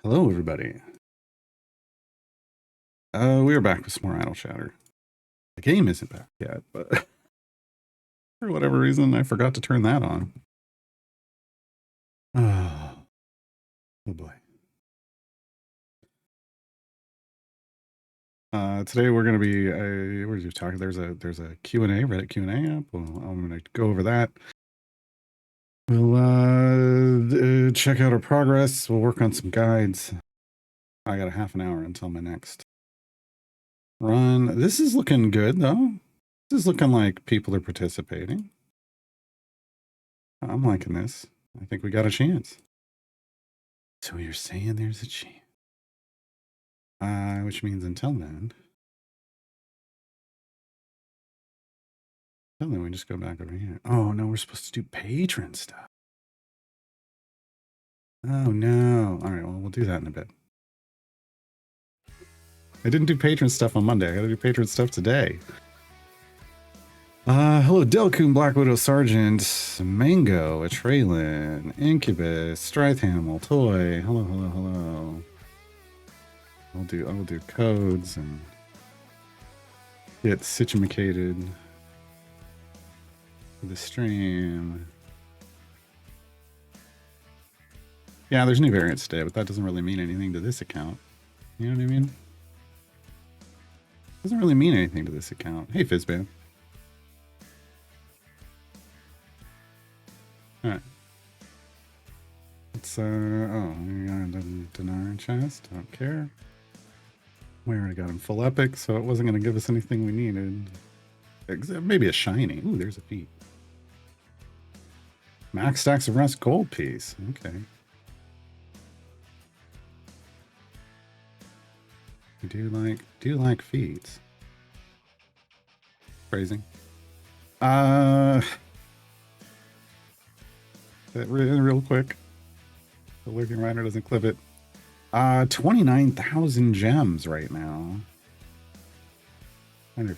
Hello, everybody. We are back with some more Idle Chatter. The game isn't back yet, but for whatever reason, I forgot to turn that on. Oh, boy. Today we're going to be, what are you talking? There's a Q&A, Reddit Q&A up. Well, I'm going to go over that. We'll check out our progress. We'll work on some guides. I got a half an hour until my next run. This is looking good, though. This is looking like people are participating. I'm liking this. I think we got a chance. So you're saying there's a chance. Which means until then we just go back over here. Oh no, we're supposed to do patron stuff. Oh no. All right, well, we'll do that in a bit. I didn't do patron stuff on Monday. I gotta do patron stuff today. Hello, Delcoon, Black Widow, Sergeant, Mango, Atraylin, Incubus, Strith Animal, Toy. Hello, hello, hello. I'll do codes and get situated for the stream. Yeah, there's new variants today, but that doesn't really mean anything to this account. You know what I mean? Doesn't really mean anything to this account. Hey, Fizzban. All right. It's oh, we got a Dinar chest. Don't care. We already got him full epic, so it wasn't going to give us anything we needed. Except maybe a shiny. Ooh, there's a feat. Max stacks of rust gold piece. Okay. I do like feats. Phrasing. Real quick. The Lurking Rider doesn't clip it. 29,000 gems right now. Are there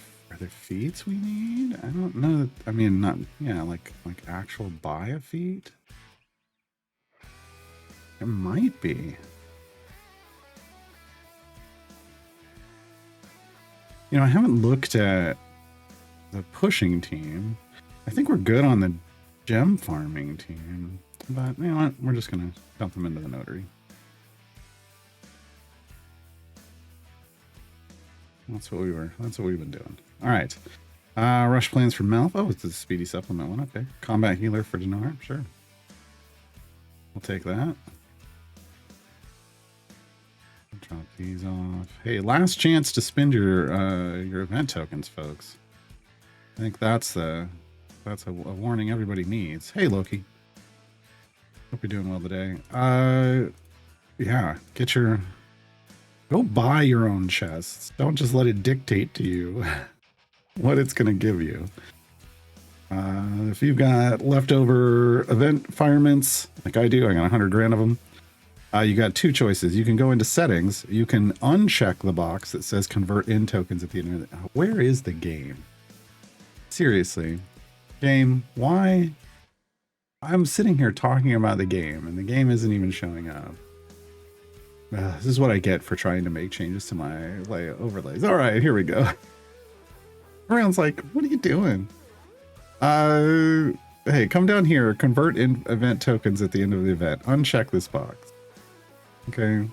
feats we need? I don't know. I mean, not, yeah, like actual buy a feat? It might be. You know, I haven't looked at the pushing team. I think we're good on the gem farming team, but you know what? We're just gonna dump them into the notary. That's what we've been doing. All right. Rush plans for Melf. Oh, it's the speedy supplement one. Okay. Combat healer for Dinar. Sure. We'll take that. Drop these off. Hey, last chance to spend your event tokens, folks. I think that's a warning everybody needs. Hey, Loki. Hope you're doing well today. Yeah, go buy your own chests. Don't just let it dictate to you what it's gonna give you. If you've got leftover event firements, like I do, I got 100 grand of them. You got two choices. You can go into settings. You can uncheck the box that says convert in tokens at the end of the... Where is the game? Seriously. Game, why? I'm sitting here talking about the game, and the game isn't even showing up. This is what I get for trying to make changes to my overlays. All right, here we go. Everyone's like, what are you doing? Hey, come down here. Convert in event tokens at the end of the event. Uncheck this box. Okay,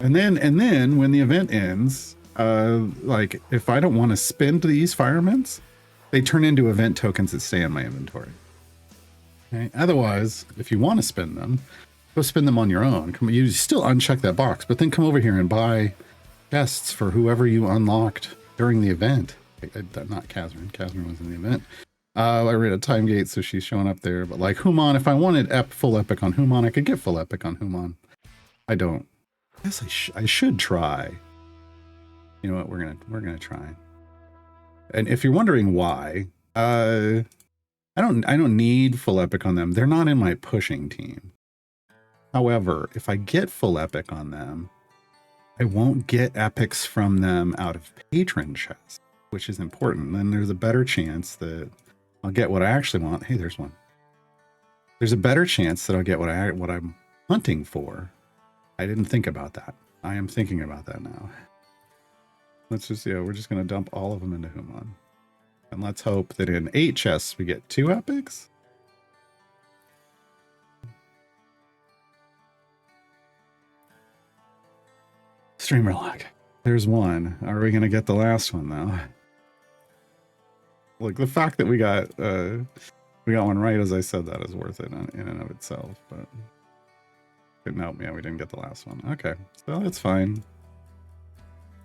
and then when the event ends, like if I don't want to spend these firements, they turn into event tokens that stay in my inventory. Okay, otherwise, if you want to spend them, go spend them on your own. You still uncheck that box, but then come over here and buy chests for whoever you unlocked during the event. Not Catherine. Catherine was in the event. I read a time gate, so she's showing up there. But like Human, if I wanted full epic on Human, I could get full epic on Human. I don't. I guess I should try. You know what? We're gonna try. And if you're wondering why, I don't need full epic on them. They're not in my pushing team. However, if I get full epic on them, I won't get epics from them out of patron chests, which is important. Then there's a better chance that I'll get what I actually want. Hey, there's one. There's a better chance that I'll get what I'm hunting for I didn't think about that. I am thinking about that now. Let's just, yeah, we're just going to dump all of them into Human. And let's hope that in 8 chests we get 2 epics. Streamer luck. There's one. Are we going to get the last one, though? Look, the fact that we got one right as I said that is worth it in and of itself, but couldn't help me. Yeah, we didn't get the last one. Okay, so that's fine.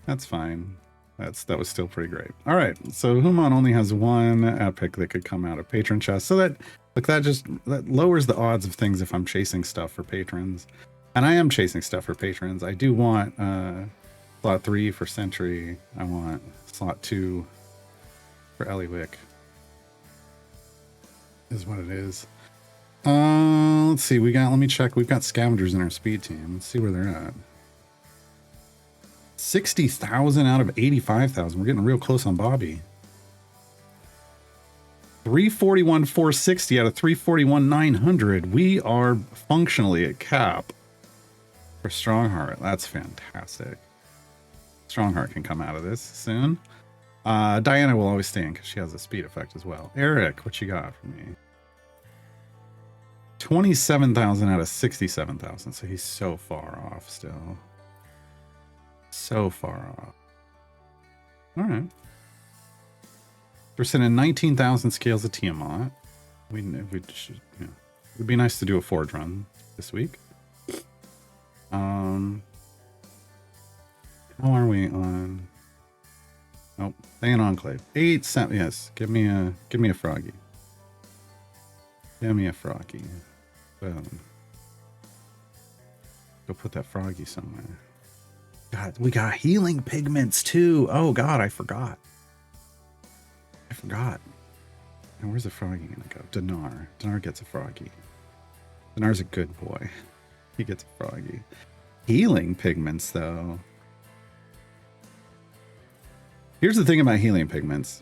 That's fine. That was still pretty great. All right, so Human only has 1 epic that could come out of patron chest, so that that lowers the odds of things if I'm chasing stuff for patrons, and I am chasing stuff for patrons. I do want slot 3 for Sentry. I want slot 2 for Eliwick. Is what it is. Let's see. Let me check. We've got scavengers in our speed team. Let's see where they're at. 60,000 out of 85,000. We're getting real close on Bobby. 341, 460 out of 341, 900. We are functionally at cap for Strongheart. That's fantastic. Strongheart can come out of this soon. Diana will always stay in because she has a speed effect as well. Eric, what you got for me? 27,000 out of 67,000. So he's so far off still. So far off. All right. We're sending 19,000 scales of Tiamat. We should, yeah. It'd be nice to do a forge run this week. How are we on? Oh, Thayan Enclave. 8 cent. Yes, give me a froggy. Give me a froggy. Boom. Go put that froggy somewhere. God, we got healing pigments too. Oh God, I forgot. And where's the froggy gonna go? Dinar. Dinar gets a froggy. Dinar's a good boy. He gets a froggy. Healing pigments though. Here's the thing about healing pigments.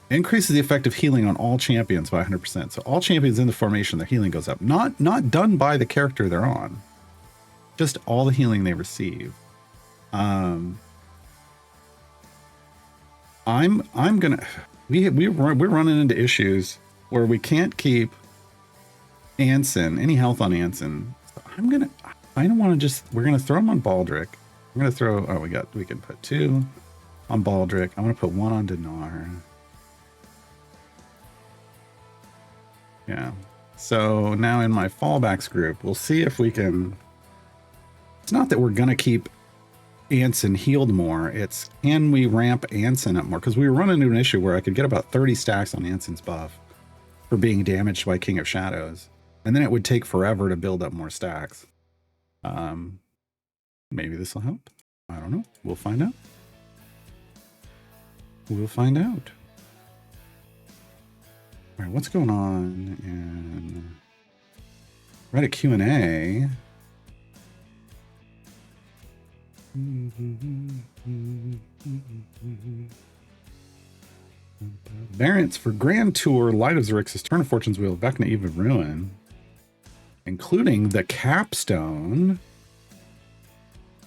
Increases the effect of healing on all champions by 100%. So all champions in the formation, their healing goes up. Not done by the character they're on. Just all the healing they receive. I'm gonna we're running into issues where we can't keep Anson, any health on Anson. So I don't want to we're gonna throw him on Baldric. I'm gonna throw we can put 2 on Baldric. I'm gonna put 1 on Dinar. Yeah. So now in my fallbacks group, we'll see if we can. It's not that we're gonna keep Anson healed more. It's can we ramp Anson up more? Because we were running into an issue where I could get about 30 stacks on Anson's buff for being damaged by King of Shadows, and then it would take forever to build up more stacks. Maybe this will help. I don't know. We'll find out. We'll find out. All right, what's going on in Reddit Q&A? Variants for Grand Tour, Light of Xerxes, Turn of Fortune's Wheel, Vecna Eve of Ruin, including the capstone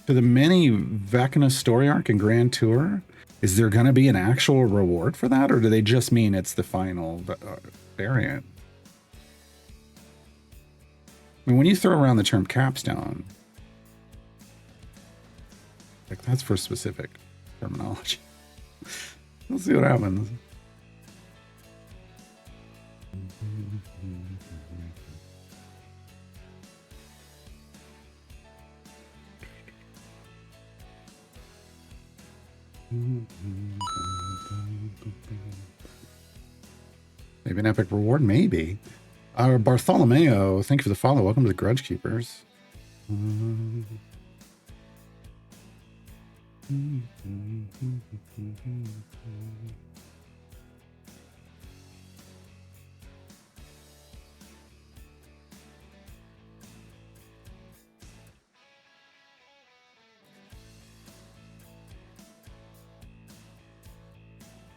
to the mini Vecna story arc and Grand Tour. Is there going to be an actual reward for that, or do they just mean it's the final variant? I mean, when you throw around the term capstone, like that's for specific terminology. We'll see what happens. Maybe an epic reward, maybe. Bartholomew, thank you for the follow. Welcome to the Grudge Keepers.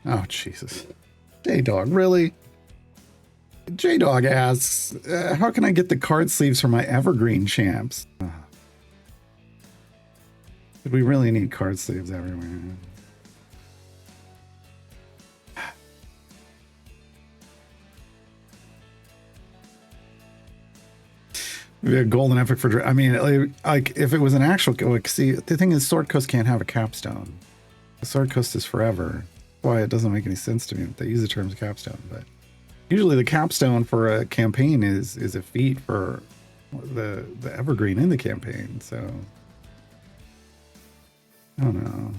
Oh, Jesus. Day dog, really? J-Dog asks, how can I get the card sleeves for my Evergreen champs? We really need card sleeves everywhere. Maybe a golden epic for... I mean, like if it was an actual... Like, see, the thing is, Sword Coast can't have a capstone. The Sword Coast is forever. Why it doesn't make any sense to me that they use the terms capstone, but usually the capstone for a campaign is a feat for the evergreen in the campaign, so I don't know.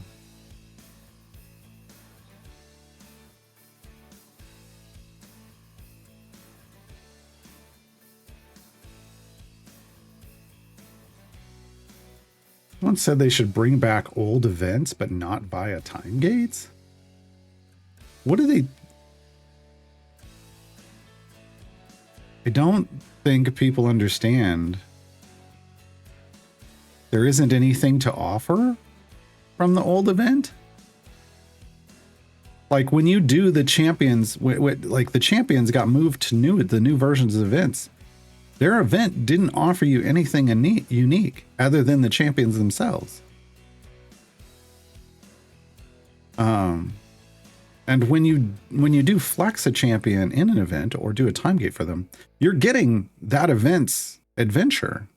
Someone said they should bring back old events but not via time gates. What do they... I don't think people understand. There isn't anything to offer from the old event. Like when you do the champions, like the champions got moved to the new versions of events. Their event didn't offer you anything unique other than the champions themselves. And when you do flex a champion in an event or do a time gate for them, you're getting that event's adventure.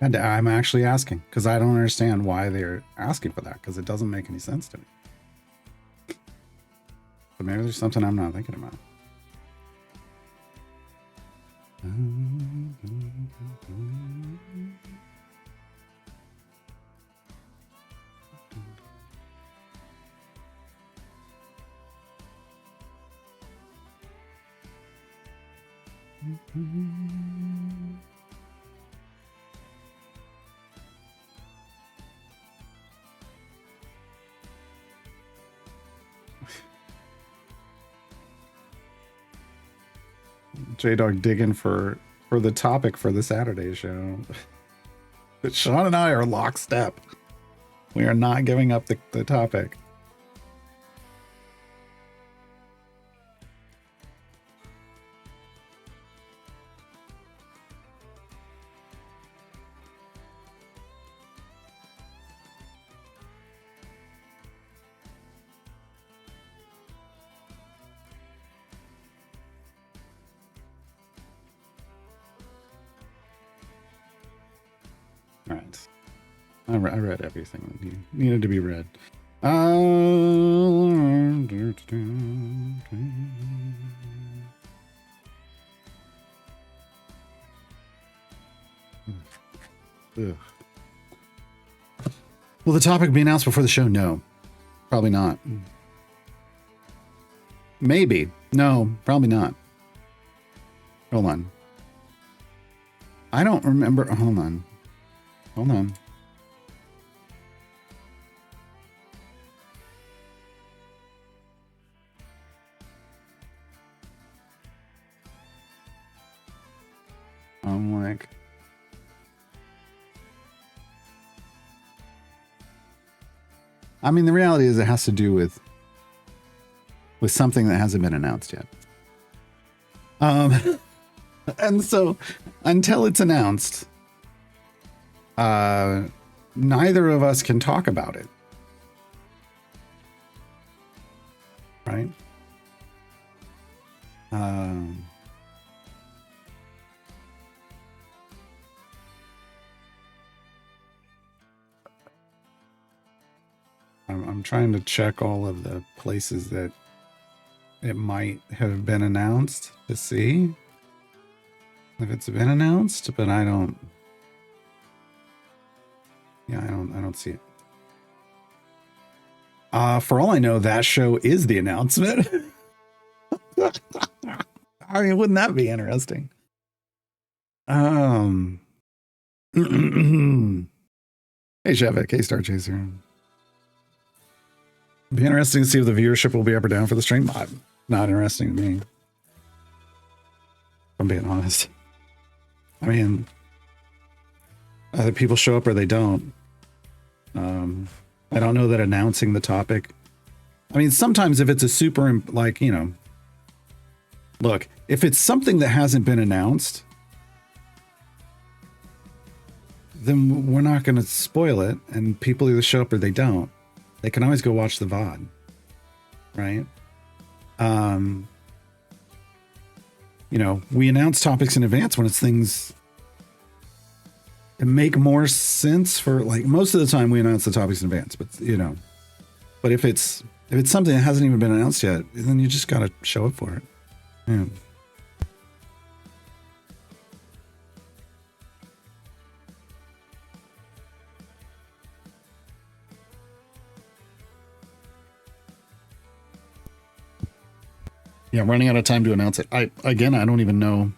And I'm actually asking because I don't understand why they're asking for that, because it doesn't make any sense to me. But maybe there's something I'm not thinking about. J-Dog digging for the topic for the Saturday show. But Sean and I are lockstep. We are not giving up the topic. All right. I read everything that needed to be read. Will the topic be announced before the show? No, probably not. Maybe. No, probably not. Hold on. I don't remember. Hold on. Hold on. I'm like... I mean, the reality is it has to do with something that hasn't been announced yet. And so until it's announced, neither of us can talk about it. Right? I'm trying to check all of the places that it might have been announced to see if it's been announced, but I don't. Yeah, I don't see it. For all I know, that show is the announcement. I mean, wouldn't that be interesting? Hey, Shavik, K-Star Chaser. Be interesting to see if the viewership will be up or down for the stream. Not interesting to me. If I'm being honest. I mean, either people show up or they don't. I don't know that announcing the topic. I mean, sometimes if it's a super, like, you know, look, if it's something that hasn't been announced, then we're not going to spoil it, and people either show up or they don't. They can always go watch the VOD, right? You know, we announce topics in advance when it's things that make more sense for, like, most of the time we announce the topics in advance, but, you know, but if it's something that hasn't even been announced yet, then you just got to show up for it. Yeah. Yeah, running out of time to announce it. I don't even know.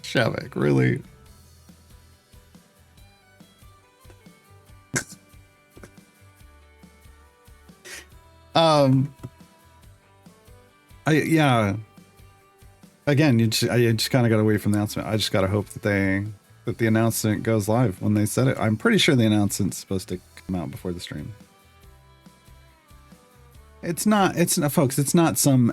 Shavik, really? Yeah. Again, I just kind of got away from the announcement. I just got to hope that the announcement goes live when they said it. I'm pretty sure the announcement's supposed to come out before the stream. It's not, folks, it's not some,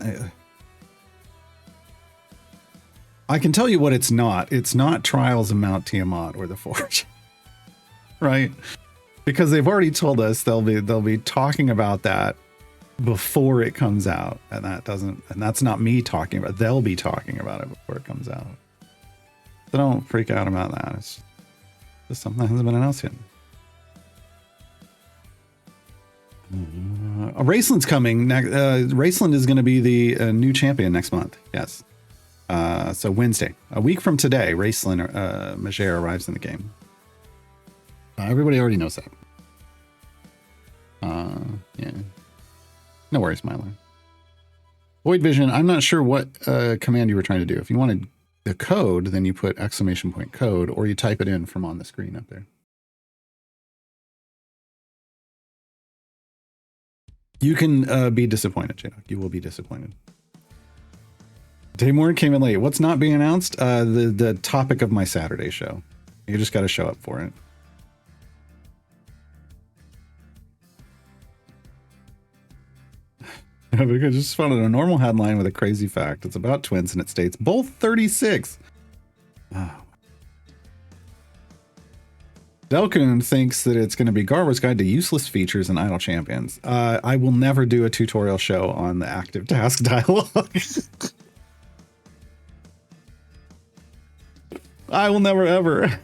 I can tell you what it's not. It's not Trials of Mount Tiamat or the Forge, right? Because they've already told us they'll be talking about that before it comes out, and that's not me talking about it. They'll be talking about it before it comes out. So don't freak out about that. It's just something that hasn't been announced yet. Raceland's coming. Raceland is going to be the new champion next month. Yes. So Wednesday, a week from today, Raceland Majer arrives in the game. Everybody already knows that. Yeah. No worries, Milo. Void Vision, I'm not sure what command you were trying to do. If you wanted the code, then you put !point code, or you type it in from on the screen up there. You can be disappointed, J-Doc. You will be disappointed. Daymore came in late. What's not being announced? The topic of my Saturday show. You just got to show up for it. I just found a normal headline with a crazy fact. It's about twins and it states both 36. Oh. Delcoon thinks that it's going to be Garber's Guide to Useless Features and Idle Champions. I will never do a tutorial show on the active task dialogue. I will never ever.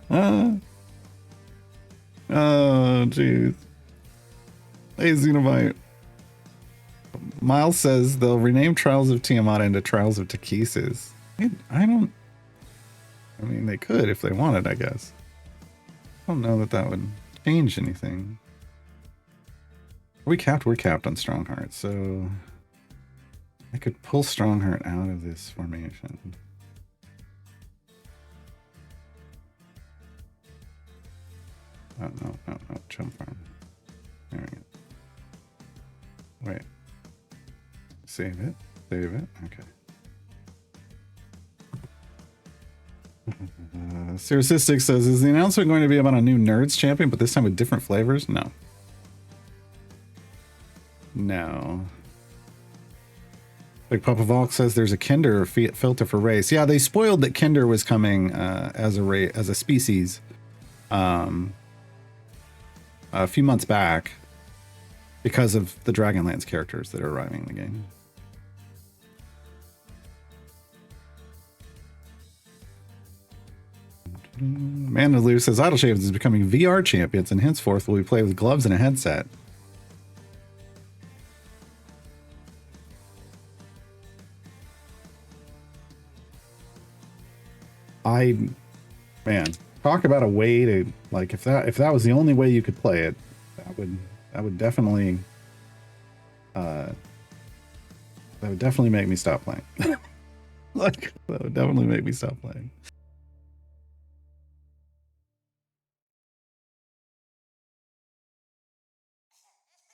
Oh, jeez. Hey, Xenobite. Miles says they'll rename Trials of Tiamat into Trials of Takesis. I mean, they could if they wanted, I guess. I don't know that that would change anything. Are we capped? We're capped on Strongheart, so I could pull Strongheart out of this formation. Oh, no, jump farm. There we go. Wait. Save it. Okay. Cirrusistic says, is the announcement going to be about a new Nerds champion, but this time with different flavors? No. Like Papa Volk says, there's a Kinder filter for race. Yeah, they spoiled that Kinder was coming as a species a few months back because of the Dragonlance characters that are arriving in the game. Man of Lou says Idle Champions is becoming VR champions, and henceforth will be played with gloves and a headset. Man, talk about a way to, like, if that was the only way you could play it, that would definitely make me stop playing. Like, that would definitely make me stop playing.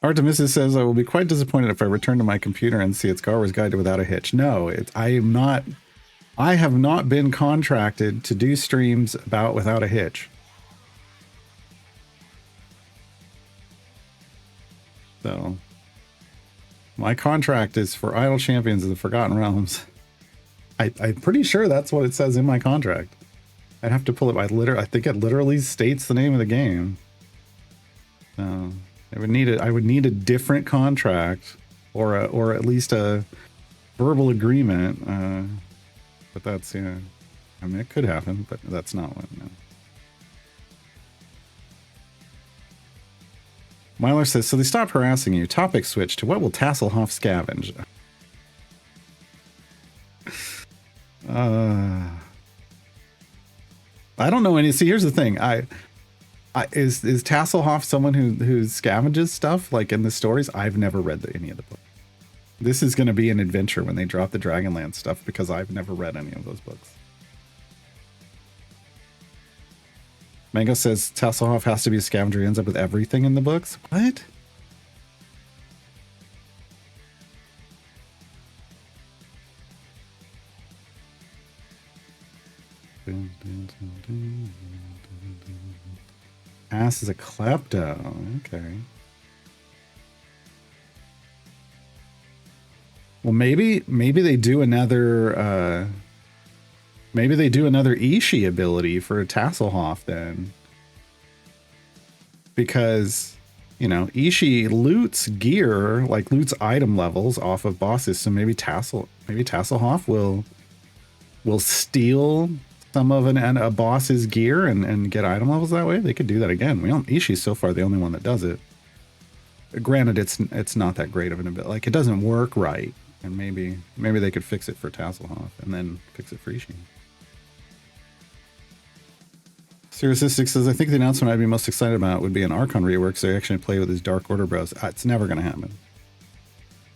Artemis says, I will be quite disappointed if I return to my computer and see it's Star Wars Guide without a hitch. No, I have not been contracted to do streams about without a hitch. So my contract is for Idle Champions of the Forgotten Realms. I'm pretty sure that's what it says in my contract. I'd have to pull it. I think it literally states the name of the game. So I would need a different contract or at least a verbal agreement. But that's, yeah, I mean, it could happen, but that's not what. No. Myler says, so they stop harassing you. Topic switch to what will Tasselhoff scavenge? I don't know any. See, here's the thing. Is Tasselhoff someone who scavenges stuff like in the stories? I've never read any of the books. This is going to be an adventure when they drop the Dragonlance stuff because I've never read any of those books. Mango says Tasselhoff has to be a scavenger. He ends up with everything in the books. What? Ass is a klepto. Okay. Well, maybe they do another Ishii ability for Tasselhoff then, because you know Ishii loots gear, like loots item levels off of bosses. So maybe Tasselhoff will steal some of a boss's gear and get item levels that way. They could do that again. Ishii's so far the only one that does it. Granted, it's not that great of an ability. Like, it doesn't work right. And maybe they could fix it for Tasselhoff and then fix it for Ishii. Siriusistic says, I think the announcement I'd be most excited about would be an Archon rework so he actually play with his Dark Order bros. It's never going to happen.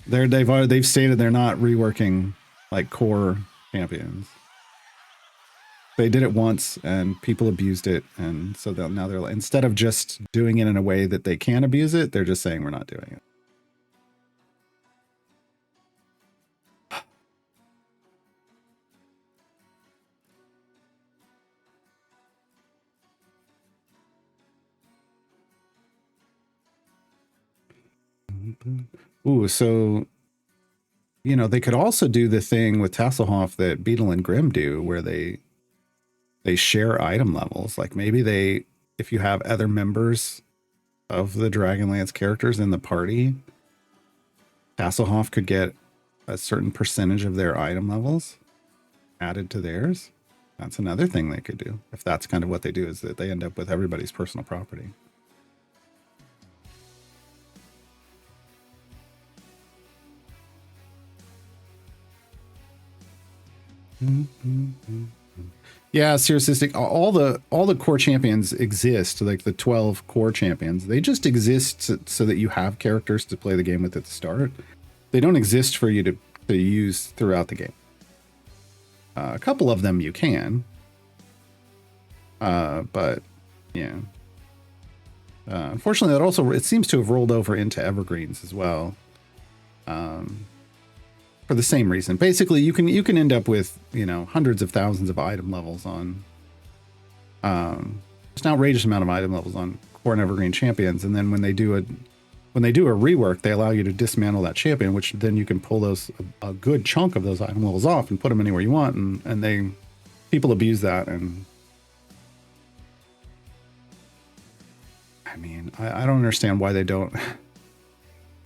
They've stated they're not reworking like core champions. They did it once and people abused it, and so now they're like, instead of just doing it in a way that they can abuse it, they're just saying we're not doing it. Ooh, so, you know, they could also do the thing with Tasselhoff that Beetle and Grimm do, where they share item levels. Like maybe if you have other members of the Dragonlance characters in the party, Tasselhoff could get a certain percentage of their item levels added to theirs. That's another thing they could do. If that's kind of what they do, is that they end up with everybody's personal property. Yeah, seriously, all the core champions exist, like the 12 core champions. They just exist so that you have characters to play the game with at the start. They don't exist for you to use throughout the game. A couple of them you can. But yeah. Unfortunately, that also, it seems to have rolled over into Evergreens as well. For the same reason. Basically, you can end up with, you know, hundreds of thousands of item levels on just an outrageous amount of item levels on core and Evergreen champions, and then when they do a rework, they allow you to dismantle that champion, which then you can pull a good chunk of those item levels off and put them anywhere you want, and people abuse that. And I mean, I don't understand why they don't.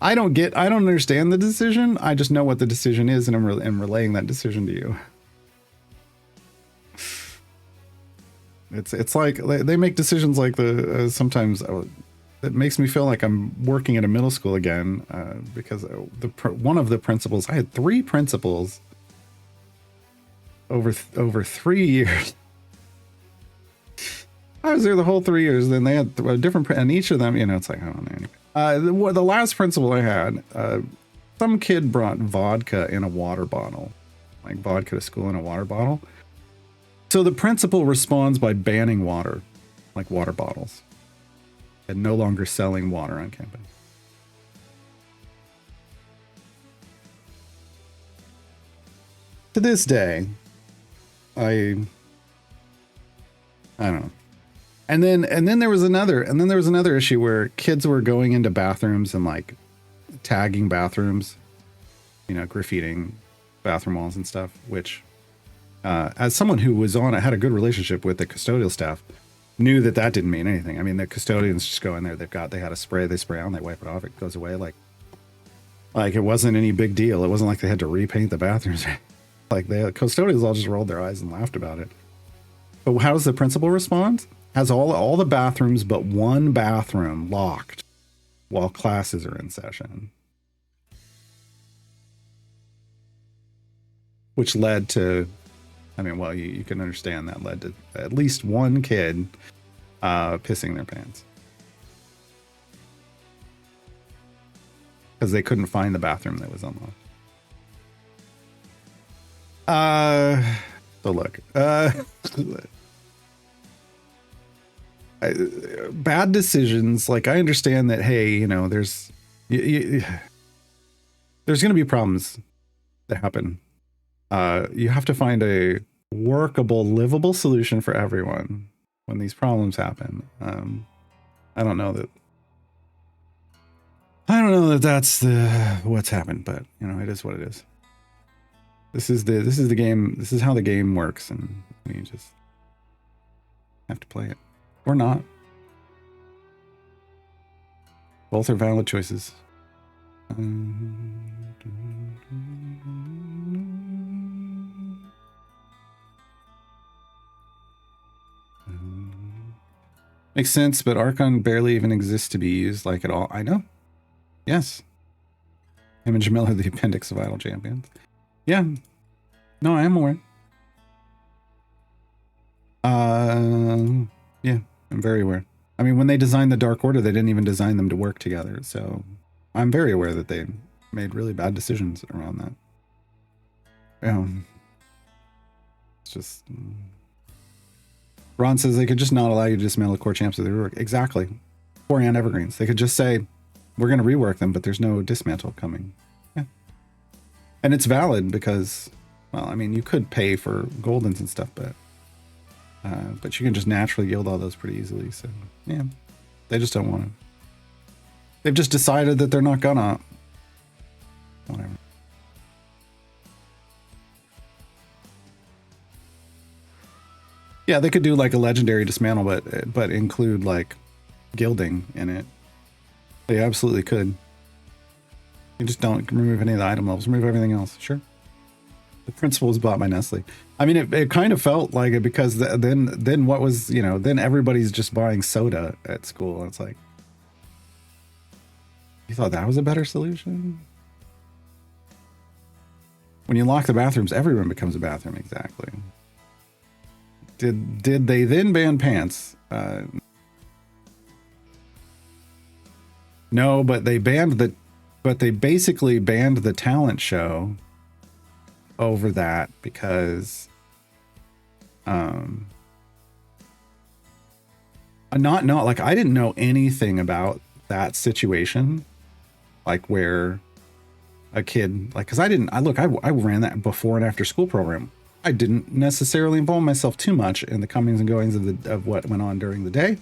I don't understand the decision. I just know what the decision is, and I'm relaying that decision to you. It's like they make decisions like the sometimes it makes me feel like I'm working at a middle school again, because one of the principals, I had 3 principals over 3 years. I was there the whole 3 years. Then they had a different, and each of them, it's like, I don't know. Anyway. The last principal I had, some kid brought vodka in a water bottle, like vodka to school in a water bottle. So the principal responds by banning water, like water bottles, and no longer selling water on campus. To this day, I don't know. And then there was another issue where kids were going into bathrooms and like tagging bathrooms, graffitiing bathroom walls and stuff, which as someone who was had a good relationship with the custodial staff, knew that didn't mean anything. I mean, the custodians just go in there, they had a spray, they spray on, they wipe it off, it goes away. Like it wasn't any big deal. It wasn't like they had to repaint the bathrooms. Like the custodians all just rolled their eyes and laughed about it. But how does the principal respond? Has all the bathrooms but one bathroom locked while classes are in session. Which led to, you can understand that led to at least one kid pissing their pants. Because they couldn't find the bathroom that was unlocked. So look, bad decisions. Like, I understand that, hey, there's going to be problems that happen. You have to find a workable, livable solution for everyone when these problems happen. I don't know that that's what's happened, but it is what it is. This is the game. This is how the game works, and we just have to play it or not. Both are valid choices. Makes sense, but Archon barely even exists to be used like at all. I know. Yes. Him and Jamil are the appendix of Idle Champions. Yeah. No, I am aware. Yeah, I'm very aware. I mean, when they designed the Dark Order, they didn't even design them to work together. So I'm very aware that they made really bad decisions around that. Yeah. It's just... Ron says they could just not allow you to dismantle the core champs of the rework. Exactly. Corian Evergreens. They could just say, we're going to rework them, but there's no dismantle coming. Yeah. And it's valid because, well, I mean, you could pay for Goldens and stuff, but you can just naturally yield all those pretty easily. So, yeah. They just don't want to. They've just decided that they're not gonna. Whatever. Yeah, they could do like a legendary dismantle, but include like gilding in it. They absolutely could. You just don't remove any of the item levels. Remove everything else. Sure. The principle was bought by Nestle. I mean, it kind of felt like it because then what was, then everybody's just buying soda at school. And it's like, you thought that was a better solution? When you lock the bathrooms, every room becomes a bathroom. Exactly. Did they then ban pants? No, but they basically banned the talent show over that because not like I didn't know anything about that situation, like where a kid, like, because I ran that before and after school program. I didn't necessarily involve myself too much in the comings and goings of what went on during the day.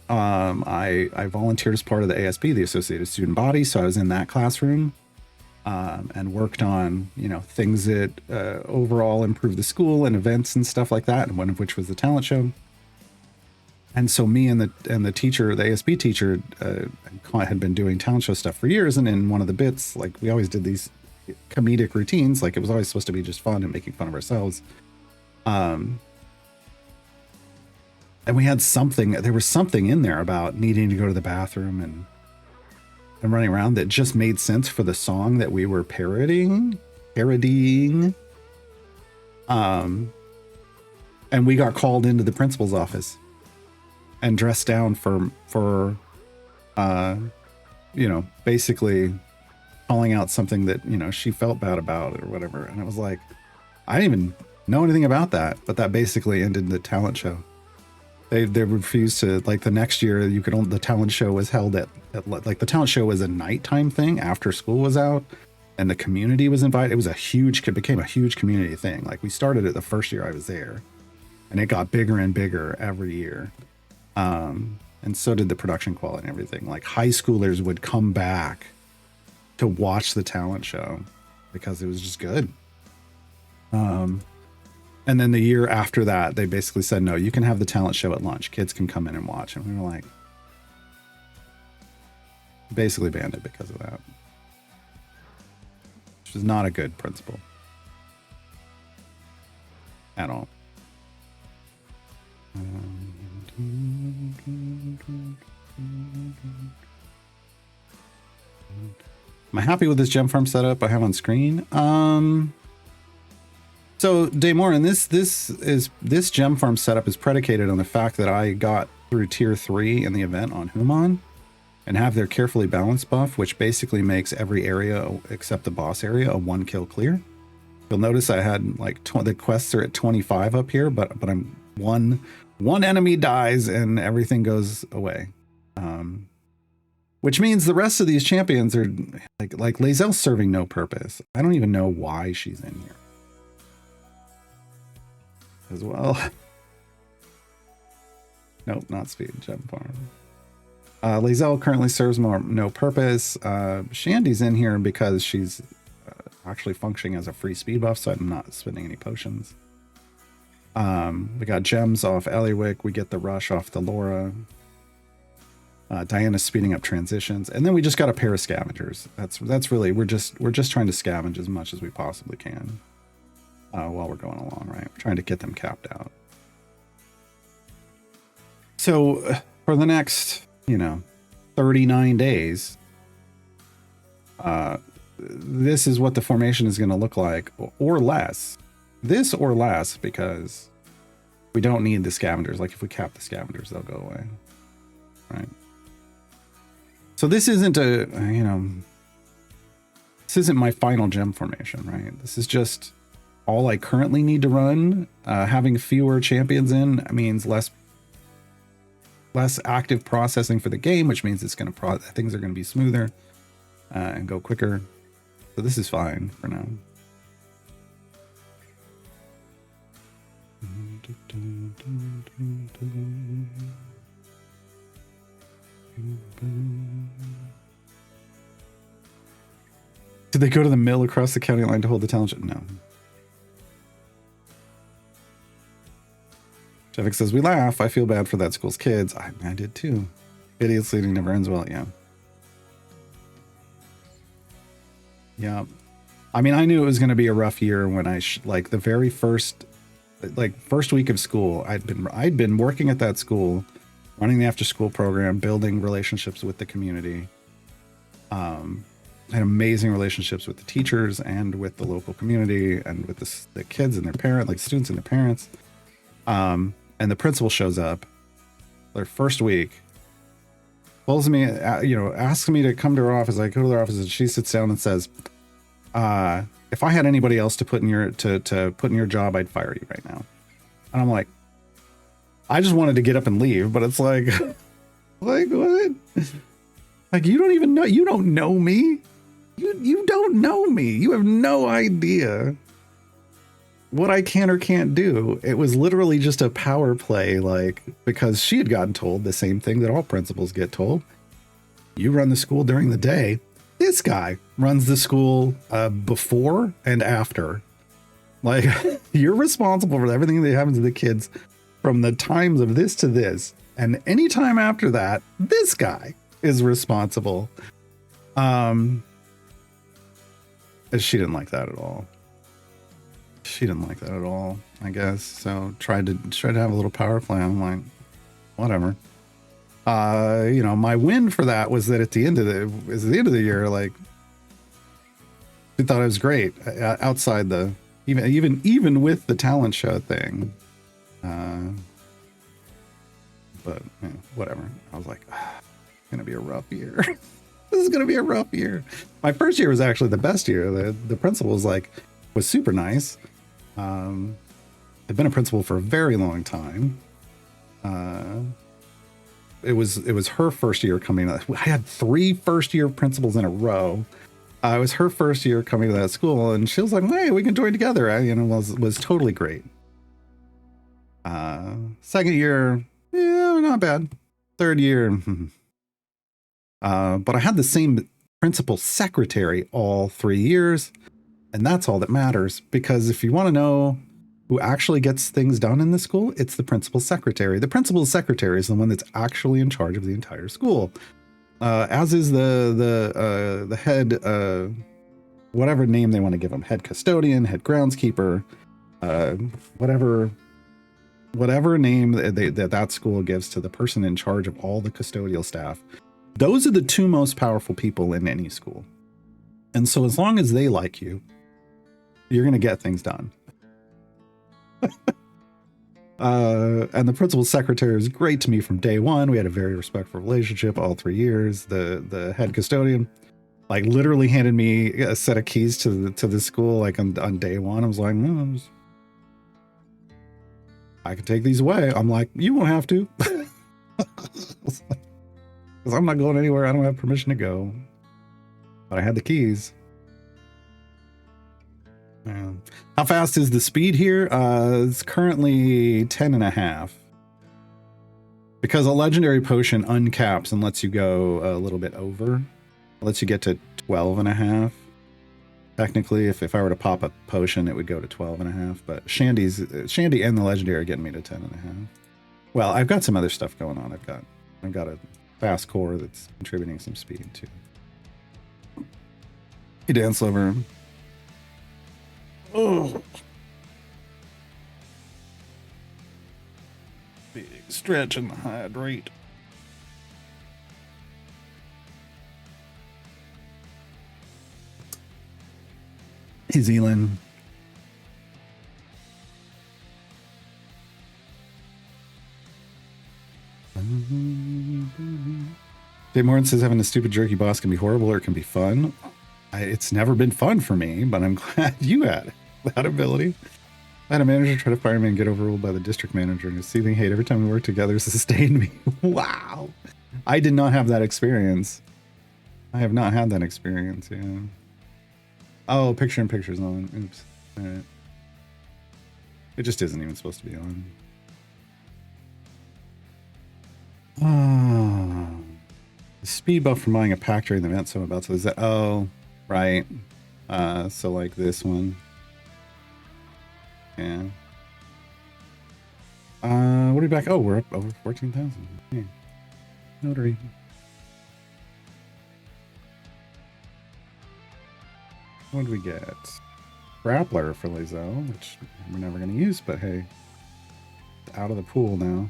I volunteered as part of the ASB, the Associated Student Body, so I was in that classroom and worked on things that overall improved the school and events and stuff like that, and one of which was the talent show. And so me and the teacher, the ASB teacher, had been doing talent show stuff for years, and in one of the bits, like, we always did these comedic routines, like it was always supposed to be just fun and making fun of ourselves. And we had something, there was something in there about needing to go to the bathroom and running around that just made sense for the song that we were parodying. And we got called into the principal's office and dressed down for you know, basically calling out something that, you know, she felt bad about or whatever. And it was like, I didn't even know anything about that, but that basically ended the talent show. They refused to, like, the next year you could only, the talent show was held at like, the talent show was a nighttime thing after school was out, and the community was invited. It was it became a huge community thing. Like, we started it the first year I was there, and it got bigger and bigger every year. And so did the production quality and everything. Like, high schoolers would come back to watch the talent show because it was just good. And then the year after that, they basically said, no, you can have the talent show at lunch. Kids can come in and watch. And we were like, basically banned it because of that. Which is not a good principle at all. Am I happy with this gem farm setup I have on screen? So Daymorin, this gem farm setup is predicated on the fact that I got through tier 3 in the event on Human and have their carefully balanced buff, which basically makes every area except the boss area a 1 kill clear. You'll notice I had like the quests are at 25 up here, but I'm one enemy dies and everything goes away. Which means the rest of these champions are like Lae'zel's serving no purpose. I don't even know why she's in here as well. Nope, not speed, gem farm. Lae'zel currently serves no purpose. Shandy's in here because she's actually functioning as a free speed buff, so I'm not spending any potions. We got gems off Eliwick. We get the rush off the Laura. Diana's speeding up transitions, and then we just got a pair of scavengers. That's really we're just trying to scavenge as much as we possibly can while we're going along, right? We're trying to get them capped out. So for the next, 39 days, this is what the formation is going to look like, or less. This or less, because we don't need the scavengers. Like, if we cap the scavengers, they'll go away, right? So this isn't this isn't my final gem formation, right? This is just all I currently need to run. Having fewer champions in means less active processing for the game, which means it's going to things are going to be smoother and go quicker. So this is fine for now. Did they go to the mill across the county line to hold the talent show? No. Jeffik says, we laugh. I feel bad for that school's kids. I did too. Idiots leading never ends well. Yeah. Yeah. I mean, I knew it was going to be a rough year when I, the very first week of school, I'd been working at that school, running the after school program, building relationships with the community. Had amazing relationships with the teachers and with the local community and with the kids and their parents, like students and their parents. And the principal shows up their first week, pulls me, asks me to come to her office. I go to their office and she sits down and says, if I had anybody else to put in your job, I'd fire you right now. And I'm like, I just wanted to get up and leave, but it's like, like what? Like, you don't even know, you don't know me. You don't know me. You have no idea what I can or can't do. It was literally just a power play, because she had gotten told the same thing that all principals get told. You run the school during the day. This guy runs the school before and after. Like, you're responsible for everything that happens to the kids from the times of this to this. And any time after that, this guy is responsible. She didn't like that at all. She didn't like that at all, I guess. So tried to have a little power play. I'm like, whatever. You know, my win for that was that at the end of the year, like, I thought it was great outside the even with the talent show thing. But yeah, whatever. I was like, it's gonna be a rough year. This is gonna be a rough year. My first year was actually the best year. The principal was super nice. I'd been a principal for a very long time. It was her first year coming. I had 3 first-year principals in a row. It was her first year coming to that school, and she was like, "Hey, we can join together." Was totally great. Second year, yeah, not bad. Third year, but I had the same principal secretary all 3 years, and that's all that matters, because if you want to know who actually gets things done in the school, it's the principal secretary. The principal secretary is the one that's actually in charge of the entire school, as is the head, whatever name they want to give them, head custodian, head groundskeeper, whatever name that school gives to the person in charge of all the custodial staff. Those are the 2 most powerful people in any school. And so as long as they like you, you're going to get things done. And the principal secretary was great to me from day one. We had a very respectful relationship all 3 years. The head custodian, like, literally handed me a set of keys to the school, like, on day one. I was like, no, I can take these away. I'm like, you won't have to. Because I'm not going anywhere. I don't have permission to go. But I had the keys. Yeah. How fast is the speed here? It's currently 10.5. Because a legendary potion uncaps and lets you go a little bit over. It lets you get to 12.5. Technically, if I were to pop a potion, it would go to 12.5. But Shandy and the legendary are getting me to 10.5. Well, I've got some other stuff going on. I've got a fast core that's contributing some speed too. Hey, Dance Lover. Oh. Big stretch and hydrate. Hey, Zealand. Dave Morin says having a stupid jerky boss can be horrible or it can be fun. It's never been fun for me, but I'm glad you had that ability. I had a manager try to fire me and get overruled by the district manager, and his seething hate every time we worked together sustained me. Wow. I did not have that experience. I have not had that experience, yeah. Oh, picture in picture's on. Oops. All right. It just isn't even supposed to be on. The speed buff from buying a pack during the event, so I'm about to lose that. Oh, right. So like this one. Yeah. What are we back? Oh, we're up over 14,000. Hey. Notary. What do we get? Grappler for Lazo, which we're never going to use, but hey, it's out of the pool now.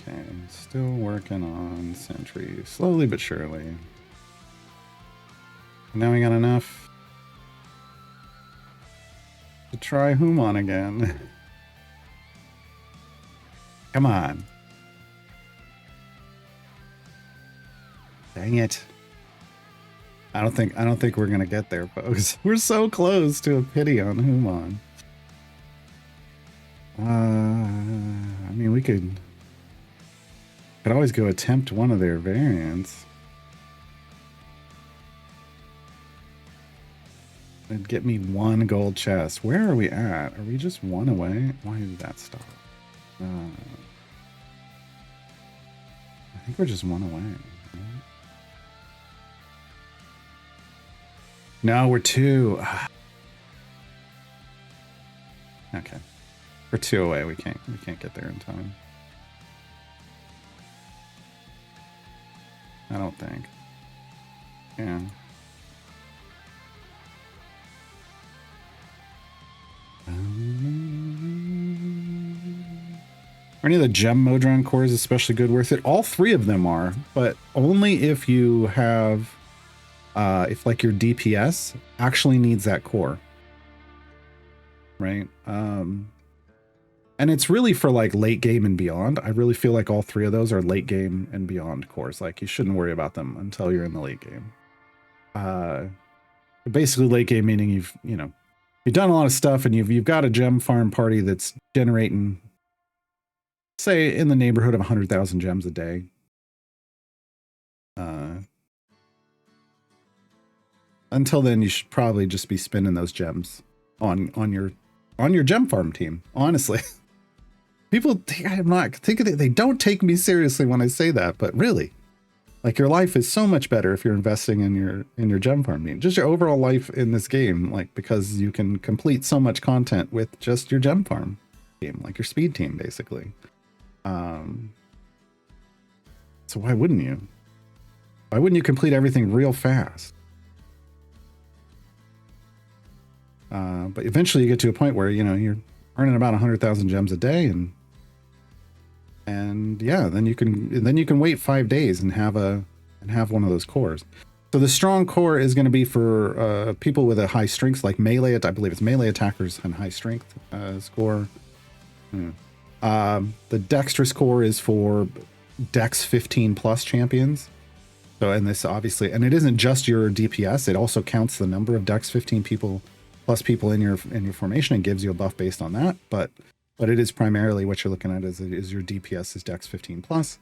Okay, still working on Sentry, slowly but surely. Now we got enough to try Human again. Come on. Dang it. I don't think we're gonna get there, folks. We're so close to a pity on Human. I mean, we could always go attempt one of their variants. It'd get me 1 gold chest. Where are we at? Are we just 1 away? Why did that stop? I think we're just 1 away. No, we're 2. Okay. We're 2 away. We can't get there in time. I don't think. Yeah. Are any of the gem Modron cores especially good worth it? All three of them are, but only if you have, if like your DPS actually needs that core, right? And it's really for like late game and beyond. I really feel like all three of those are late game and beyond cores. Like you shouldn't worry about them until you're in the late game. Basically late game meaning you've done a lot of stuff and you've got a gem farm party that's generating, say, in the neighborhood of 100,000 gems a day. Until then, you should probably just be spending those gems on your gem farm team. Honestly, people they don't take me seriously when I say that, but really, like your life is so much better if you're investing in your gem farm team. Just your overall life in this game, like because you can complete so much content with just your gem farm team, like your speed team, basically. So why wouldn't you? Why wouldn't you complete everything real fast? But eventually you get to a point where, you're earning about 100,000 gems a day and yeah, then you can wait 5 days and have one of those cores. So the strong core is going to be for people with a high strength, like melee. I believe it's melee attackers and high strength score. The dexterous core is for dex 15 plus champions. So, and this obviously, and it isn't just your DPS. It also counts the number of dex 15 people plus people in your formation and gives you a buff based on that. But it is primarily what you're looking at is your DPS is dex 15 plus.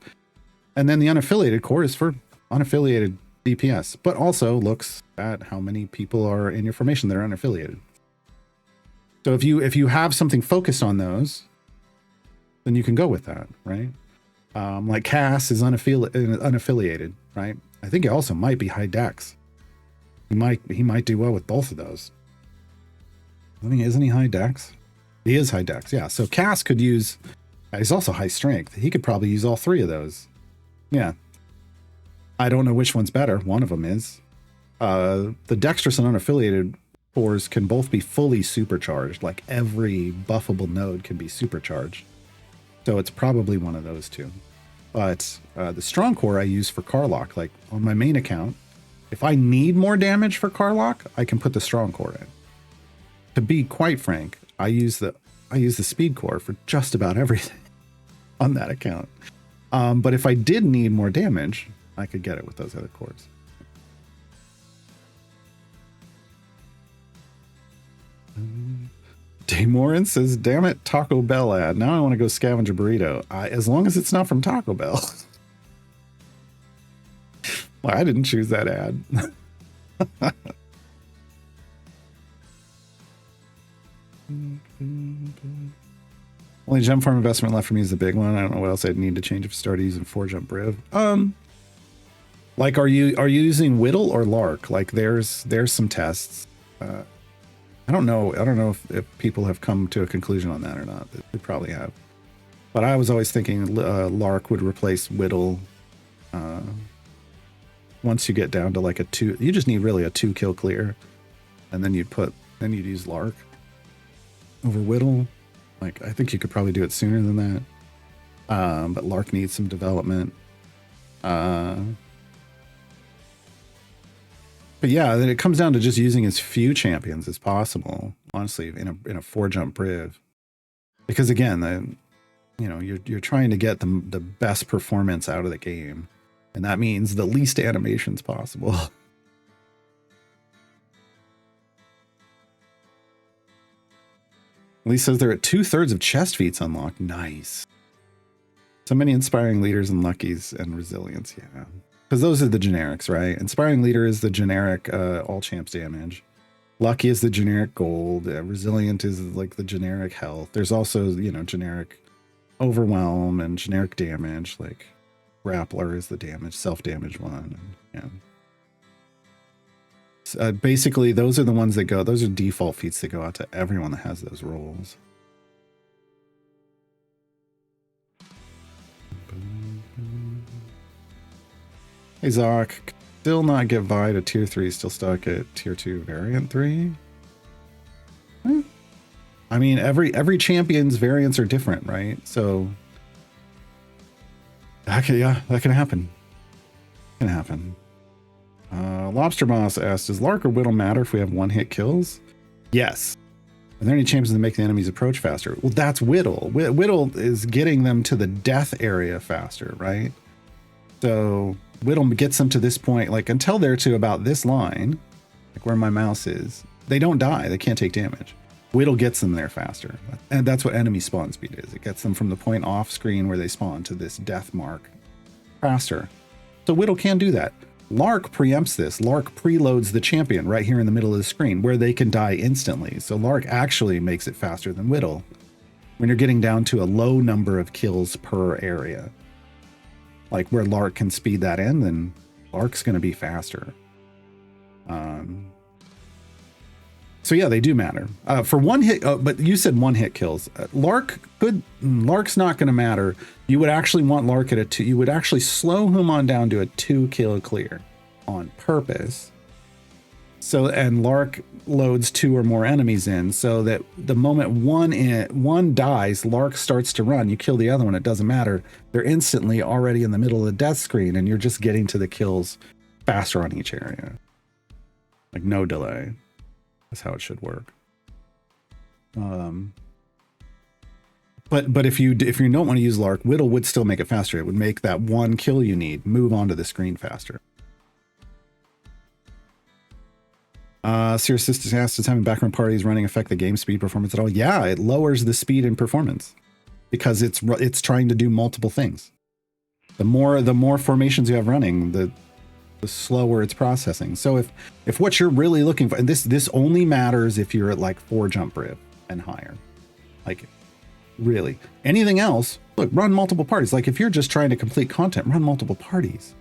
And then the unaffiliated core is for unaffiliated DPS, but also looks at how many people are in your formation that are unaffiliated. So if you have something focused on those, then you can go with that, right? Like Cass is unaffiliated, right? I think it also might be high dex. He might do well with both of those. I mean, isn't he high dex? He is high dex, yeah. So Cass could use. He's also high strength. He could probably use all three of those. Yeah. I don't know which one's better. One of them is. The dexterous and unaffiliated cores can both be fully supercharged. Like every buffable node can be supercharged. So it's probably one of those two. But the strong core I use for Carlock, like on my main account, if I need more damage for Carlock, I can put the strong core in. To be quite frank, I use the speed core for just about everything on that account. But if I did need more damage, I could get it with those other cores. Daymorin says, damn it, Taco Bell ad. Now I want to go scavenge a burrito. As long as it's not from Taco Bell. Well, I didn't choose that ad. Only gem farm investment left for me is the big one. I don't know what else I'd need to change if I started using 4-jump Briv. Like, are you using Whittle or Lark? Like, there's some tests. I don't know if people have come to a conclusion on that or not. They probably have. But I was always thinking Lark would replace Whittle. Once you get down to like a 2, you just need really a 2 kill clear, and then you'd use Lark over Whittle. Like, I think you could probably do it sooner than that. But Lark needs some development. But yeah, then it comes down to just using as few champions as possible, honestly, in a 4-jump Briv. Because again, you're trying to get the best performance out of the game. And that means the least animations possible. Lee says they're at 2/3 of chest feats unlocked. Nice. So many inspiring leaders and luckies and resilience, yeah. Because those are the generics, right? Inspiring leader is the generic all champs damage. Lucky is the generic gold. Resilient is like the generic health. There's also, generic overwhelm and generic damage. Like grappler is the damage, self-damage one. And, yeah. Basically, those are the ones that go. Those are default feats that go out to everyone that has those roles. Hey Zoc, still not get Vi to tier 3, still stuck at tier 2 variant 3? I mean, every champion's variants are different, right? So Yeah, that can happen. Can happen. Lobster Boss asked, does Lark or Whittle matter if we have one-hit kills? Yes. Are there any chances to make the enemies approach faster? Well, that's Whittle. Whittle is getting them to the death area faster, right? So Whittle gets them to this point, like until they're to about this line, like where my mouse is, they don't die. They can't take damage. Whittle gets them there faster. And that's what enemy spawn speed is. It gets them from the point off screen where they spawn to this death mark faster. So Whittle can do that. Lark preempts this. Lark preloads the champion right here in the middle of the screen where they can die instantly. So Lark actually makes it faster than Whittle when you're getting down to a low number of kills per area. Like where Lark can speed that in, then Lark's going to be faster. So yeah, they do matter. For one hit, but you said one hit kills. Lark's not going to matter. You would actually want Lark at a 2. You would actually slow him on down to a 2 kill clear on purpose. So, and Lark loads 2 or more enemies in so that the moment one dies, Lark starts to run. You kill the other one, it doesn't matter. They're instantly already in the middle of the death screen and you're just getting to the kills faster on each area. Like no delay. That's how it should work. But if you don't want to use Lark, Whittle would still make it faster. It would make that one kill you need move onto the screen faster. Serious Sisters asked, does having background parties running affect the game speed performance at all? Yeah, it lowers the speed and performance because it's trying to do multiple things. The more formations you have running, the slower it's processing. So if what you're really looking for, and this only matters if you're at like 4 jump rib and higher, like really anything else, look, run multiple parties. Like if you're just trying to complete content, run multiple parties,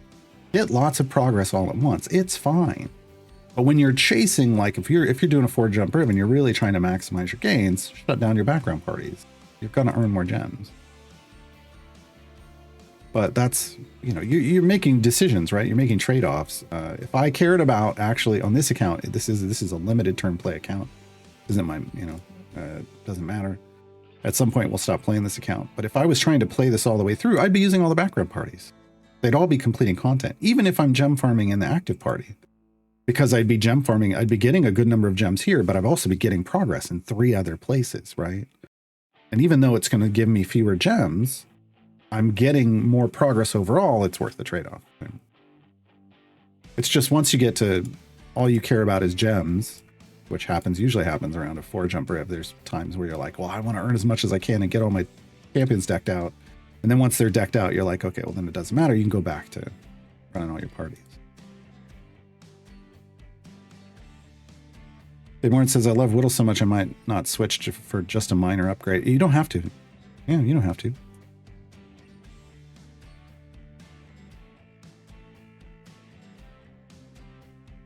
get lots of progress all at once. It's fine. But when you're chasing, like if you're doing a 4 jump rib and you're really trying to maximize your gains, shut down your background parties. You're going to earn more gems. But that's, you're making decisions, right? You're making trade-offs. If I cared about actually on this account, this is a limited term play account. Isn't my, doesn't matter. At some point we'll stop playing this account. But if I was trying to play this all the way through, I'd be using all the background parties. They'd all be completing content, even if I'm gem farming in the active party. Because I'd be gem farming, I'd be getting a good number of gems here, but I'd also be getting progress in 3 other places, right? And even though it's going to give me fewer gems, I'm getting more progress overall. It's worth the trade-off. It's just once you get to all you care about is gems, which usually happens around a 4 jump rib. There's times where you're like, well, I want to earn as much as I can and get all my champions decked out. And then once they're decked out, you're like, okay, well then it doesn't matter. You can go back to running all your parties. Dave Warren says, I love Whittle so much I might not switch for just a minor upgrade. You don't have to. Yeah, you don't have to.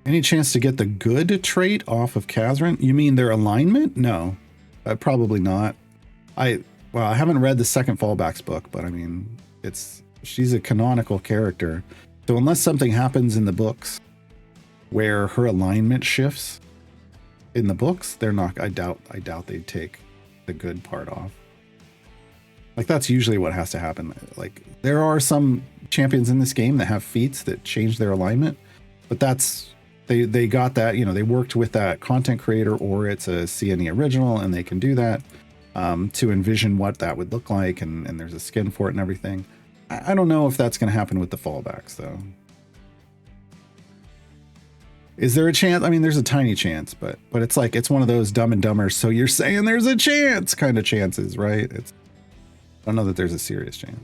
Any chance to get the good trait off of Kazran? You mean their alignment? No, probably not. I haven't read the second Fallbacks book, but I mean, she's a canonical character. So unless something happens in the books where her alignment shifts in the books, they're not, I doubt they'd take the good part off. Like that's usually what has to happen. Like there are some champions in this game that have feats that change their alignment, but they got that, they worked with that content creator, or it's a CNE original and they can do that to envision what that would look like. And there's a skin for it and everything. I don't know if that's going to happen with the Fallbacks though. Is there a chance? I mean, there's a tiny chance, but it's like, it's one of those Dumb and Dumber. So you're saying there's a chance kind of chances, right? I don't know that there's a serious chance.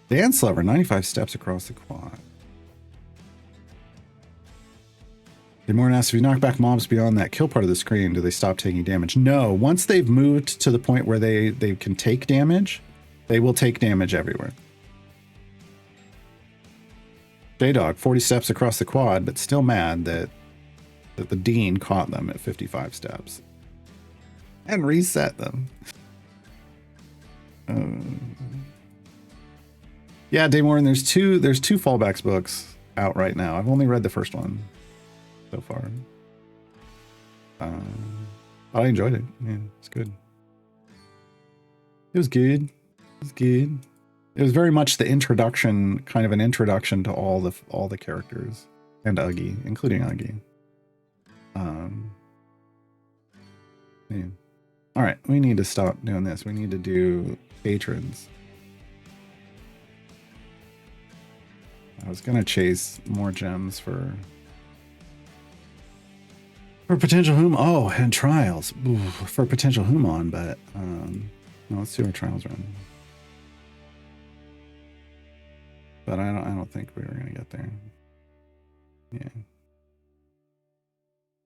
Dance Lover, 95 steps across the quad. Morton asks, if you knock back mobs beyond that kill part of the screen, do they stop taking damage? No, once they've moved to the point where they can take damage, they will take damage everywhere. J-Dog, 40 steps across the quad, but still mad that the Dean caught them at 55 steps and reset them. Yeah, Dave Warren, there's two Fallbacks books out right now. I've only read the first one so far. I enjoyed it. Yeah, it's good. It was good. It was very much the introduction, kind of an introduction to all the characters and Uggy, including Uggy. Yeah. All right, we need to stop doing this. We need to do patrons. I was gonna chase more gems for potential and trials. Ooh, for potential Humon, but no, let's see our trials run. But I don't think we were gonna get there. Yeah.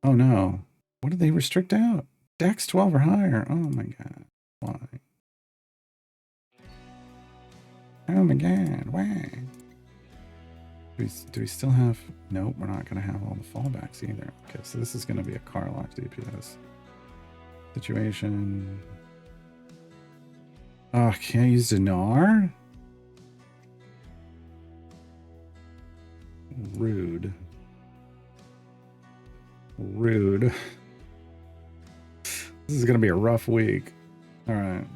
Oh no. What did they restrict out? Dex 12 or higher. Oh my god. Why? Oh my god. Why? Do we still have... Nope, we're not going to have all the fallbacks either. Okay, so this is going to be a car lock DPS situation. Oh, can't use Dinar? Rude. Rude. This is going to be a rough week. All right.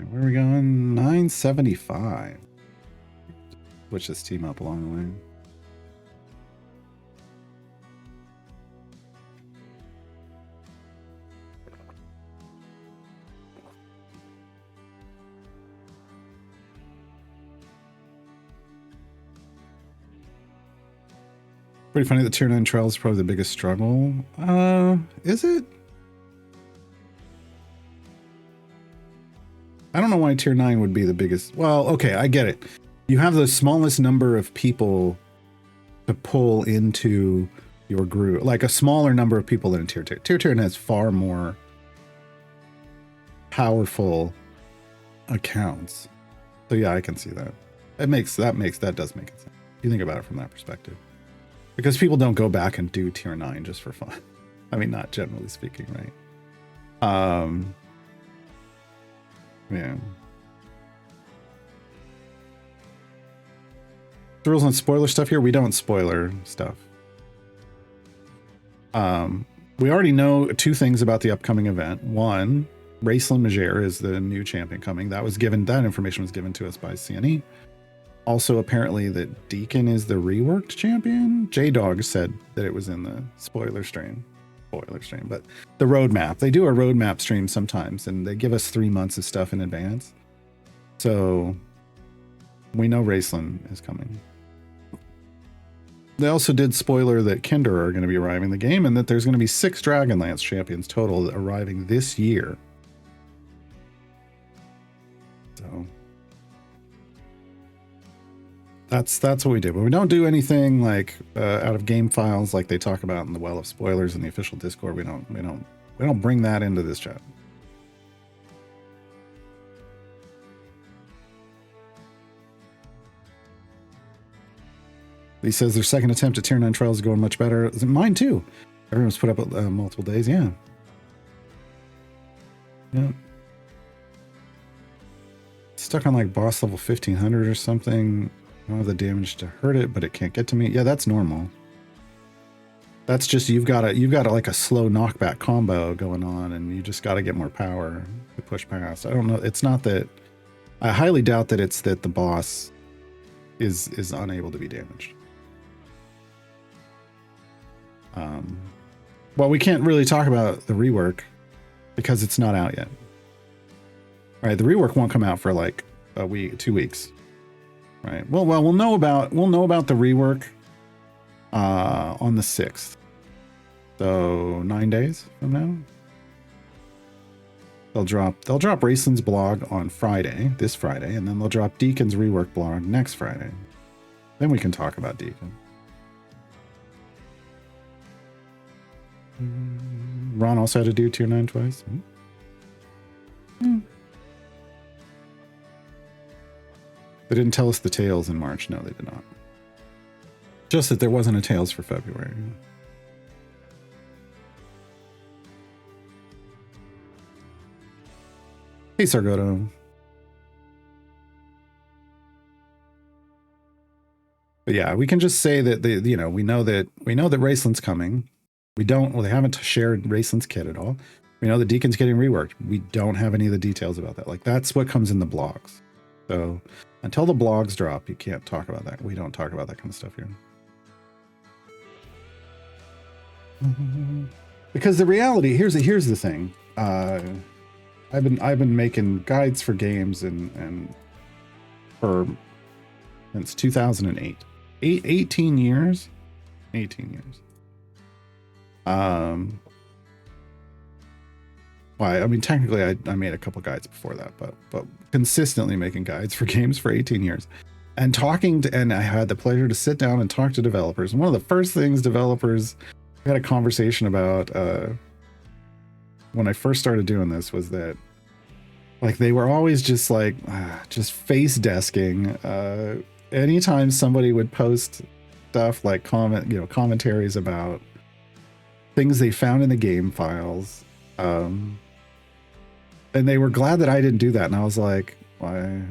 Where are we going? 975. Switch this team up along the way. Pretty funny that tier 9 trial is probably the biggest struggle. Is it? I don't know why tier 9 would be the biggest. Well, okay, I get it. You have the smallest number of people to pull into your group. Like a smaller number of people than tier 2. Tier 10 has far more powerful accounts. So yeah, I can see that. That does make sense. You think about it from that perspective. Because people don't go back and do tier 9 just for fun. I mean, not generally speaking, right? Yeah. The rules on spoiler stuff here, we don't spoiler stuff. We already know 2 things about the upcoming event. One, Raceland Majere is the new champion coming. That information was given to us by CNE. Also, apparently, that Deacon is the reworked champion. J-Dog said that it was in the spoiler stream. But the roadmap. They do a roadmap stream sometimes, and they give us 3 months of stuff in advance. So we know Raceland is coming. They also did spoiler that Kinder are going to be arriving in the game, and that there's going to be 6 Dragonlance champions total arriving this year. So that's what we did. But we don't do anything like out of game files like they talk about in the Well of Spoilers in the official Discord. We don't bring that into this chat. He says their second attempt at tier 9 trials is going much better. Mine too. Everyone's put up multiple days. Yeah. Stuck on like boss level 1500 or something. I don't have the damage to hurt it, but it can't get to me. Yeah, that's normal. That's just you've got like a slow knockback combo going on, and you just got to get more power to push past. I don't know. It's not that. I highly doubt that it's that the boss is unable to be damaged. Well, we can't really talk about the rework because it's not out yet. Right, the rework won't come out for like a week, 2 weeks. Right. Well, we'll know about the rework on the 6th. So 9 days from now. They'll drop Raceland's blog on Friday, this Friday, and then they'll drop Deacon's rework blog next Friday. Then we can talk about Deacon. Ron also had to do tier 9 twice. They didn't tell us the Tails in March. No, they did not. Just that there wasn't a Tails for February. Hey, Sargoto. But yeah, we can just say that we know that Raceland's coming. We don't. Well, they haven't shared Raceland's kit at all. We know the Deacon's getting reworked. We don't have any of the details about that. Like that's what comes in the blogs. So until the blogs drop, you can't talk about that. We don't talk about that kind of stuff here. Because the reality here's the thing. I've been making guides for games and for since 2008. 18 years. 18 years. Well, I mean, technically, I made a couple guides before that, but consistently making guides for games for 18 years, and and I had the pleasure to sit down and talk to developers. And one of the first things developers had a conversation about when I first started doing this was that, like, they were always just like just face desking. Anytime somebody would post stuff like commentaries about things they found in the game files. And they were glad that I didn't do that. And I was like, why?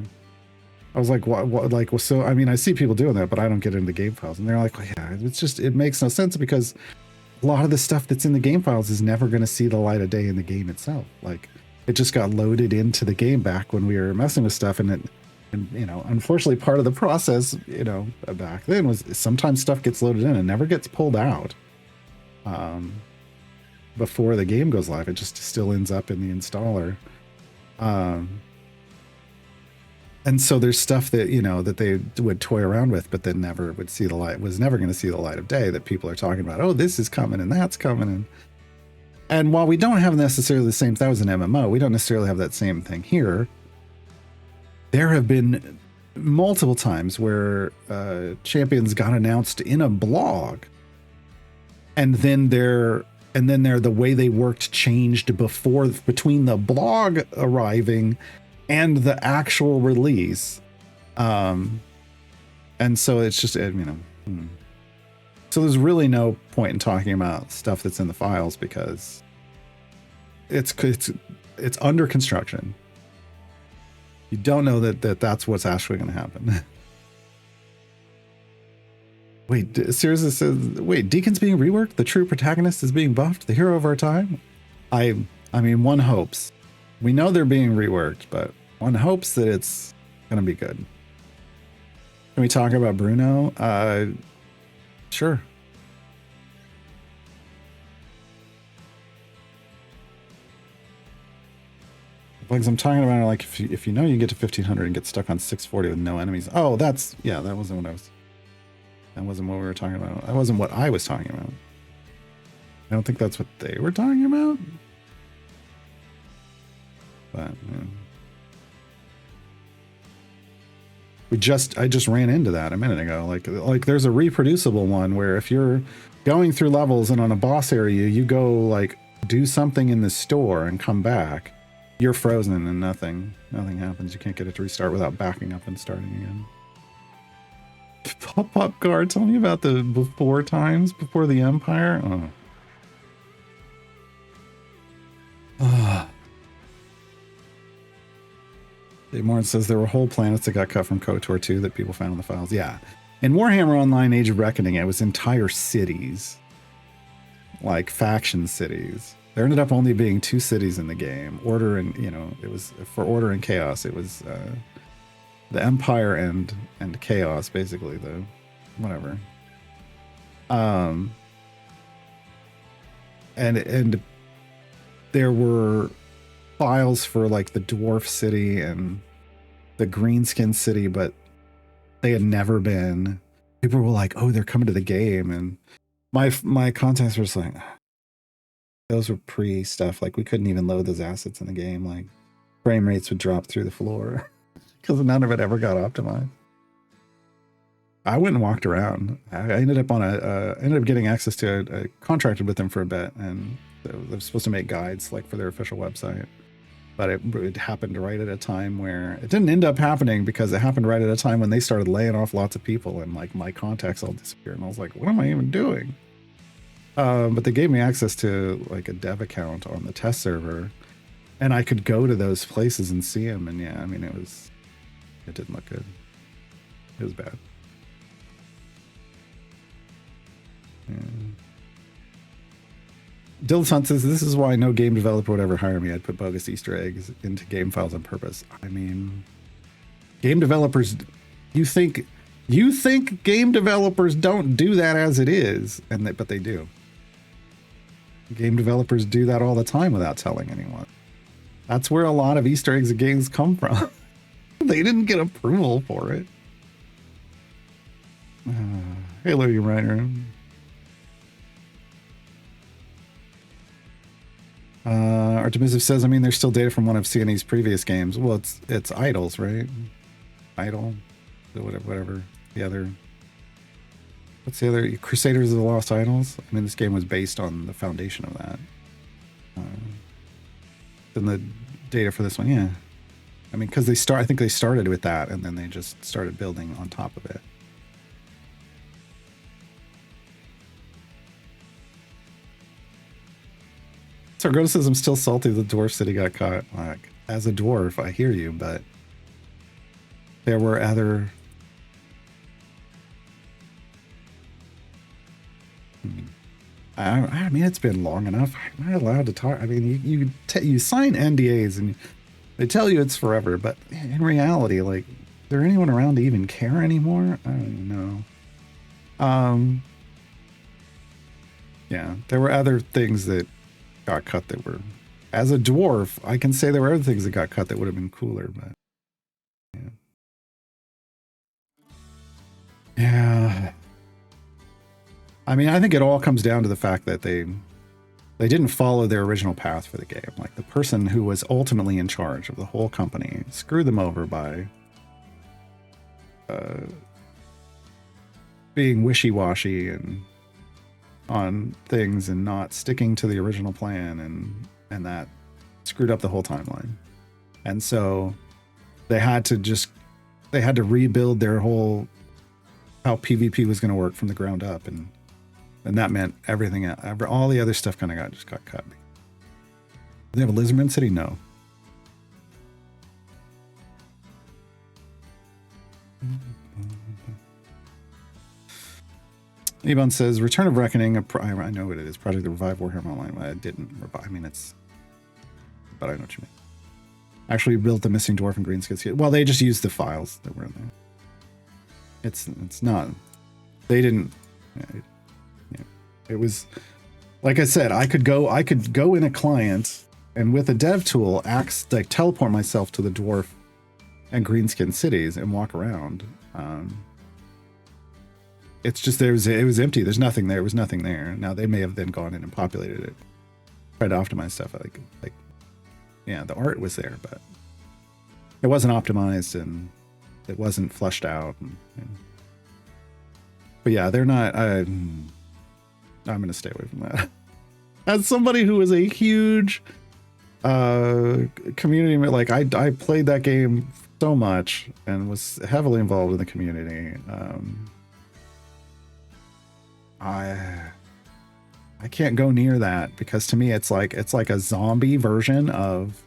I was like, what? Like, well, so, I mean, I see people doing that, but I don't get into the game files. And they're like, well, yeah, it makes no sense because a lot of the stuff that's in the game files is never going to see the light of day in the game itself. Like, it just got loaded into the game back when we were messing with stuff. And unfortunately, part of the process, back then was sometimes stuff gets loaded in and never gets pulled out. Before the game goes live, it just still ends up in the installer. And so there's stuff that, that they would toy around with, but then never would see the light, was never going to see the light of day, that people are talking about, oh, this is coming and that's coming. And while we don't have necessarily the same, that was an MMO, we don't necessarily have that same thing here. There have been multiple times where champions got announced in a blog, and then the way they worked changed between the blog arriving and the actual release. And so it's just, so there's really no point in talking about stuff that's in the files because it's under construction. You don't know that's what's actually going to happen. Wait, seriously says, wait, Deacon's being reworked? The true protagonist is being buffed? The hero of our time? I mean, one hopes. We know they're being reworked, but one hopes that it's going to be good. Can we talk about Bruno? Sure. Like I'm talking about, like, if you know you get to 1500 and get stuck on 640 with no enemies. Oh, that wasn't what that wasn't what we were talking about. That wasn't what I was talking about. I don't think that's what they were talking about. But yeah. I just ran into that a minute ago. Like there's a reproducible one where if you're going through levels and on a boss area, you go like do something in the store and come back, you're frozen and nothing happens. You can't get it to restart without backing up and starting again. Pop guard, tell me about the before times before the Empire. Dave Morin says there were whole planets that got cut from KOTOR 2 that people found in the files. Yeah. In Warhammer Online Age of Reckoning, it was entire cities. Like faction cities. There ended up only being 2 cities in the game. Order and, it was for Order and Chaos. It was the Empire and Chaos, basically, the whatever. And there were files for like the Dwarf City and the Greenskin City, but they had never been. People were like, "Oh, they're coming to the game," and my contacts were just like, those were pre stuff. Like we couldn't even load those assets in the game. Like frame rates would drop through the floor because none of it ever got optimized. I went and walked around. I ended up getting access to I contracted with them for a bit, and they're supposed to make guides like for their official website. But it happened right at a time where it didn't end up happening because it happened right at a time when they started laying off lots of people and like my contacts all disappeared. And I was like, what am I even doing? But they gave me access to like a dev account on the test server, and I could go to those places and see them. And yeah, I mean, it didn't look good. It was bad. Dilettante says, this is why no game developer would ever hire me. I'd put bogus Easter eggs into game files on purpose. I mean, game developers, you think game developers don't do that as it is, but they do. Game developers do that all the time without telling anyone. That's where a lot of Easter eggs in games come from. They didn't get approval for it. Hello, you writer. Artemisiv says, I mean, there's still data from one of CNE's previous games. Well, it's Idols, right? Idol, whatever. The other, what's the other? Crusaders of the Lost Idols. I mean, this game was based on the foundation of that. Then the data for this one, yeah. I mean, because I think they started with that, and then they just started building on top of it. Sargota says, I'm still salty the dwarf city got caught. Like, as a dwarf, I hear you, but there were other... I mean, it's been long enough. I'm not allowed to talk. I mean, you sign NDAs and they tell you it's forever, but in reality, like, is there anyone around to even care anymore? I don't even know. Yeah, there were other things that got cut that were, as a dwarf, I can say there were other things that got cut that would have been cooler, but yeah. I mean, I think it all comes down to the fact that they didn't follow their original path for the game. Like, the person who was ultimately in charge of the whole company screwed them over by being wishy-washy and on things and not sticking to the original plan, and that screwed up the whole timeline. And so they had to rebuild their whole, how PvP was going to work from the ground up, and that meant everything, all the other stuff kind of got cut. Do they have a Lizardman City? No. Ebon says, Return of Reckoning, I know what it is, Project to Revive Warhammer Online. I didn't revive, I mean, but I know what you mean. Actually built the missing dwarf and greenskins. Well, they just used the files that were in there. It's not, they didn't, it was, like I said, I could go in a client and with a dev tool, teleport myself to the dwarf and greenskin cities and walk around. It's just it was empty. There's nothing there. There was nothing there. Now they may have then gone in and populated it, tried to optimize stuff. Like yeah, the art was there, but it wasn't optimized and it wasn't fleshed out. But yeah, they're not. I'm gonna stay away from that. As somebody who is a huge community, like I played that game so much and was heavily involved in the community. I can't go near that because to me it's like a zombie version of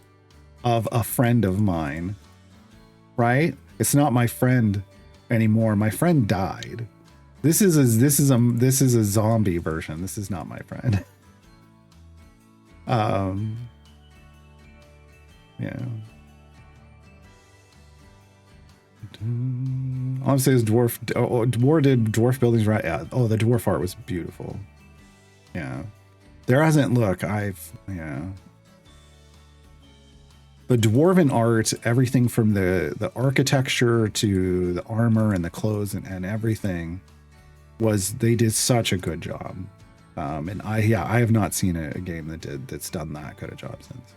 a friend of mine, right? It's not my friend anymore. My friend died. This is a zombie version. This is not my friend. Yeah. All I'm saying is Dwarf did dwarf buildings right. Yeah. Oh, the dwarf art was beautiful. Yeah. There hasn't, yeah. The dwarven art, everything from the architecture to the armor and the clothes and everything they did such a good job. And I have not seen a game that's done that good a job since.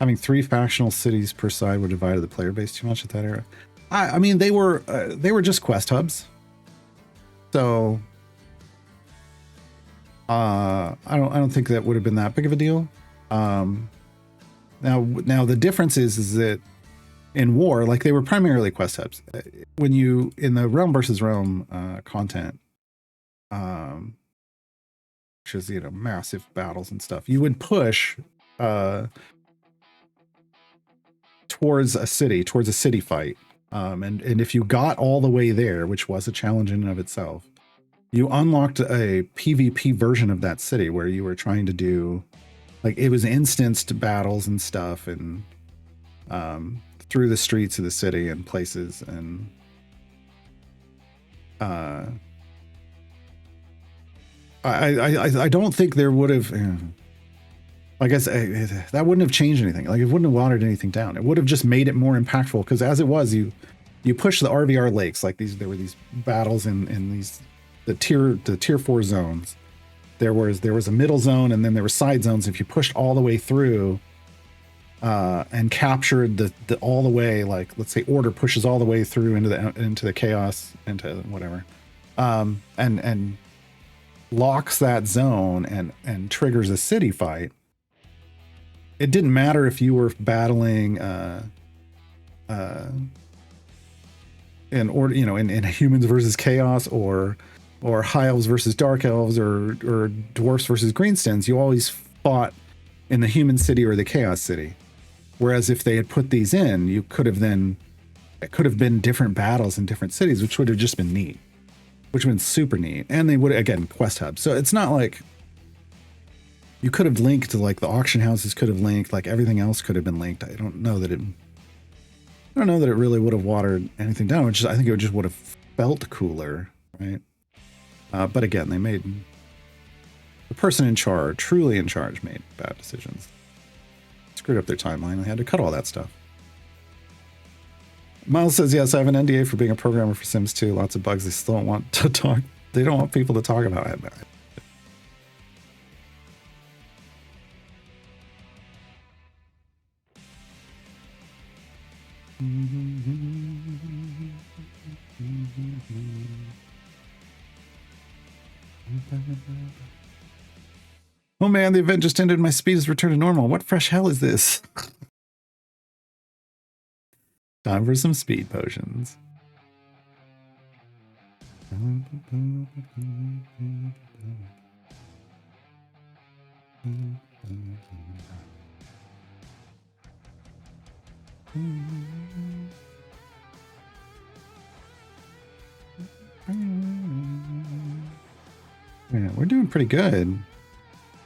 Having 3 factional cities per side would divide the player base too much at that era. I mean, they were just quest hubs, so I don't think that would have been that big of a deal. Now the difference is that in war, like, they were primarily quest hubs. When you in the Realm versus Realm content, which is massive battles and stuff, you would push towards a city fight. And if you got all the way there, which was a challenge in and of itself, you unlocked a PvP version of that city where you were trying to do, like, it was instanced battles and stuff, and through the streets of the city and places, and I don't think there would have. I guess that wouldn't have changed anything. Like, it wouldn't have watered anything down. It would have just made it more impactful, because as it was, you push the RVR lakes, like there were these battles in these the tier 4 zones. There was a middle zone, and then there were side zones. If you pushed all the way through and captured the all the way, like, let's say Order pushes all the way through into the chaos, into whatever, and locks that zone and triggers a city fight. It didn't matter if you were battling in order, in humans versus chaos, or high elves versus dark elves, or dwarfs versus greenskins. You always fought in the human city or the chaos city. Whereas if they had put these in, it could have been different battles in different cities, which would have just been neat, which would have been super neat. And they would, again, quest hub. So it's not like you could have linked, like, the auction houses could have linked, like, everything else could have been linked. I don't know that it really would have watered anything down, which I think it just would have felt cooler, right? But again, they made the person in charge, truly in charge, made bad decisions. Screwed up their timeline. They had to cut all that stuff. Miles says, yes, I have an NDA for being a programmer for Sims 2. Lots of bugs they still don't want to talk. They don't want people to talk about it. Oh man, the event just ended. My speed has returned to normal. What fresh hell is this? Time for some speed potions. Yeah, we're doing pretty good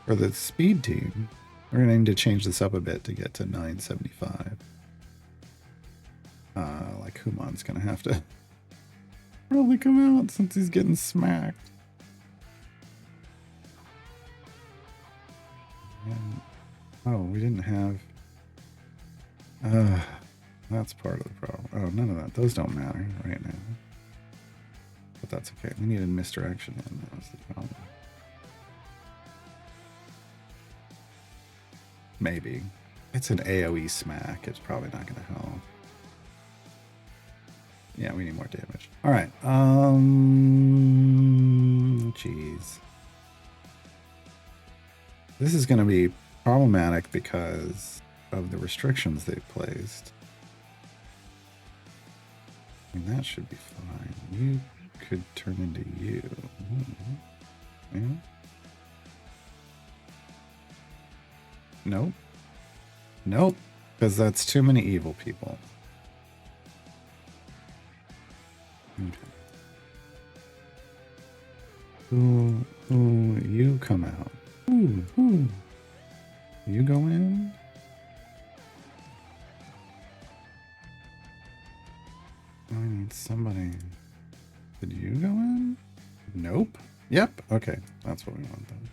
for the speed team. We're going to need to change this up a bit to get to 975. Like, Human's going to have to probably come out since he's getting smacked. And, oh, we didn't have... that's part of the problem. Oh, none of that. Those don't matter right now. But that's okay. We needed misdirection, and that was the problem. Maybe. It's an AoE smack. It's probably not going to help. Yeah, we need more damage. All right. Jeez. This is going to be problematic because of the restrictions they've placed. I mean, that should be fine. You could turn into you. Yeah. Nope. Nope. Because that's too many evil people. Okay. Ooh, you come out. Ooh. You go in. I need somebody. Did you go in? Nope. Yep. Okay. That's what we want then.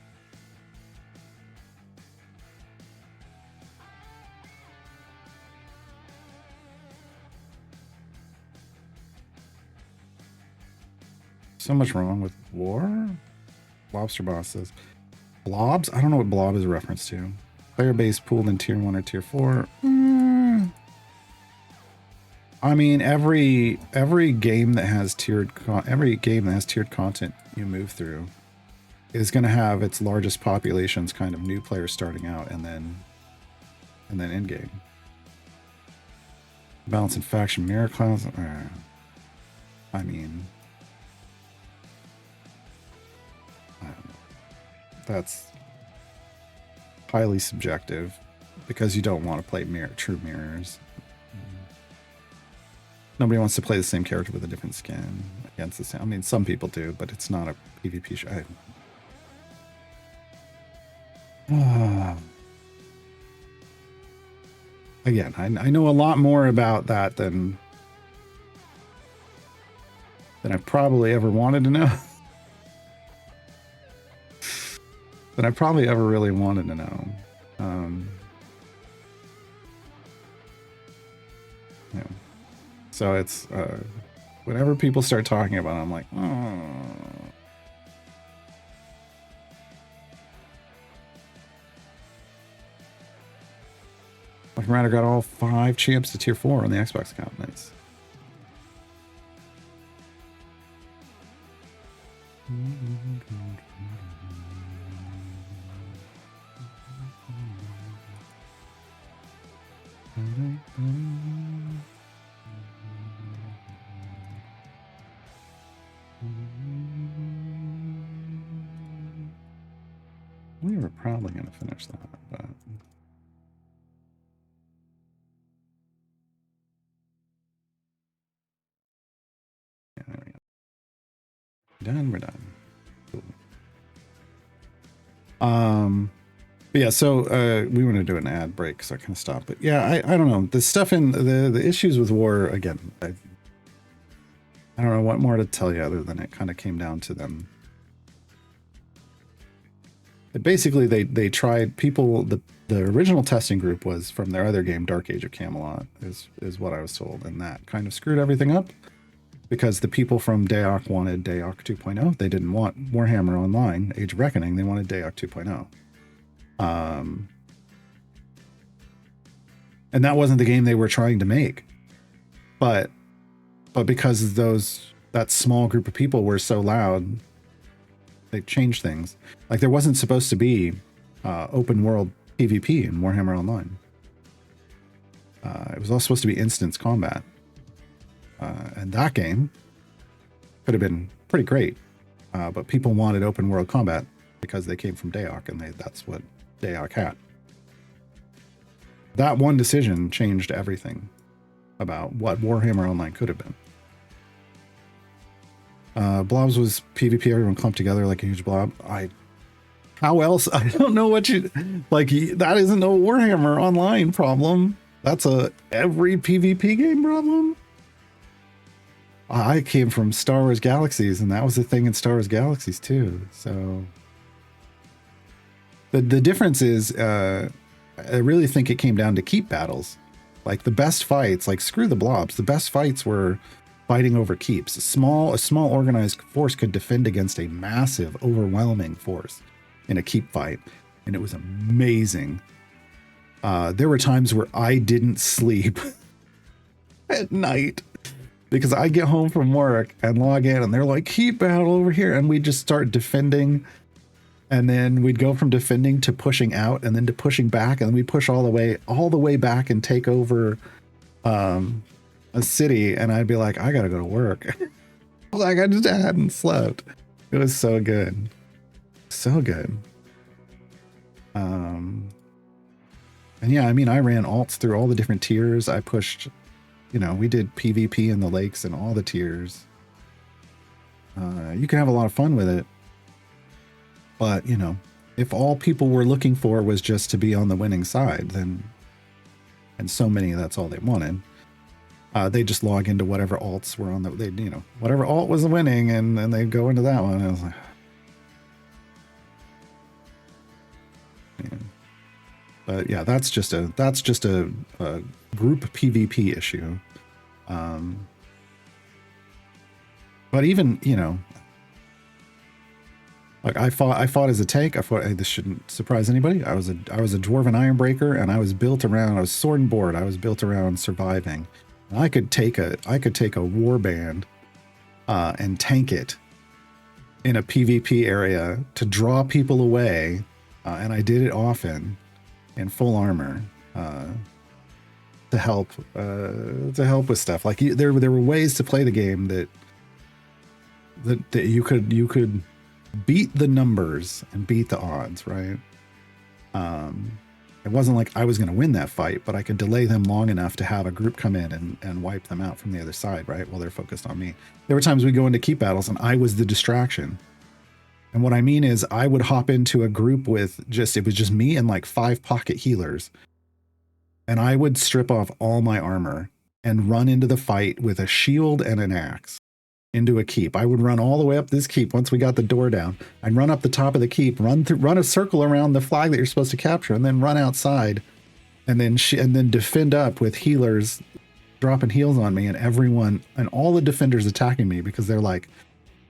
So much wrong with war. Lobster Boss says blobs. I don't know what blob is a reference to. Player base pooled in tier 1 or tier 4. I mean, every game that has tiered content you move through is going to have its largest populations, kind of new players starting out, and then in game. Balance in faction mirror clouds. I mean, I don't know. That's highly subjective because you don't want to play true mirrors. Nobody wants to play the same character with a different skin against the same. I mean, some people do, but it's not a PvP show. Again, I know a lot more about that than I probably ever wanted to know. Than I probably ever really wanted to know. Yeah. So it's whenever people start talking about it, I'm like, oh. Like Ryder got all 5 champs to tier 4 on the Xbox account. Nice. We were probably going to finish that, but yeah, there we go. Done. We're done. Cool. But yeah, so we want to do an ad break, so I kind of stopped. But yeah, I don't know. The stuff in the issues with war, again, I don't know what more to tell you other than it kind of came down to them. Basically, they tried people. The original testing group was from their other game, Dark Age of Camelot, is what I was told, and that kind of screwed everything up because the people from Daok wanted Daok 2.0. They didn't want Warhammer Online Age of Reckoning. They wanted Daok 2.0. And that wasn't the game they were trying to make, but because that small group of people were so loud, they changed things. Like there wasn't supposed to be open world PvP in Warhammer Online. It was all supposed to be instance combat, and that game could have been pretty great, but people wanted open world combat because they came from Daok, and that's what Daok had. That one decision changed everything about what Warhammer Online could have been. Blobs was PvP, everyone clumped together like a huge blob. How else? I don't know what you, like, that isn't a Warhammer Online problem. That's every PvP game problem. I came from Star Wars Galaxies, and that was the thing in Star Wars Galaxies too. So the difference is, I really think it came down to keep battles. Like the best fights, like screw the blobs, the best fights were fighting over keeps. A small organized force could defend against a massive, overwhelming force in a keep fight, and it was amazing. There were times where I didn't sleep at night because I get home from work and log in, and they're like, keep battle over here, and we just start defending. And then we'd go from defending to pushing out, and then to pushing back, and then we'd push all the way back and take over a city. And I'd be like, I gotta go to work. Like I just hadn't slept. It was so good, so good. And yeah, I mean, I ran alts through all the different tiers. I pushed, we did PvP in the lakes and all the tiers. You can have a lot of fun with it. But, if all people were looking for was just to be on the winning side, then, and so many, that's all they wanted, they just log into whatever alts were on whatever alt was winning, and they'd go into that one. And I was like, yeah. But yeah, that's just a group PvP issue. But even, like I fought as a tank. This shouldn't surprise anybody. I was a dwarven ironbreaker, and I was sword and board. I was built around surviving. And I could take a warband and tank it in a PvP area to draw people away, and I did it often in full armor to help with stuff. Like there were ways to play the game that you could beat the numbers and beat the odds, right? It wasn't like I was going to win that fight, but I could delay them long enough to have a group come in and wipe them out from the other side, right? While they're focused on me. There were times we go into keep battles and I was the distraction. And what I mean is I would hop into a group with it was just me and like 5 pocket healers. And I would strip off all my armor and run into the fight with a shield and an axe into a keep. I would run all the way up this keep once we got the door down. I'd run up the top of the keep, run a circle around the flag that you're supposed to capture, and then run outside, and then defend up with healers dropping heals on me, and everyone and all the defenders attacking me because they're like,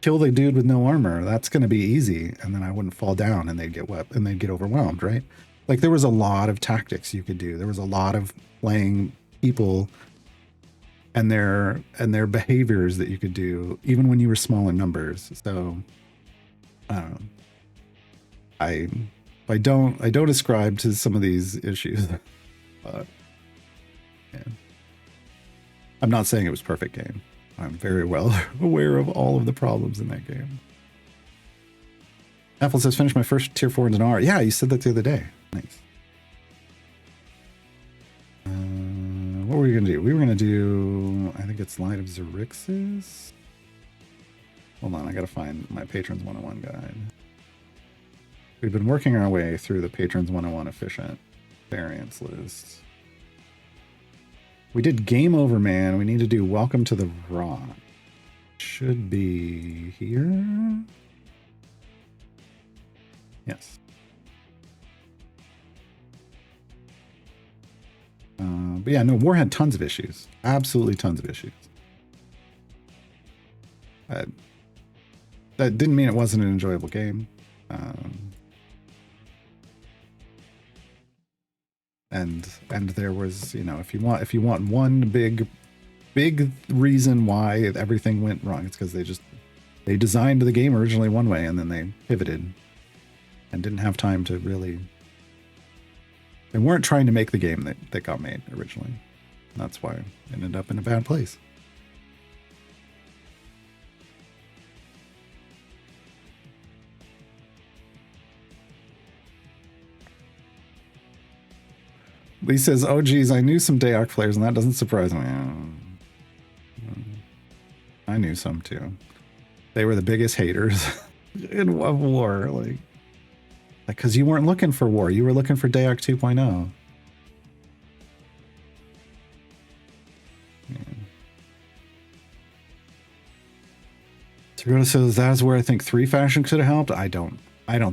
kill the dude with no armor. That's going to be easy, and then I wouldn't fall down, and they'd get overwhelmed, right? Like there was a lot of tactics you could do. There was a lot of playing people and their behaviors that you could do even when you were smaller numbers. So I don't ascribe to some of these issues, but yeah. I'm not saying it was a perfect game. I'm very well aware of all of the problems in that game. Apple says, finish my first tier 4 in an hour. Yeah, you said that the other day. Nice. What were we going to do? We were going to do, I think it's Light of Xerxes. Hold on, I got to find my Patrons 101 guide. We've been working our way through the Patrons 101 efficient variants list. We did Game Over Man. We need to do Welcome to the Rock. Should be here. Yes. But yeah, no, War had tons of issues. Absolutely tons of issues. That didn't mean it wasn't an enjoyable game. And there was, you know, if you want one big reason why everything went wrong, it's because they designed the game originally one way and then they pivoted and didn't have time to really. They weren't trying to make the game that got made originally. That's why it ended up in a bad place. Lee says, oh geez, I knew some Dayak players and that doesn't surprise me. I knew some too. They were the biggest haters in war. Like, because you weren't looking for war. You were looking for Dayak 2.0. Yeah. Toyota says, that's where I think 3 factions could have helped. I don't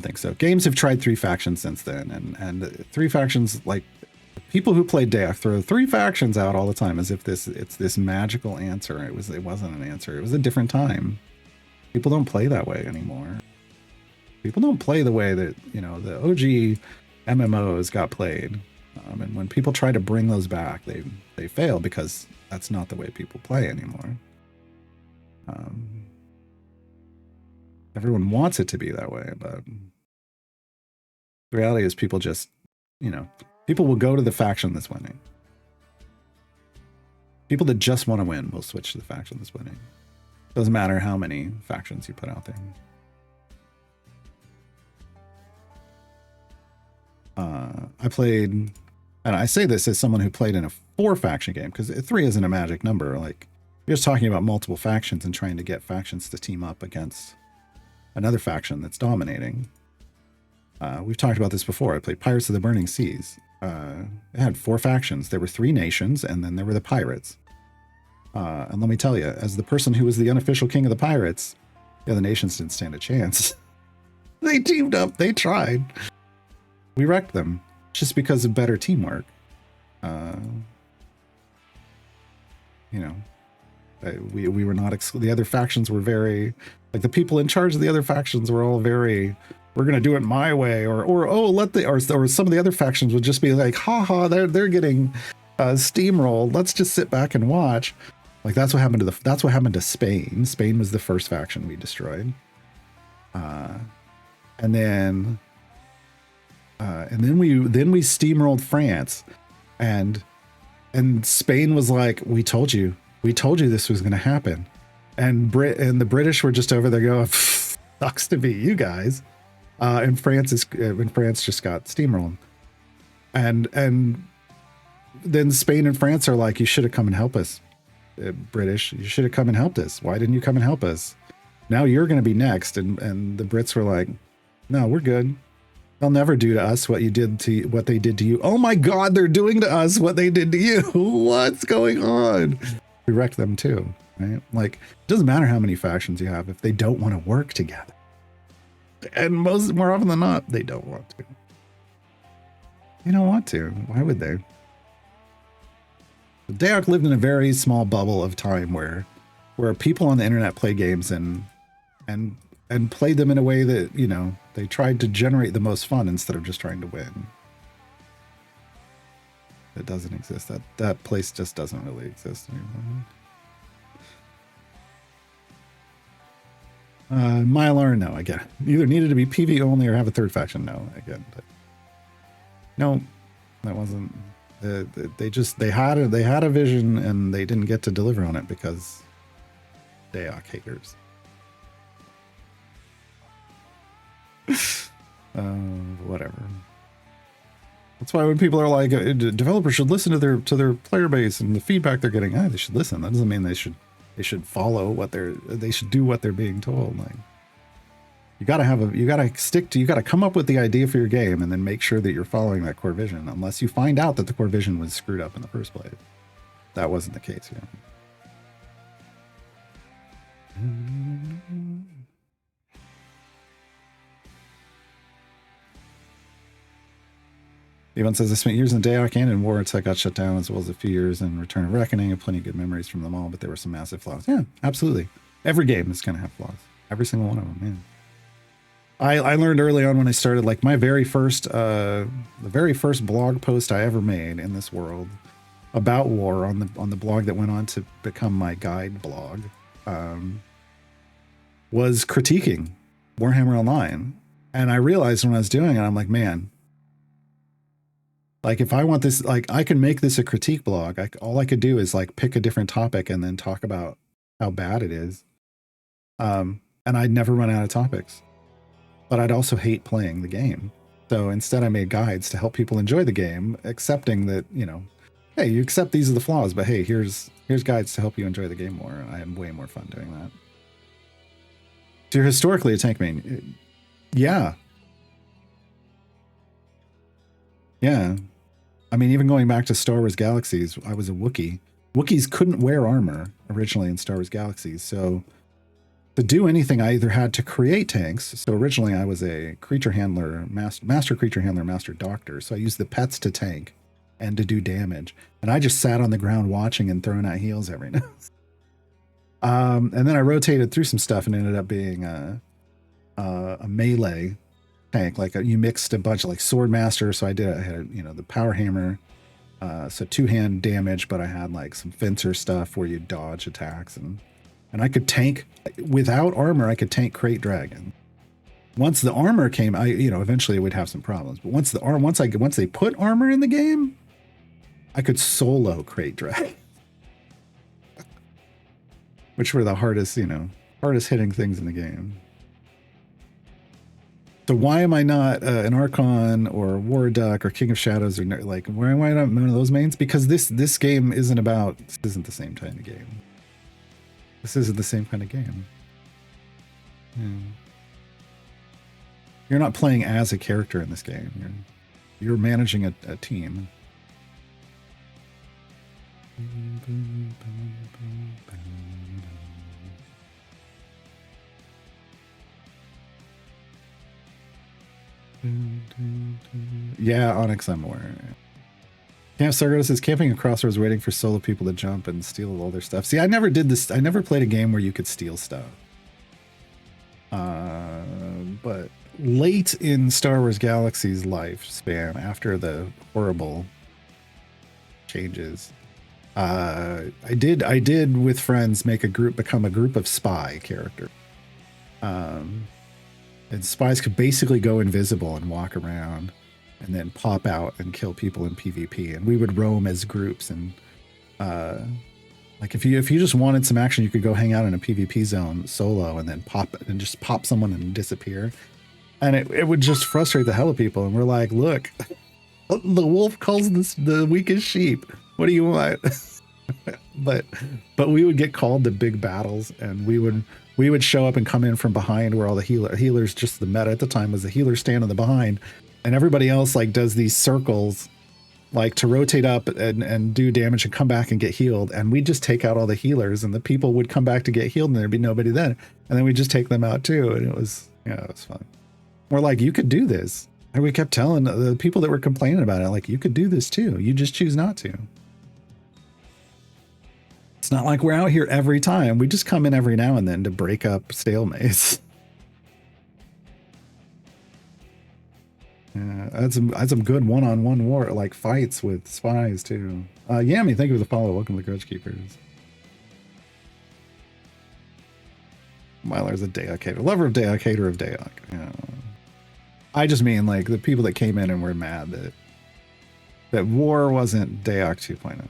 think so. Games have tried 3 factions since then. And 3 factions, like, people who played Dayak throw 3 factions out all the time as if it's this magical answer. It wasn't an answer. It was a different time. People don't play that way anymore. People don't play the way that, you know, the OG MMOs got played. And when people try to bring those back, they fail because that's not the way people play anymore. Everyone wants it to be that way, but the reality is people just, you know, people will go to the faction that's winning. People that just want to win will switch to the faction that's winning. Doesn't matter how many factions you put out there. I played, and I say this as someone who played in a 4-faction game, because 3 isn't a magic number. Like, you're just talking about multiple factions and trying to get factions to team up against another faction that's dominating. We've talked about this before. I played Pirates of the Burning Seas. It had 4 factions. There were 3 nations, and then there were the pirates. And let me tell you, as the person who was the unofficial king of the pirates, the other nations didn't stand a chance. They teamed up. They tried. We wrecked them just because of better teamwork. You know, we were not the other factions were very, like, the people in charge of the other factions were all very, we're gonna do it my way, or some of the other factions would just be like, haha, they're getting steamrolled. Let's just sit back and watch. Like, that's what happened to Spain. Spain was the first faction we destroyed. And then we steamrolled France, and Spain was like, we told you this was going to happen, and the British were just over there going, sucks to be you guys, and France just got steamrolled. And then Spain and France are like, you should have come and helped us. British, you should have come and helped us. Why didn't you come and help us? Now you're going to be next. And the Brits were like, no, we're good. They'll never do to us what they did to you. Oh my God, they're doing to us what they did to you. What's going on? We wrecked them too, right? Like, it doesn't matter how many factions you have if they don't want to work together. And more often than not, they don't want to. They don't want to. Why would they? Dayak lived in a very small bubble of time where people on the internet play games and played them in a way that, you know, they tried to generate the most fun instead of just trying to win. It doesn't exist. That place just doesn't really exist anymore. Mylar, no, again. Either needed to be PV only or have a third faction, no, again. But no, that wasn't. They had a vision and they didn't get to deliver on it because Dayak haters. Whatever. That's why when people are like, developers should listen to their player base and the feedback they're getting, they should listen. That doesn't mean they should follow what they should do what they're being told. Like, you gotta come up with the idea for your game and then make sure that you're following that core vision, unless you find out that the core vision was screwed up in the first place. That wasn't the case here. Ivan says, I spent years in Dayak and in War. I got shut down, as well as a few years in Return of Reckoning, and plenty of good memories from them all, but there were some massive flaws. Yeah, absolutely. Every game is going to have flaws. Every single one of them, man. I learned early on when I started, like the very first blog post I ever made in this world about War on the blog that went on to become my guide blog, was critiquing Warhammer Online. And I realized when I was doing it, I'm like, man, like, if I want this, like, I can make this a critique blog. All I could do is like pick a different topic and then talk about how bad it is. And I'd never run out of topics, but I'd also hate playing the game. So instead I made guides to help people enjoy the game, accepting that, you know, hey, you accept these are the flaws, but hey, here's guides to help you enjoy the game more. I had way more fun doing that. So you're historically a tank main. Yeah. Yeah. I mean, even going back to Star Wars Galaxies, I was a Wookiee. Wookiees couldn't wear armor originally in Star Wars Galaxies. So to do anything, I either had to create tanks. So originally I was a creature handler, master creature handler, master doctor. So I used the pets to tank and to do damage. And I just sat on the ground watching and throwing out heals every now and then I rotated through some stuff and ended up being a melee tank. Like you mixed a bunch of like Swordmaster. So I had, you know, the power hammer, so 2-hand damage, but I had like some fencer stuff where you dodge attacks, and I could tank without armor. I could tank Crate Dragon. Once the armor came, eventually we'd have some problems. But once they put armor in the game, I could solo Crate Dragon, which were the hardest hitting things in the game. So why am I not an Archon or War Duck or King of Shadows or like why am I not one of those mains? Because this game isn't the same kind of game. This isn't the same kind of game. Yeah. You're not playing as a character in this game. You're managing a team. Yeah, Onyx, I'm aware. Camp Sargo says camping at Crossroads waiting for solo people to jump and steal all their stuff. See, I never did this. I never played a game where you could steal stuff. But late in Star Wars Galaxy's lifespan, after the horrible changes, I did with friends become a group of spy characters. And spies could basically go invisible and walk around and then pop out and kill people in PvP. And we would roam as groups. And like if you just wanted some action, you could go hang out in a PvP zone solo and then just pop someone and disappear. And it would just frustrate the hell of people. And we're like, look, The wolf calls this the weakest sheep. What do you want? but we would get called to big battles, and we would show up and come in from behind where all the healers, just the meta at the time was the healers stand on the behind, and everybody else like does these circles like to rotate up and do damage and come back and get healed, and we'd just take out all the healers, and the people would come back to get healed, and there'd be nobody then, and then we'd just take them out too, and it was fun. We're like, you could do this, and we kept telling the people that were complaining about it, like, you could do this too, you just choose not to. It's not like we're out here every time. We just come in every now and then to break up stalemates. Yeah, I had some good one-on-one war, like fights with spies too. Yami, thank you for the follow. Welcome to the Grudge Keepers. Mylar's a Daok hater. Lover of Daok, hater of Daok. Yeah. I just mean like the people that came in and were mad that war wasn't Daok 2.0.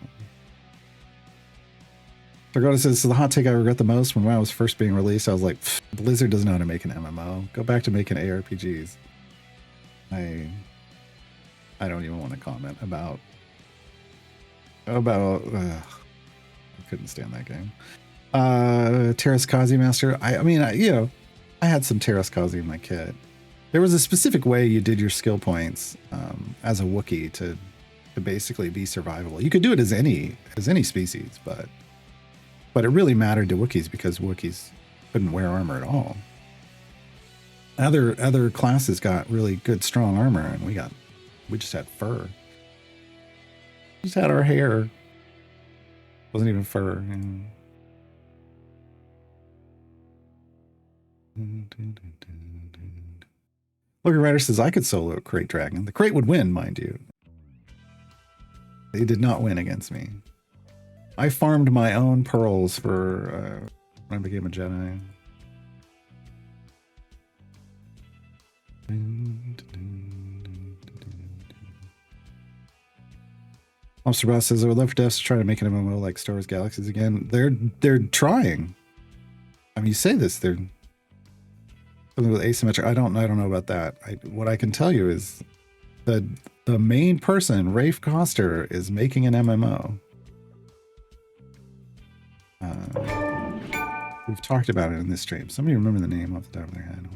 Sargota says, so the hot take I regret the most when WoW was first being released, I was like, Blizzard doesn't know how to make an MMO. Go back to making ARPGs. I don't even want to comment about I couldn't stand that game. Terras Kazi Master. I mean, I had some Terras Kazi in my kit. There was a specific way you did your skill points as a Wookiee to basically be survivable. You could do it as any species, but it really mattered to Wookiees because Wookiees couldn't wear armor at all. Other classes got really good strong armor, and we just had fur. We just had our hair. Wasn't even fur. Looker Rider says I could solo Crate Dragon. The Crate would win, mind you. They did not win against me. I farmed my own pearls for when I became a Jedi. Monster Boss says I would love for devs to try to make an MMO like Star Wars Galaxies again. They're trying. I mean, you say this, they're something with asymmetric. I don't know about that. What I can tell you is that the main person, Rafe Koster, is making an MMO. We've talked about it in this stream. Somebody remember the name off the top of their head.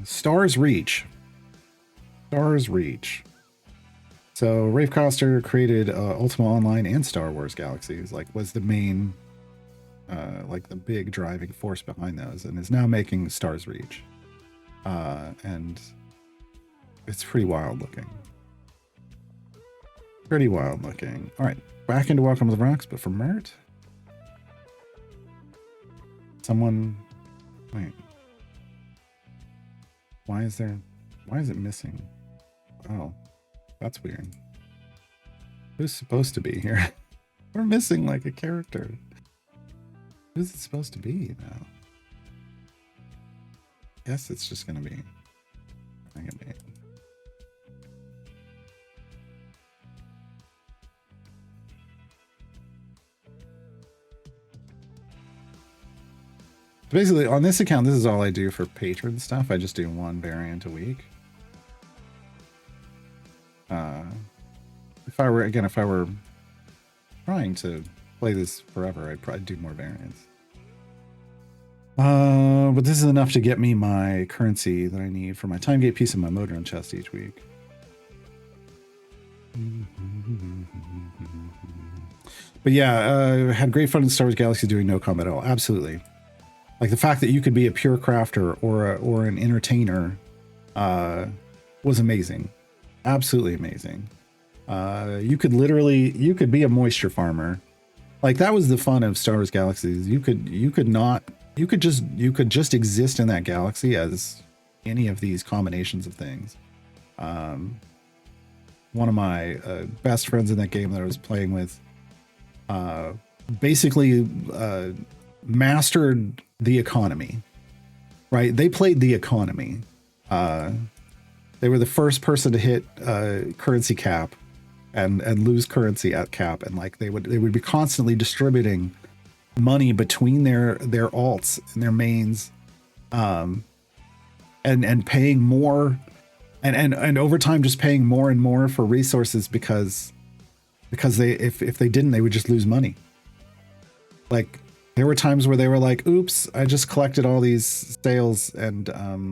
Stars Reach. So Rafe Koster created Ultima Online and Star Wars Galaxies, was the main, the big driving force behind those, and is now making Stars Reach. And it's pretty wild looking. All right, back into Welcome to the Rocks, but for Mert. Wait. Why is it missing? Oh, that's weird. Who's supposed to be here? We're missing like a character. Who's it supposed to be now? Guess it's just gonna be. Basically, on this account, this is all I do for patron stuff. I just do one variant a week. If I were trying to play this forever, I'd probably do more variants. But this is enough to get me my currency that I need for my time gate piece and my Modron chest each week. But yeah, had great fun in Star Wars Galaxy doing no combat at all. Absolutely. Like the fact that you could be a pure crafter or an entertainer was amazing. Absolutely amazing. You could be a moisture farmer. Like that was the fun of Star Wars Galaxies. You could just exist in that galaxy as any of these combinations of things. One of my best friends in that game that I was playing with basically mastered the economy, right? They played the economy. They were the first person to hit currency cap and lose currency at cap, and like they would be constantly distributing money between their alts and their mains, and paying more, and over time just paying more and more for resources because they if they didn't, they would just lose money. Like there were times where they were like, oops, I just collected all these sales and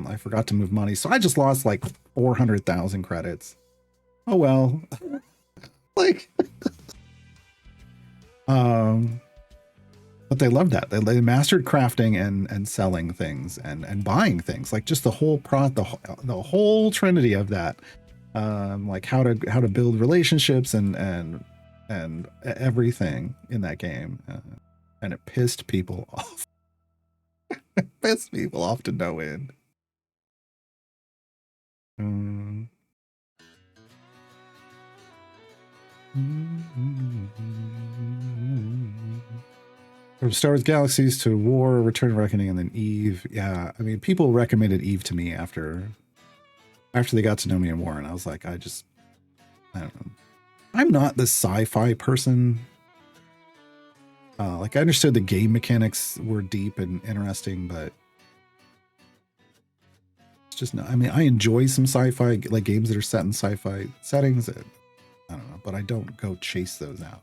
I forgot to move money, so I just lost like 400,000 credits. Oh well. Like but they loved that. They mastered crafting and selling things and buying things, like just the whole the whole trinity of that. Like how to build relationships and everything in that game. And it pissed people off. It pissed people off to no end. From Star Wars Galaxies to War, Return of Reckoning, and then Eve. Yeah, I mean, people recommended Eve to me after they got to know me in War, and I was like, I don't know. I'm not the sci-fi person. Like I understood the game mechanics were deep and interesting, but it's just not. I mean, I enjoy some sci-fi, like games that are set in sci-fi settings. I don't know, but I don't go chase those out.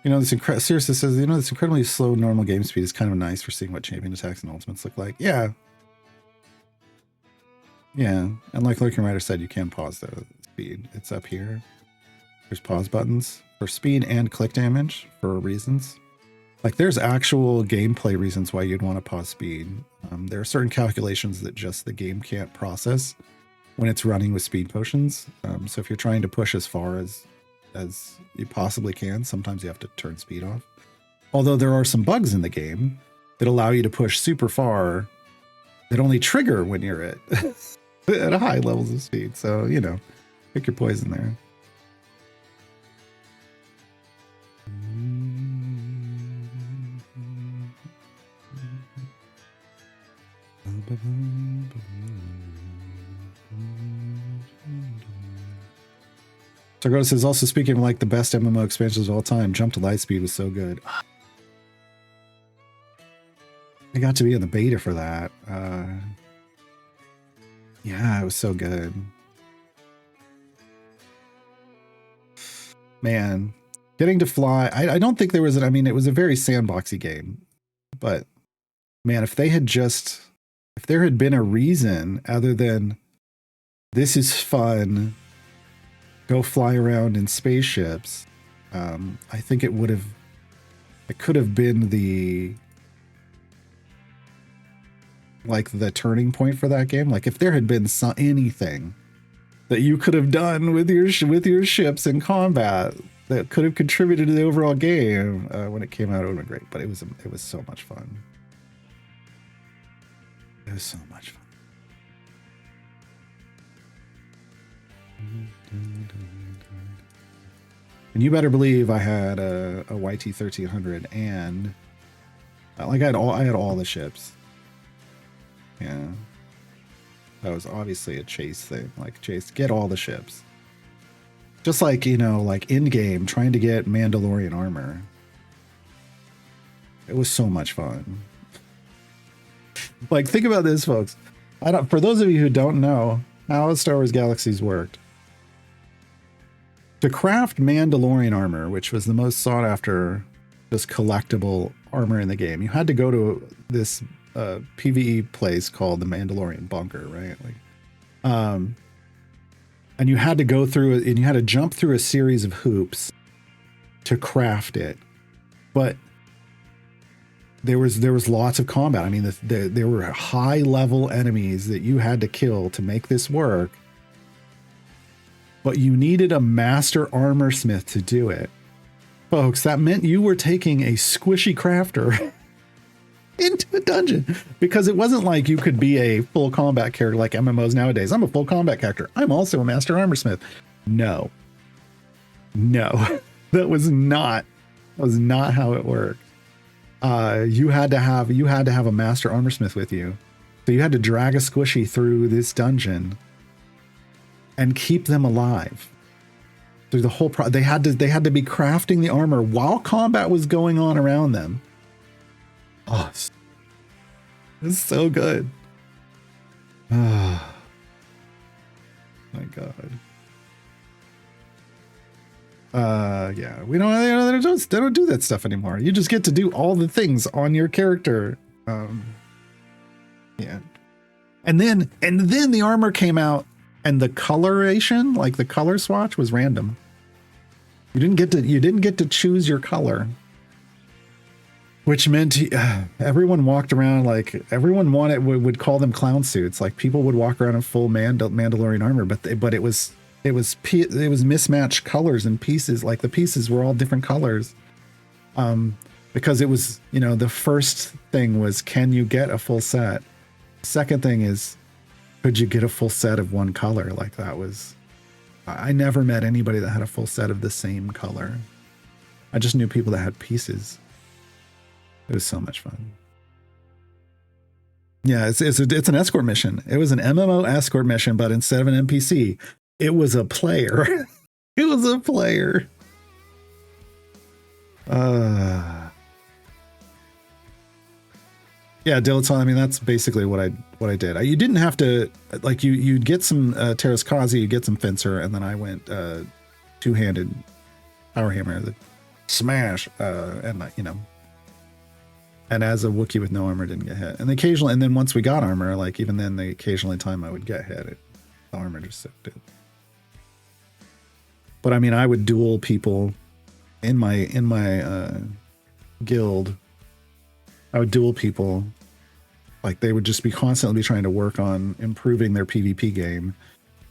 You know, this seriously says, you know, this incredibly slow normal game speed is kind of nice for seeing what champion attacks and ultimates look like. Yeah. Yeah. And like Lurking Rider said, you can pause the speed. It's up here. There's pause buttons for speed and click damage for reasons. Like there's actual gameplay reasons why you'd want to pause speed. There are certain calculations that just the game can't process when it's running with speed potions. So if you're trying to push as far as you possibly can, sometimes you have to turn speed off. Although there are some bugs in the game that allow you to push super far that only trigger when you're at at high levels of speed. So, you know, pick your poison there. Sargota says, also speaking of like the best MMO expansions of all time, Jump to Lightspeed was so good. I got to be in the beta for that. Yeah, it was so good. Man, getting to fly. I don't think there was I mean, it was a very sandboxy game, but man, if there had been a reason other than this is fun, go fly around in spaceships, I think it could have been the turning point for that game. Like if there had been anything that you could have done with your ships in combat that could have contributed to the overall game when it came out, it would have been great. But it was so much fun. It was so much fun. And you better believe I had a YT 1300 and I had all the ships. Yeah. That was obviously a chase thing. Like chase, get all the ships. Just like, you know, like in game trying to get Mandalorian armor. It was so much fun. Like think about this, folks. For those of you who don't know how Star Wars Galaxies worked. To craft Mandalorian armor, which was the most sought after just collectible armor in the game, you had to go to this PvE place called the Mandalorian Bunker, right? Like, and you had to go through it, and you had to jump through a series of hoops to craft it. But there was lots of combat. I mean, there were high level enemies that you had to kill to make this work. But you needed a master armor smith to do it. Folks, that meant you were taking a squishy crafter into a dungeon, because it wasn't like you could be a full combat character like MMOs nowadays. I'm a full combat character. I'm also a master armorsmith. No, that was not how it worked. You had to have a master armorsmith with you. So you had to drag a squishy through this dungeon and keep them alive through the whole they had to be crafting the armor while combat was going on around them. Oh, it's so good. Oh my god. Yeah, we don't, they don't do that stuff anymore. You just get to do all the things on your character. Yeah. And then the armor came out, and the coloration, like the color swatch, was random. You didn't get to choose your color, which meant everyone walked around like everyone would call them clown suits. Like people would walk around in full Mandalorian armor, but it was mismatched colors and pieces. Like the pieces were all different colors. Because it was, the first thing was, can you get a full set? Second thing is, could you get a full set of one color? Like that was, I never met anybody that had a full set of the same color. I just knew people that had pieces. It was so much fun. Yeah, it's an escort mission. It was an MMO escort mission, but instead of an NPC, it was a player. It was a player. Yeah, Dilettante. I mean, that's basically what I did. You didn't have to, like, you'd get some Terraskazi, you'd get some Fencer, and then I went two-handed Power Hammer, the smash, and and as a Wookiee with no armor, didn't get hit. And occasionally, and then once we got armor, like even then, the occasionally time I would get hit, the armor just soaked it. But I mean, I would duel people in my guild. I would duel people, like they would just be constantly trying to work on improving their PvP game,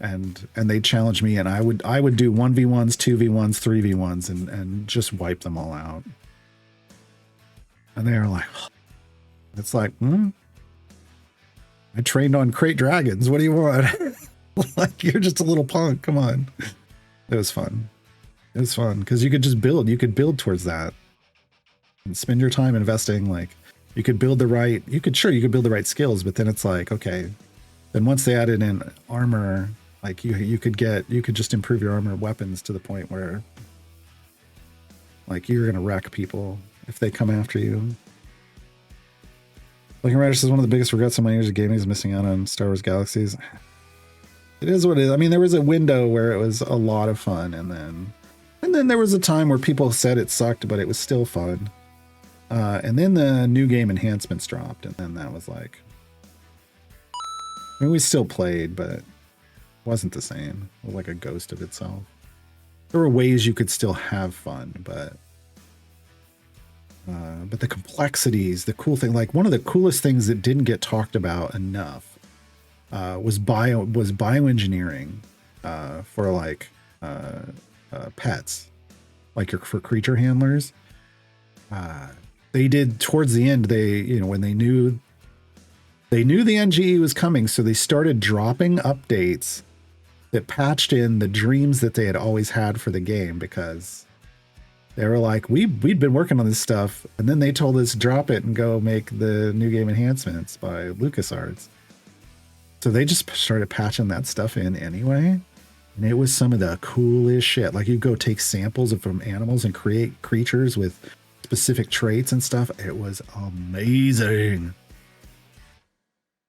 and they'd challenge me, and I would do 1v1s, 2v1s, 3v1s, and just wipe them all out. And they were like, it's like, I trained on crate dragons. What do you want? Like, you're just a little punk. Come on. It was fun. It was fun because you could just build. You could build towards that and spend your time investing. Like, you could build the right. You could build the right skills, but then it's like, okay. Then once they added in armor, like you could just improve your armor weapons to the point where, like, you're gonna wreck people if they come after you. Lincoln Rider says, one of the biggest regrets of my years of gaming is missing out on Star Wars Galaxies. It is what it is. I mean, there was a window where it was a lot of fun, and then there was a time where people said it sucked, but it was still fun. And then the new game enhancements dropped, and then that was like, I mean, we still played, but it wasn't the same. It was like a ghost of itself. There were ways you could still have fun, but the complexities, the cool thing, like one of the coolest things that didn't get talked about enough was bioengineering for like pets, like for creature handlers. They did towards the end. When they knew the NGE was coming, so they started dropping updates that patched in the dreams that they had always had for the game, because they were like, we'd been working on this stuff, and then they told us drop it and go make the new game enhancements by LucasArts. So they just started patching that stuff in anyway, and it was some of the coolest shit. Like, you go take samples from animals and create creatures with specific traits and stuff. It was amazing.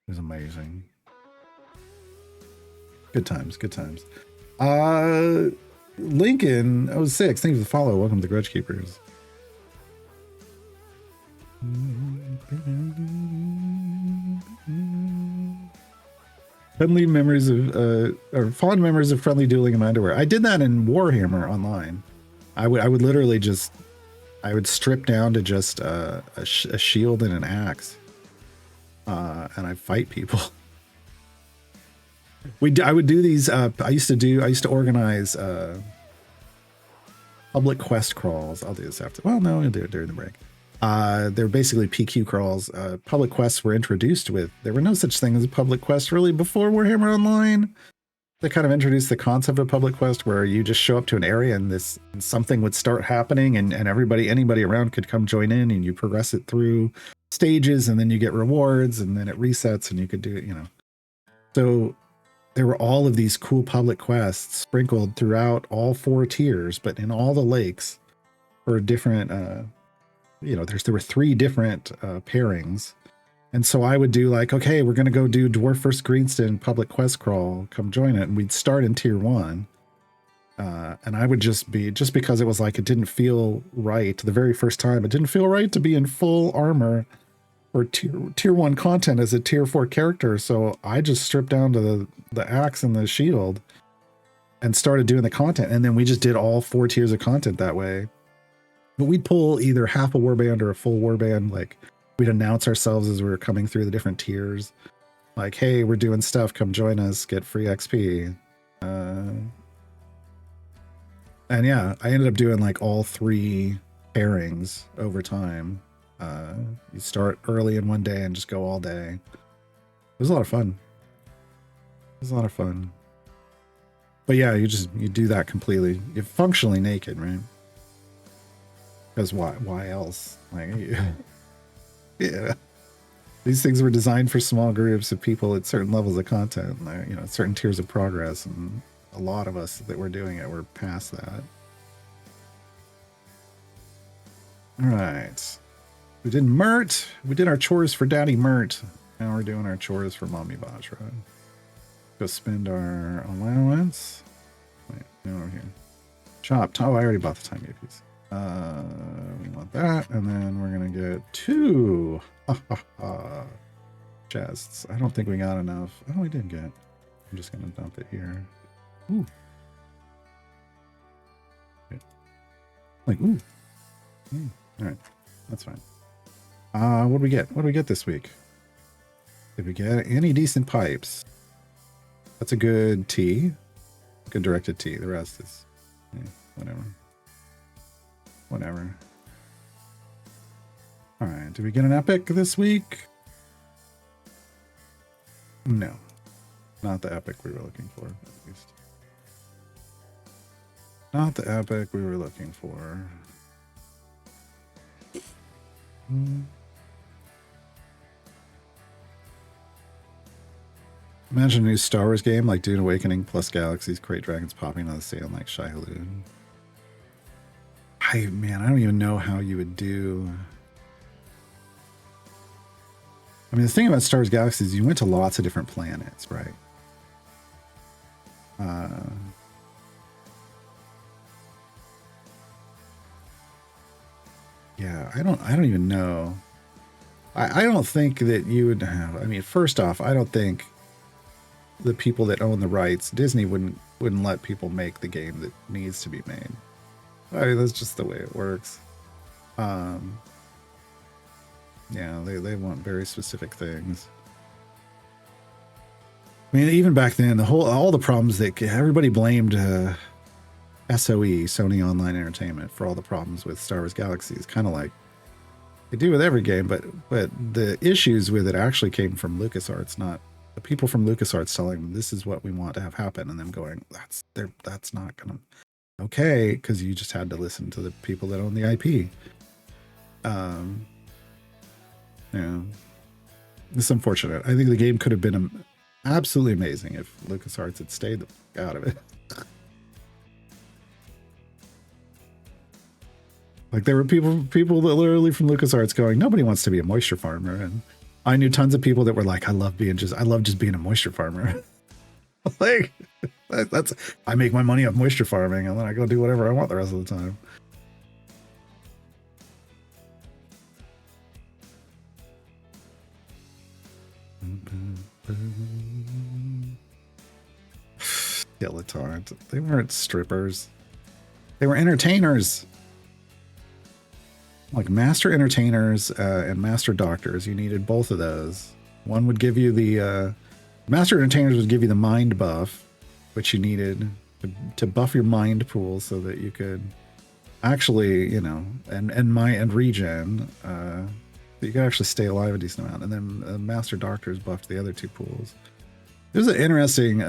It was amazing. Good times, good times. Lincoln 06, thank you for the follow. Welcome to the Grudge Keepers. Friendly memories of or fond memories of friendly dueling in my underwear. I did that in Warhammer Online. I would literally just, I would strip down to just a shield and an axe, and I'd fight people. I would do these. I used to organize public quest crawls. I'll do this after. Well, no, I'll do it during the break. They're basically PQ crawls. Public quests were introduced with. There were no such thing as a public quest really before Warhammer Online. They kind of introduced the concept of public quest where you just show up to an area and something would start happening and anybody around could come join in and you progress it through stages and then you get rewards and then it resets and you could do it, So there were all of these cool public quests sprinkled throughout all 4 tiers, but in all the lakes for different, there were 3 different pairings. And so I would do like, okay, we're going to go do Dwarf vs. Greenston public quest crawl. Come join it. And we'd start in tier 1. And I would just because it was like, it didn't feel right the very first time. It didn't feel right to be in full armor or tier 1 content as a tier 4 character. So I just stripped down to the axe and the shield and started doing the content. And then we just did all 4 tiers of content that way. But we'd pull either half a warband or a full warband, like, we'd announce ourselves as we were coming through the different tiers. Like, hey, we're doing stuff. Come join us. Get free XP. And yeah, I ended up doing like all 3 pairings over time. You start early in one day and just go all day. It was a lot of fun. But yeah, you do that completely. You're functionally naked, right? Because why else? Like, yeah, these things were designed for small groups of people at certain levels of content, certain tiers of progress, and a lot of us that were doing it were past that. All right, we did Mert. We did our chores for Daddy Mert. Now we're doing our chores for Mommy Bajra. Go spend our allowance. Wait, no, over here. Chopped. Oh, I already bought the time piece. We want that, and then we're gonna get 2 chests. I don't think we got enough. Oh, we did get. I'm just gonna dump it here. Ooh. Okay. Like, ooh. All right, that's fine. What do we get? What do we get this week? Did we get any decent pipes? That's a good tea. Good directed tea. The rest is whatever. Whatever. All right. Did we get an epic this week? No. Not the epic we were looking for, at least. Not the epic we were looking for. Imagine a new Star Wars game like Dune Awakening plus Galaxies, Crate Dragons popping on the sale like Shai-Hulud. I don't even know how you would do. I mean, the thing about Star Wars Galaxies is you went to lots of different planets, right? Yeah, I don't even know. I don't think that you would have. I mean, first off, I don't think the people that own the rights, Disney wouldn't let people make the game that needs to be made. I mean, that's just the way it works. Yeah, they want very specific things. I mean, even back then, all the problems that everybody blamed SOE, Sony Online Entertainment, for all the problems with Star Wars Galaxies. Kind of like they do with every game, but the issues with it actually came from LucasArts, not the people from LucasArts telling them this is what we want to have happen, and them going, that's not gonna okay, because you just had to listen to the people that own the IP. Yeah, it's unfortunate. I think the game could have been absolutely amazing if LucasArts had stayed the fuck out of it. Like, there were people that literally from LucasArts going, nobody wants to be a moisture farmer, and I knew tons of people that were like, I love just being a moisture farmer. Like, that's I make my money off moisture farming, and then I go do whatever I want the rest of the time. Dilettante. They weren't strippers. They were entertainers. Like master entertainers and master doctors. You needed both of those. One would give you the master entertainers would give you the mind buff, which you needed to buff your mind pool so that you could actually, you know, and regen, you can actually stay alive a decent amount. And then Master Doctors buffed the other two pools. There's an interesting,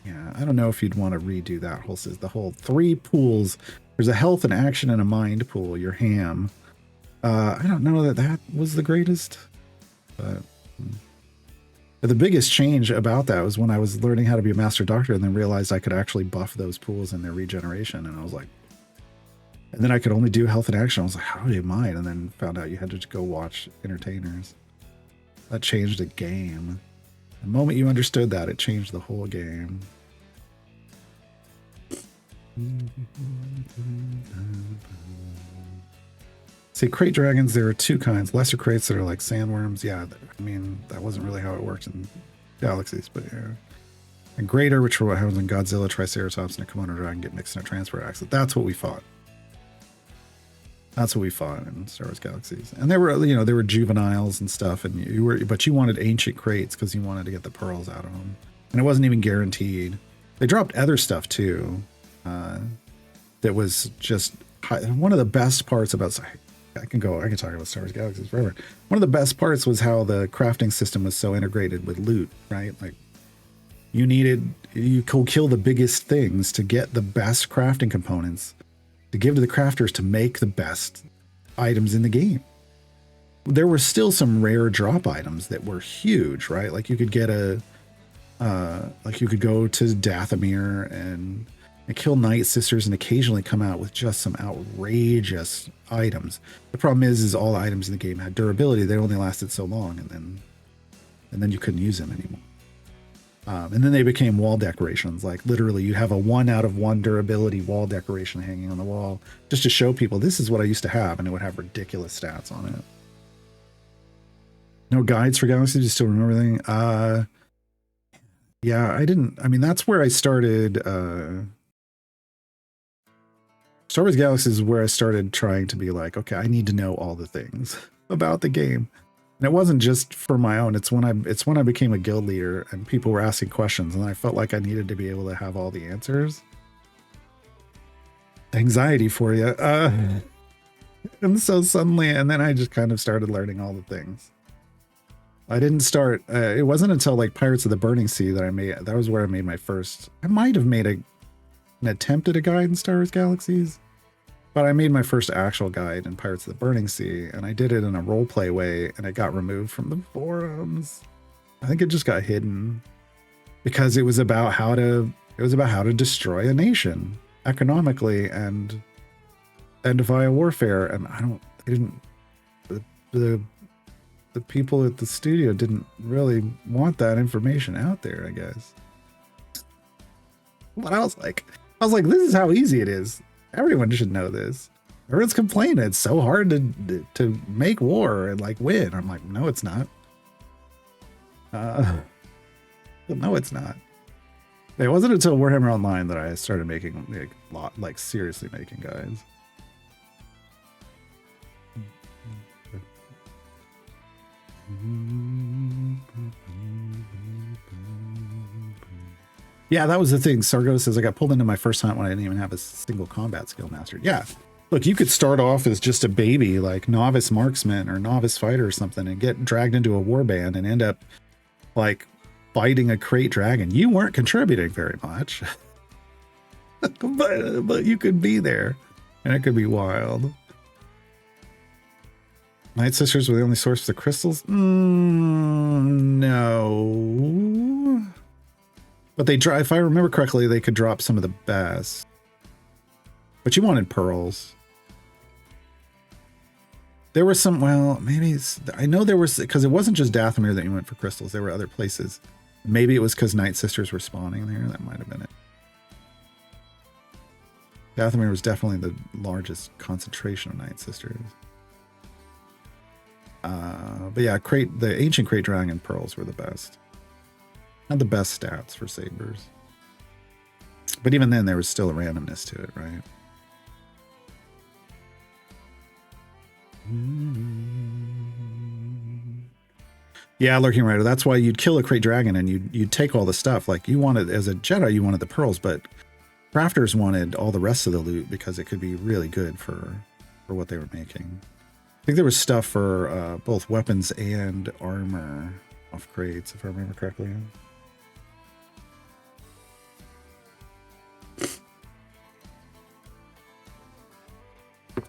yeah, I don't know if you'd want to redo that whole system. The whole 3 pools. There's a health and action and a mind pool. Your ham. I don't know that that was the greatest, but the biggest change about that was when I was learning how to be a Master Doctor and then realized I could actually buff those pools and their regeneration. And I was like, and then I could only do health and action. I was like, how do you mind? And then found out you had to go watch entertainers. That changed the game. The moment you understood that, it changed the whole game. See, crate dragons, there are 2 kinds. Lesser crates that are like sandworms. Yeah, I mean, that wasn't really how it worked in Galaxies, but yeah. And greater, which are what happens when Godzilla, Triceratops, and a Komodo dragon get mixed in a transport accident. That's what we fought. That's what we fought in Star Wars Galaxies. And there were, you know, there were juveniles and stuff, and but you wanted ancient crates because you wanted to get the pearls out of them. And it wasn't even guaranteed. They dropped other stuff too. That was just one of the best parts about. I can talk about Star Wars Galaxies forever. One of the best parts was how the crafting system was so integrated with loot, right? Like you could kill the biggest things to get the best crafting components to give to the crafters to make the best items in the game. There were still some rare drop items that were huge, right? Like you could get like you could go to Dathomir and kill Night Sisters and occasionally come out with just some outrageous items. The problem is all the items in the game had durability. They only lasted so long, and then you couldn't use them anymore. And then they became wall decorations. Like literally you have a 1 out of 1 durability wall decoration hanging on the wall just to show people this is what I used to have, and it would have ridiculous stats on it. No guides for Galaxies? Do you still remember everything? Yeah, I mean, that's where I started. Star Wars Galaxies is where I started trying to be like, okay, I need to know all the things about the game. And it wasn't just for my own. It's when I became a guild leader and people were asking questions and I felt like I needed to be able to have all the answers. Anxiety for you. And so suddenly, and then I just kind of started learning all the things. I didn't start, it wasn't until like Pirates of the Burning Sea that was where I made my first, I might have made an attempt at a guide in Star Wars Galaxies, but I made my first actual guide in Pirates of the Burning Sea, and I did it in a roleplay way, and it got removed from the forums. I think it just got hidden because it was about how to destroy a nation economically and via warfare, and the people at the studio didn't really want that information out there, I guess. But I was like, this is how easy it is. Everyone should know this. Everyone's complaining it's so hard to make war and like win. I'm like, no, it's not. No, it's not. It wasn't until Warhammer Online that I started making seriously making guides. Yeah, that was the thing. Sargo says, I got pulled into my first hunt when I didn't even have a single combat skill mastered. Yeah. Look, you could start off as just a baby, like novice marksman or novice fighter or something, and get dragged into a warband and end up like fighting a crate dragon. You weren't contributing very much, but you could be there and it could be wild. Night Sisters were the only source for the crystals? No. But if I remember correctly, they could drop some of the best. But you wanted pearls. There were some, well, maybe I know there was, because it wasn't just Dathomir that you went for crystals. There were other places. Maybe it was because Night Sisters were spawning there. That might have been it. Dathomir was definitely the largest concentration of Night Sisters. But yeah, the ancient crate dragon pearls were the best. Had the best stats for sabers. But even then, there was still a randomness to it, right? Yeah, Lurking Rider. That's why you'd kill a crate dragon and you'd take all the stuff. Like you wanted, as a Jedi, you wanted the pearls, but crafters wanted all the rest of the loot because it could be really good for what they were making. I think there was stuff for both weapons and armor off crates, if I remember correctly.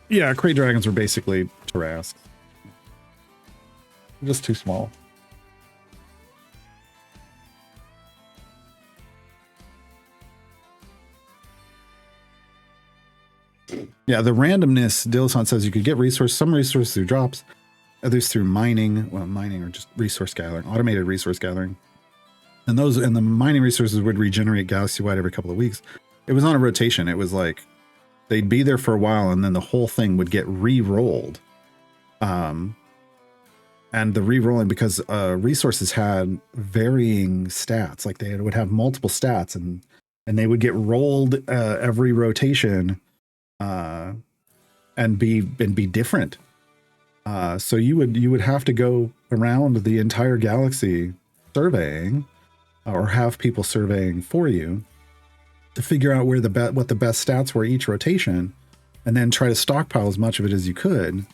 Yeah, crate dragons were basically Tarrasques. Just too small. Yeah, the randomness, Dillasan says you could get some resources through drops, others through mining. Well, mining or just resource gathering, automated resource gathering. And the mining resources would regenerate galaxy-wide every couple of weeks. It was on a rotation. It was like they'd be there for a while and then the whole thing would get re-rolled. And the re-rolling, because resources had varying stats, like they would have multiple stats and they would get rolled every rotation. And be different. So you would have to go around the entire galaxy surveying, or have people surveying for you to figure out where what the best stats were each rotation, and then try to stockpile as much of it as you could.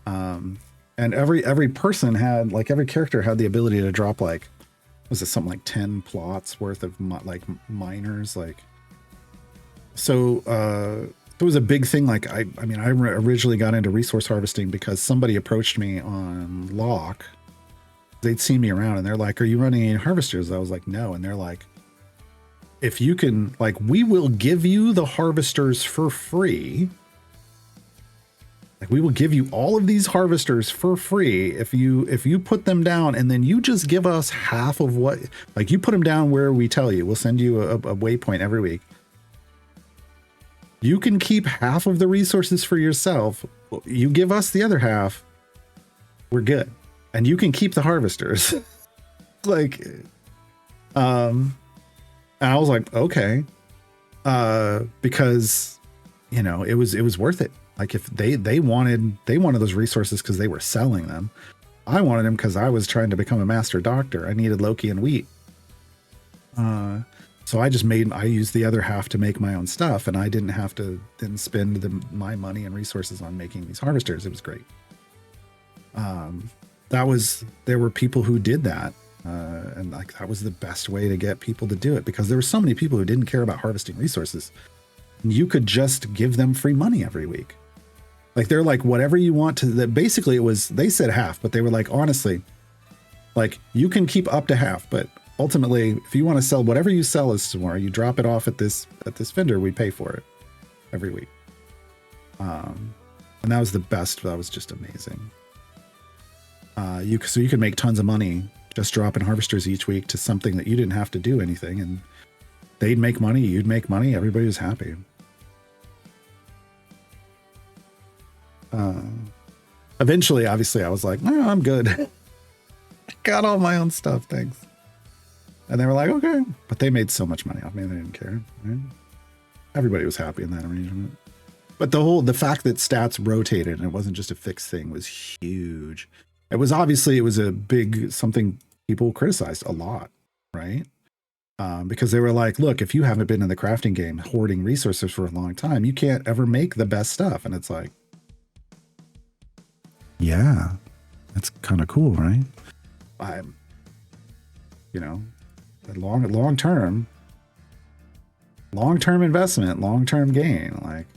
And every person had, like, every character had the ability to drop, like, was it something like 10 plots worth of like miners, like. So it was a big thing. Like, I mean, I originally got into resource harvesting because somebody approached me on Lock. They'd seen me around and they're like, "Are you running any harvesters?" I was like, "No." And they're like, "If you can, like, we will give you the harvesters for free. Like, we will give you all of these harvesters for free if you put them down, and then you just give us half of what, like, you put them down where we tell you. We'll send you a waypoint every week. You can keep half of the resources for yourself. You give us the other half. We're good. And you can keep the harvesters." Like, and I was like, okay. Because, you know, it was worth it. Like, if they wanted those resources because they were selling them. I wanted them because I was trying to become a master doctor. I needed Loki and wheat. So I used the other half to make my own stuff, and I didn't have to then spend my money and resources on making these harvesters. It was great. There were people who did that, and like that was the best way to get people to do it, because there were so many people who didn't care about harvesting resources. You could just give them free money every week. Like, they're like, whatever you want to. That basically, it was, they said half, but they were like, honestly, like, you can keep up to half, but ultimately, if you want to sell whatever you sell us tomorrow, you drop it off at this vendor, we pay for it every week. And that was the best. That was just amazing. So you could make tons of money just dropping harvesters each week to something that you didn't have to do anything, and they'd make money, you'd make money, everybody was happy. Eventually, obviously, I was like, "No, I'm good. I got all my own stuff, thanks." And they were like, "Okay," but they made so much money off me, they didn't care. Right? Everybody was happy in that arrangement. But the fact that stats rotated and it wasn't just a fixed thing was huge. It was a big something people criticized a lot, right? Because they were like, "Look, if you haven't been in the crafting game hoarding resources for a long time, you can't ever make the best stuff." And it's like, yeah, that's kind of cool, right? You know, long term investment, long term gain, like,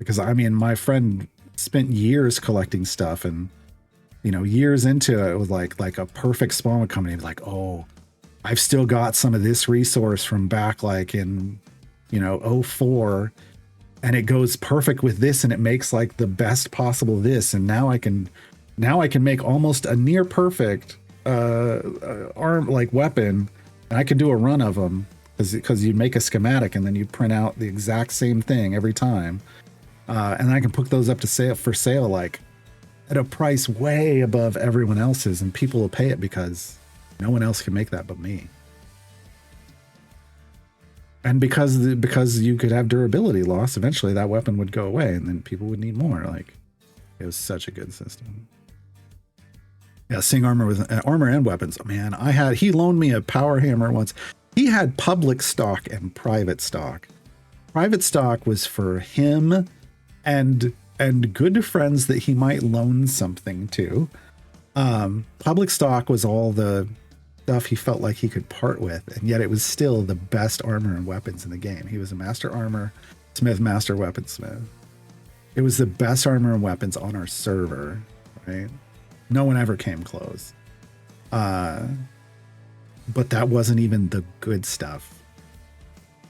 because I mean, my friend spent years collecting stuff, and, you know, years into it, it was like a perfect spawn would come in and be like, "Oh, I've still got some of this resource from back, like, in, you know, 04, and it goes perfect with this, and it makes like the best possible this, and now I can make almost a near perfect arm, like, weapon, and I can do a run of them, because you make a schematic and then you print out the exact same thing every time, and I can put those up for sale, like, at a price way above everyone else's, and people will pay it because no one else can make that but me." And because you could have durability loss, eventually that weapon would go away, and then people would need more. Like, it was such a good system. Yeah, seeing armor with armor and weapons. Man, he loaned me a power hammer once. He had public stock and private stock. Private stock was for him and good friends that he might loan something to. Public stock was all the stuff he felt like he could part with, and yet it was still the best armor and weapons in the game. He was a master armor smith, master weaponsmith. It was the best armor and weapons on our server, right? No one ever came close. But that wasn't even the good stuff.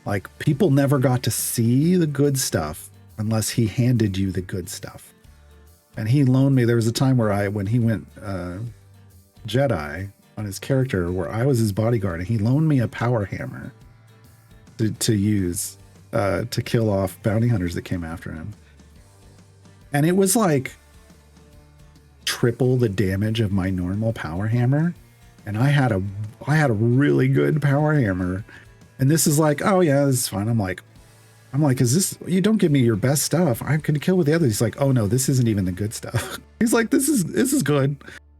Like, people never got to see the good stuff unless he handed you the good stuff. And he loaned me, there was a time where when he went Jedi on his character, where I was his bodyguard, and he loaned me a power hammer to use to kill off bounty hunters that came after him. And it was like triple the damage of my normal power hammer. And I had a really good power hammer. And this is like, oh yeah, this is fine. I'm like, is this, you don't give me your best stuff. I can kill with the others. He's like, oh no, this isn't even the good stuff. He's like, this is good.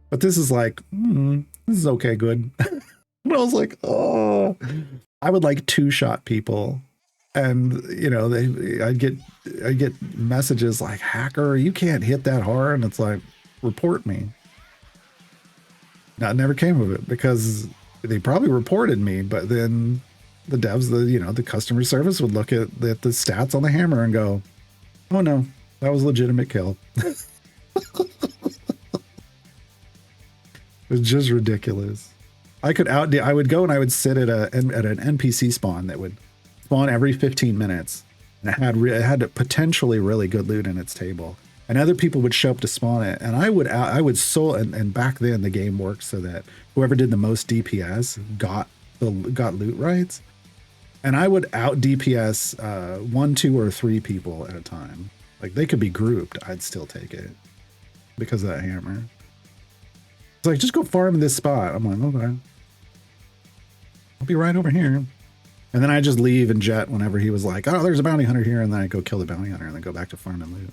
But this is like, this is okay, good. And I was like, oh, I would like two-shot people. And you know, I'd get messages like, hacker, you can't hit that hard. And it's like, report me. Now, it never came of it because they probably reported me, but then the devs, the customer service would look at the stats on the hammer and go, oh no, that was a legitimate kill. It was just ridiculous. I would go and I would sit at an NPC spawn that would spawn every 15 minutes. And it had potentially really good loot in its table. And other people would show up to spawn it. And I would and back then the game worked so that whoever did the most DPS got loot rights. And I would out DPS 1, 2, or 3 people at a time. Like, they could be grouped. I'd still take it because of that hammer. It's like, just go farm in this spot. I'm like, okay. I'll be right over here. And then I just leave and jet whenever he was like, oh, there's a bounty hunter here. And then I go kill the bounty hunter and then go back to farm and loot.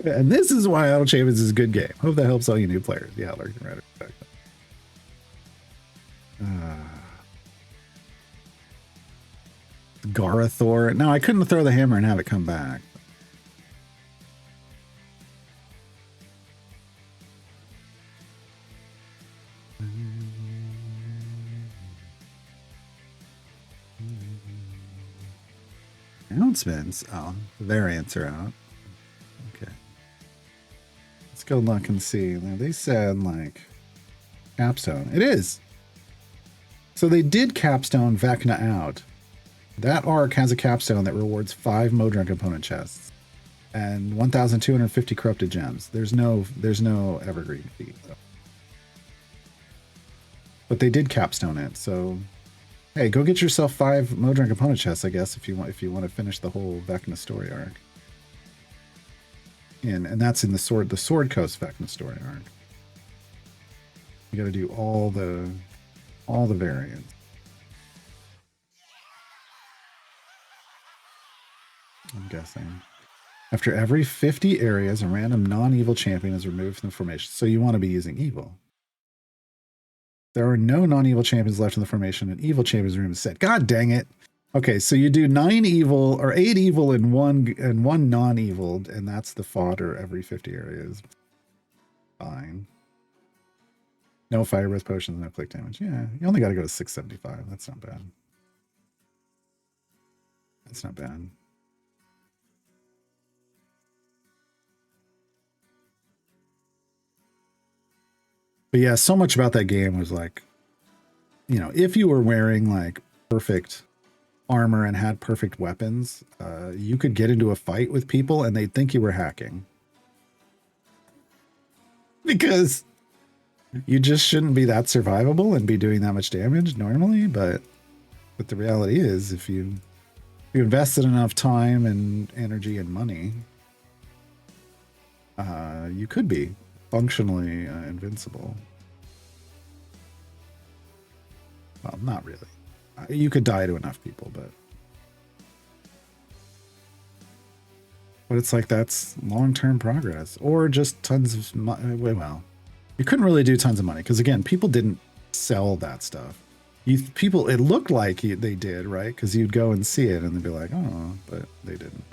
And this is why Auto Champions is a good game. Hope that helps all you new players. Yeah, lurking right back. Garathor. No, I couldn't throw the hammer and have it come back. Announcements. Oh, the variants are out. Okay. Let's go look and see. Now, they said, like, capstone. It is. So they did capstone Vecna out. That arc has a capstone that rewards 5 Modron component chests and 1,250 corrupted gems. There's no evergreen fee, though. But they did capstone it, so hey, go get yourself 5 Modron component chests, I guess, if you want to finish the whole Vecna story arc. And that's in the Sword Coast Vecna story arc. You got to do all the variants. I'm guessing. After every 50 areas, a random non-evil champion is removed from the formation. So you want to be using evil. There are no non-evil champions left in the formation, and evil champions room is set. God dang it. Okay, so you do 9 evil or 8 evil and one non-evil, and that's the fodder every 50 areas. Fine. No fire breath potions, no click damage. Yeah, you only got to go to 675. That's not bad. That's not bad. But yeah, so much about that game was like, you know, if you were wearing like perfect armor and had perfect weapons, you could get into a fight with people and they'd think you were hacking. Because you just shouldn't be that survivable and be doing that much damage normally. But the reality is, if you invested enough time and energy and money, you could be functionally invincible. Well, not really. You could die to enough people, but it's like that's long-term progress, or just tons of well, You couldn't really do tons of money because again, people didn't sell that stuff. People, it looked like they did, right? Because you'd go and see it and they'd be like, oh, but they didn't.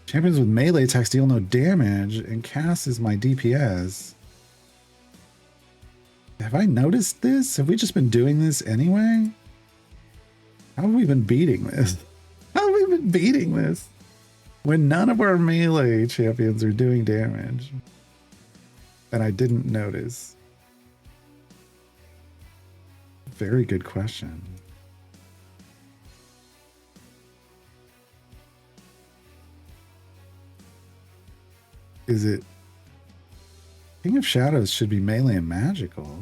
Champions with melee attacks deal no damage, and cast is my DPS. Have I noticed this? Have we just been doing this anyway? How have we been beating this? How have we been beating this? When none of our melee champions are doing damage. And I didn't notice. Very good question. Is it... King of Shadows should be melee and magical.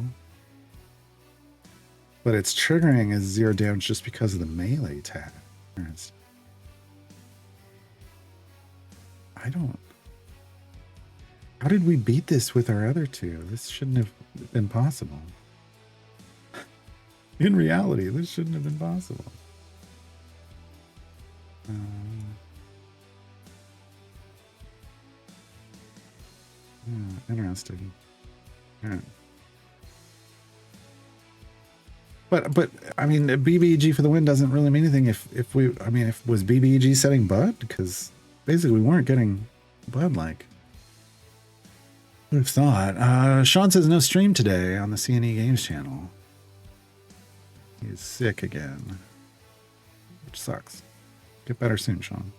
But its triggering is 0 damage just because of the melee tag. I don't... How did we beat this with our other two? This shouldn't have been possible. In reality, this shouldn't have been possible. Interesting. Yeah. But I mean, BBEG for the win doesn't really mean anything if was BBEG setting Bud? Because basically we weren't getting Bud like. Who'd have thought? Sean says no stream today on the CNE Games channel. He's sick again, which sucks. Get better soon, Sean.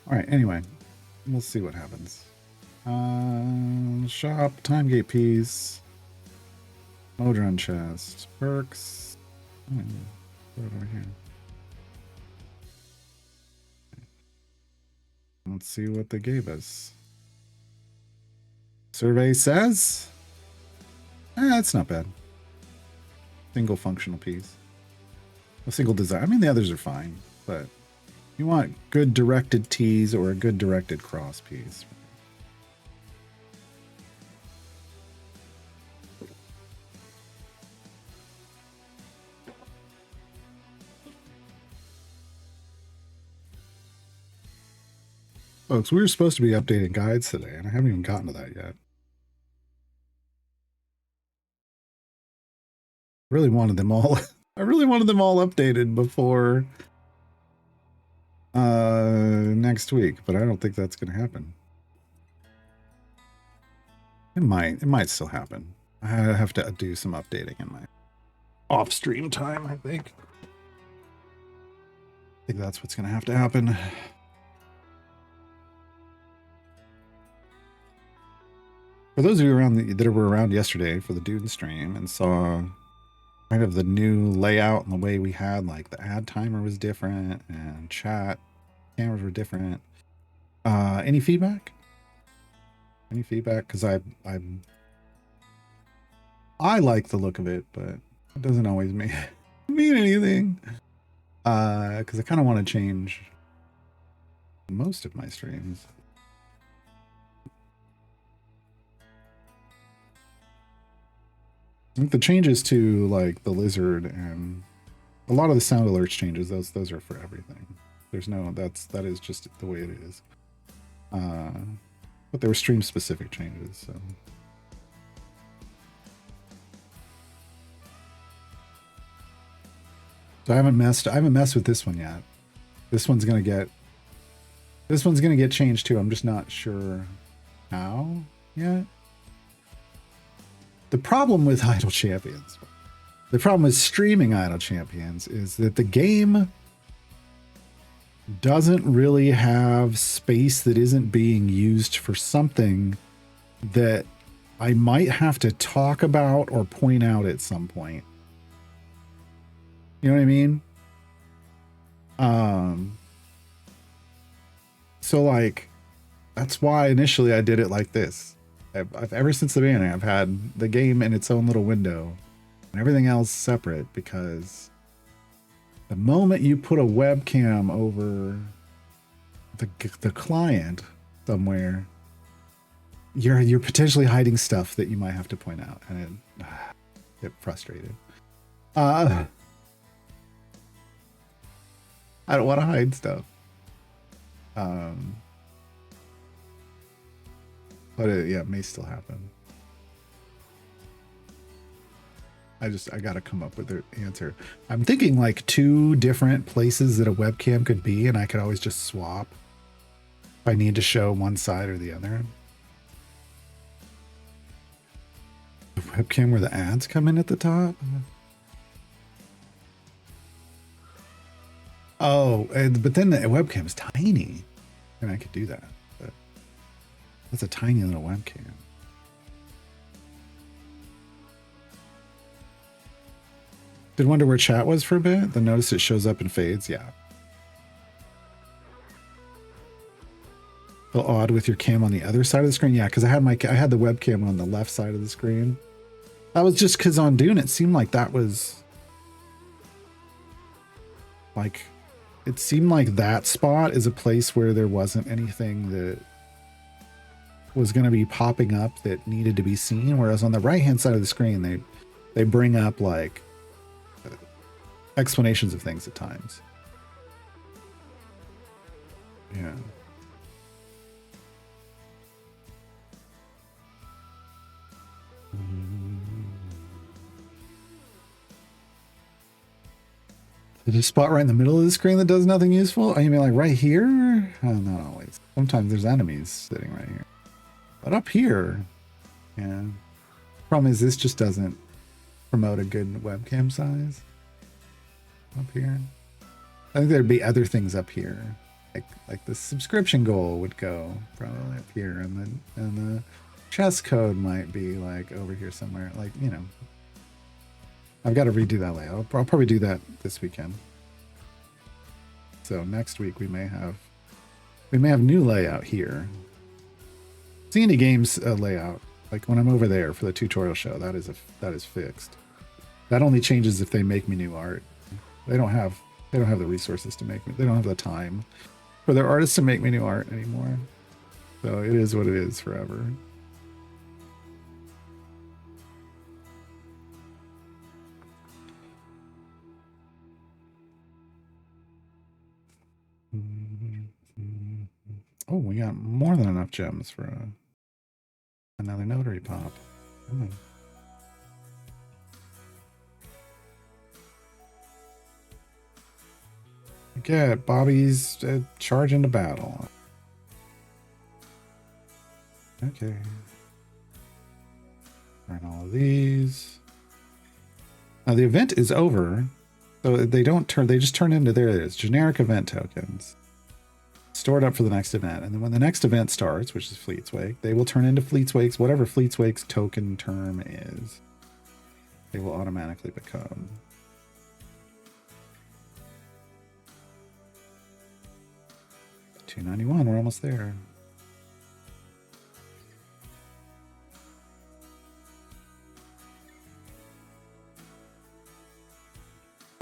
All right, anyway, we'll see what happens. Shop, time gate piece, Modron chest, perks. Put it over here. Let's see what they gave us. Survey says, that's not bad. Single functional piece. A single design. I mean, the others are fine, but you want good directed tees or a good directed cross piece. Folks, we were supposed to be updating guides today, and I haven't even gotten to that yet. I really wanted them all. I really wanted them all updated before next week, but I don't think that's going to happen. It might still happen. I have to do some updating in my off-stream time, I think. I think that's what's going to have to happen. For those of you that were around yesterday for the Dune stream and saw kind of the new layout and the way we had, like, the ad timer was different and chat cameras were different. Any feedback? Any feedback? Because I like the look of it, but it doesn't always mean anything. Because I kind of want to change most of my streams. I think the changes to, like, the lizard and a lot of the sound alerts changes, those are for everything. There's no, that is just the way it is. But there were stream specific changes, so. So I haven't messed with this one yet. This one's gonna get changed too. I'm just not sure how yet. The problem with Idle Champions, the problem with streaming Idle Champions is that the game doesn't really have space that isn't being used for something that I might have to talk about or point out at some point. You know what I mean? So, like, that's why initially I did it like this. I've ever since the beginning, I've had the game in its own little window and everything else separate, because the moment you put a webcam over the client somewhere, you're potentially hiding stuff that you might have to point out, and it get frustrated. I don't want to hide stuff. But yeah, it may still happen. I gotta come up with the answer. I'm thinking like 2 different places that a webcam could be, and I could always just swap if I need to show one side or the other. The webcam where the ads come in at the top. Oh, but then the webcam is tiny, and I could do that. But that's a tiny little webcam. Did wonder where chat was for a bit. Then notice it shows up and fades. Yeah. Feel odd with your cam on the other side of the screen. Yeah, because I had the webcam on the left side of the screen. That was just because on Dune it seemed like that was like, it seemed like that spot is a place where there wasn't anything that was going to be popping up that needed to be seen. Whereas on the right hand side of the screen, they bring up like explanations of things at times. Yeah. There's a spot right in the middle of the screen that does nothing useful. Oh, you mean like right here? Oh, not always. Sometimes there's enemies sitting right here. But up here, yeah. Problem is this just doesn't promote a good webcam size. Up here. I think there'd be other things up here. Like the subscription goal would go probably up here, and the chess code might be like over here somewhere. Like, you know. I've got to redo that layout. I'll probably do that this weekend. So next week we may have new layout here. C&D Games layout, like when I'm over there for the tutorial show, that is fixed. That only changes if they make me new art. They don't have the resources to make me. They don't have the time for their artists to make me new art anymore. So it is what it is forever. Oh, we got more than enough gems for another notary pop. Come on. Get Bobby's charge into battle. Okay. Burn all of these. Now the event is over, so they just turn into there it is, generic event tokens. Stored up for the next event, and then when the next event starts, which is Fleet's Wake, they will turn into Fleet's Wake's, whatever Fleet's Wake's token term is. They will automatically become. $291, we're almost there.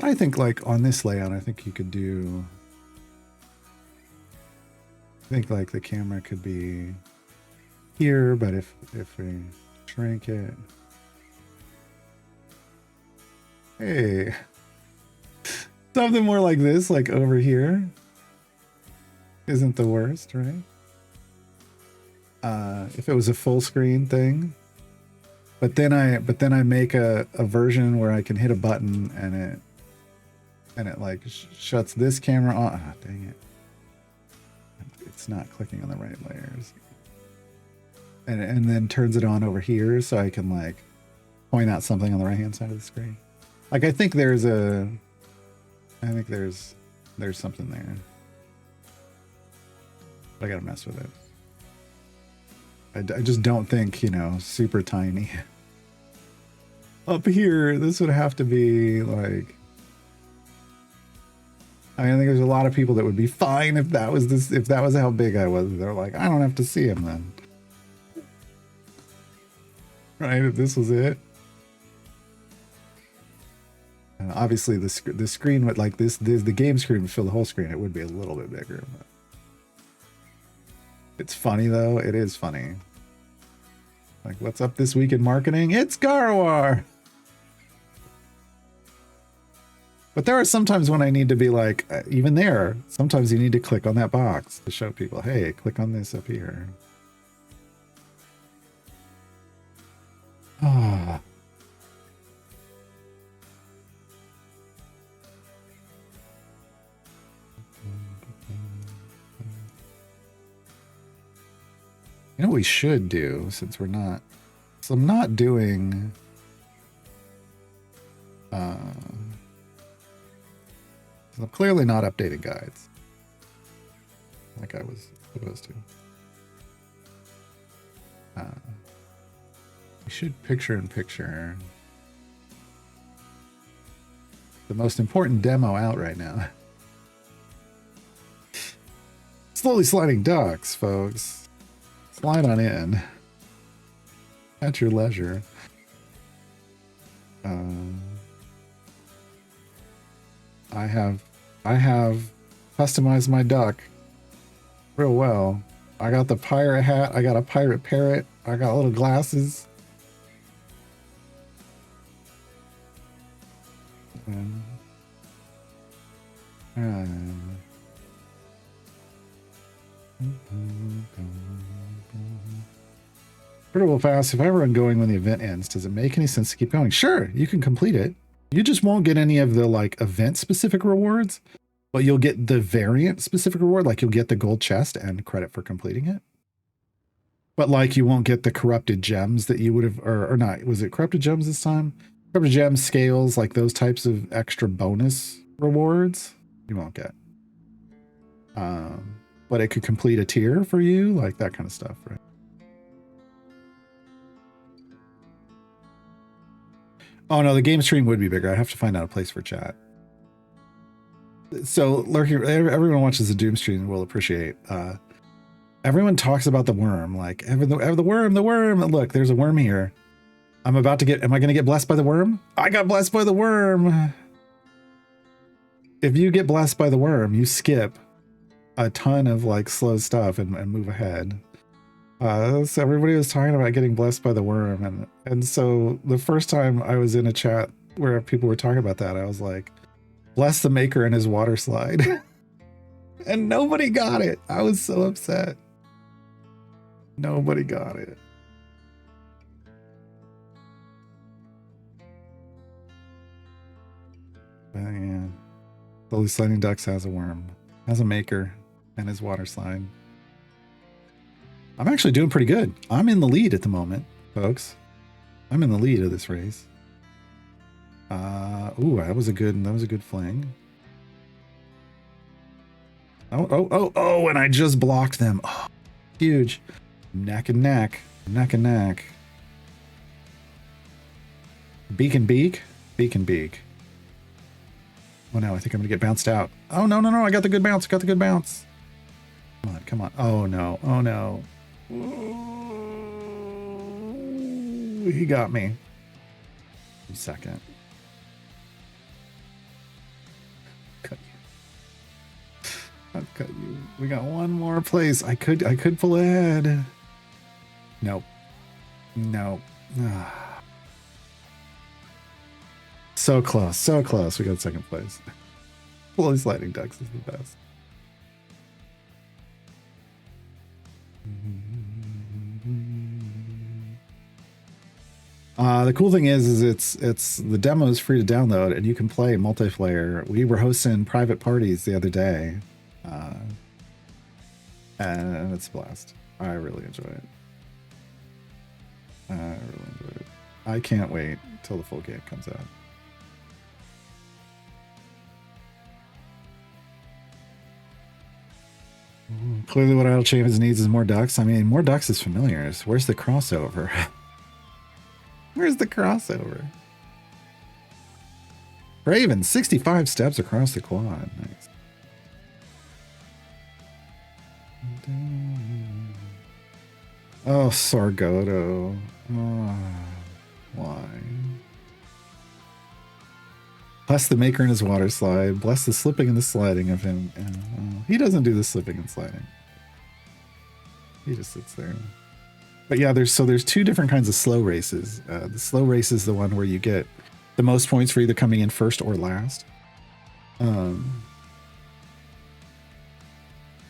I think like on this layout, I think you could do, I think like the camera could be here, but if we shrink it, hey, something more like this, like over here, isn't the worst, right? If it was a full screen thing, but then I make a version where I can hit a button and it like shuts this camera on. Ah, dang it. It's not clicking on the right layers. And then turns it on over here so I can like point out something on the right hand side of the screen. Like I think there's something there. But I gotta mess with it. I just don't think, you know, super tiny. Up here, this would have to be like, I mean, I think there's a lot of people that would be fine if that was how big I was. They're like, I don't have to see him then. Right, if this was it. Obviously the screen would like this, the game screen would fill the whole screen. It would be a little bit bigger. But it's funny though. It is funny. Like, what's up this week in marketing? It's Garwar. But there are sometimes when I need to be like, even there, sometimes you need to click on that box to show people, hey, click on this up here. Ah. You know what we should do, since we're not... So I'm not doing... I'm clearly not updating guides. Like I was supposed to. We should picture-in-picture. The most important demo out right now. Slowly sliding ducks, folks. Slide on in. At your leisure. I have customized my duck real well. I got the pirate hat. I got a pirate parrot. I got little glasses. Critical fast. If I run going when the event ends, does it make any sense to keep going? Sure, you can complete it. You just won't get any of the like event specific rewards, but you'll get the variant specific reward. Like you'll get the gold chest and credit for completing it. But like you won't get the corrupted gems that you would have, or not. Was it corrupted gems this time? Corrupted gems, scales, like those types of extra bonus rewards, you won't get. But it could complete a tier for you, like that kind of stuff, right? Oh no, the game stream would be bigger. I have to find out a place for chat. So lurking, everyone watches the Doom stream will appreciate. Everyone talks about the worm, like the worm. Look, there's a worm here. I'm about to get. Am I going to get blessed by the worm? I got blessed by the worm. If you get blessed by the worm, you skip a ton of like slow stuff and move ahead. So everybody was talking about getting blessed by the worm, and so the first time I was in a chat where people were talking about that, I was like, bless the maker and his water slide. And nobody got it. I was so upset. Nobody got it. But yeah, Slowly Sliding Ducks has a worm, has a maker and his water slide. I'm actually doing pretty good. I'm in the lead at the moment, folks. I'm in the lead of this race. Ooh, that was a good fling. Oh, and I just blocked them. Oh, huge. Neck and neck. Neck and neck. Beak and beak. Beak and beak. Oh no, I think I'm gonna get bounced out. Oh no, I got the good bounce. Got the good bounce. Come on. Oh no. Oh no. Ooh, he got me. Second. Cut you. I've cut you. We got one more place. I could pull ahead. Nope. No. So close. So close. We got second place. Slowly Sliding Ducks is the best. The cool thing is it's the demo is free to download and you can play multiplayer. We were hosting private parties the other day, and it's a blast. I really enjoy it. I can't wait till the full game comes out. Clearly what Idle Chambers needs is more ducks. I mean, more ducks is familiar. Where's the crossover? Where's the crossover? Raven, 65 steps across the quad. Nice. Oh, Sargoto. Oh, why? Bless the maker in his water slide. Bless the slipping and the sliding of him. He doesn't do the slipping and sliding. He just sits there. But yeah, there's two different kinds of slow races. The slow race is the one where you get the most points for either coming in first or last. Um,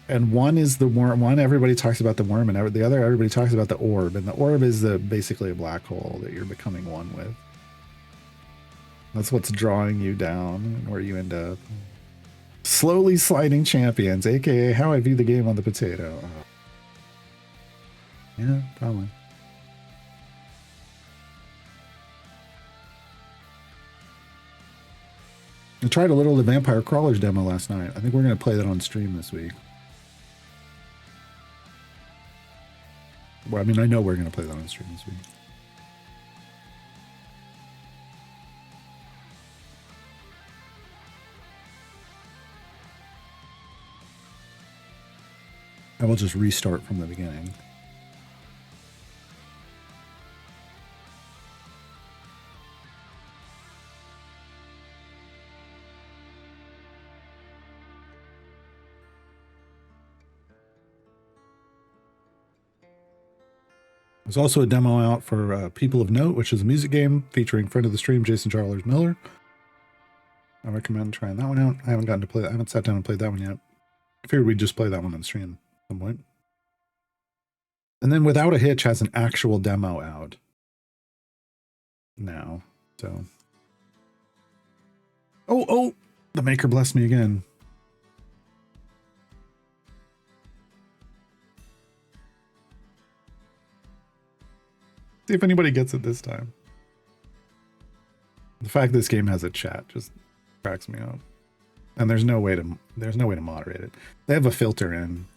and one is the worm. One, everybody talks about the worm, and the other, everybody talks about the orb. And the orb is basically a black hole that you're becoming one with. That's what's drawing you down and where you end up. Slowly sliding champions, aka how I view the game on the potato. Yeah, probably. I tried a little of the Vampire Crawlers demo last night. I think we're going to play that on stream this week. Well, I mean, I know we're going to play that on stream this week. I will just restart from the beginning. There's also a demo out for People of Note, which is a music game featuring friend of the stream, Jason Charles Miller. I recommend trying that one out. I haven't gotten to play that. I haven't sat down and played that one yet. I figured we'd just play that one on stream at some point. And then Without a Hitch has an actual demo out now. So. Oh, the maker blessed me again. See if anybody gets it this time. The fact this game has a chat just cracks me up. And there's no way to moderate it. They have a filter in.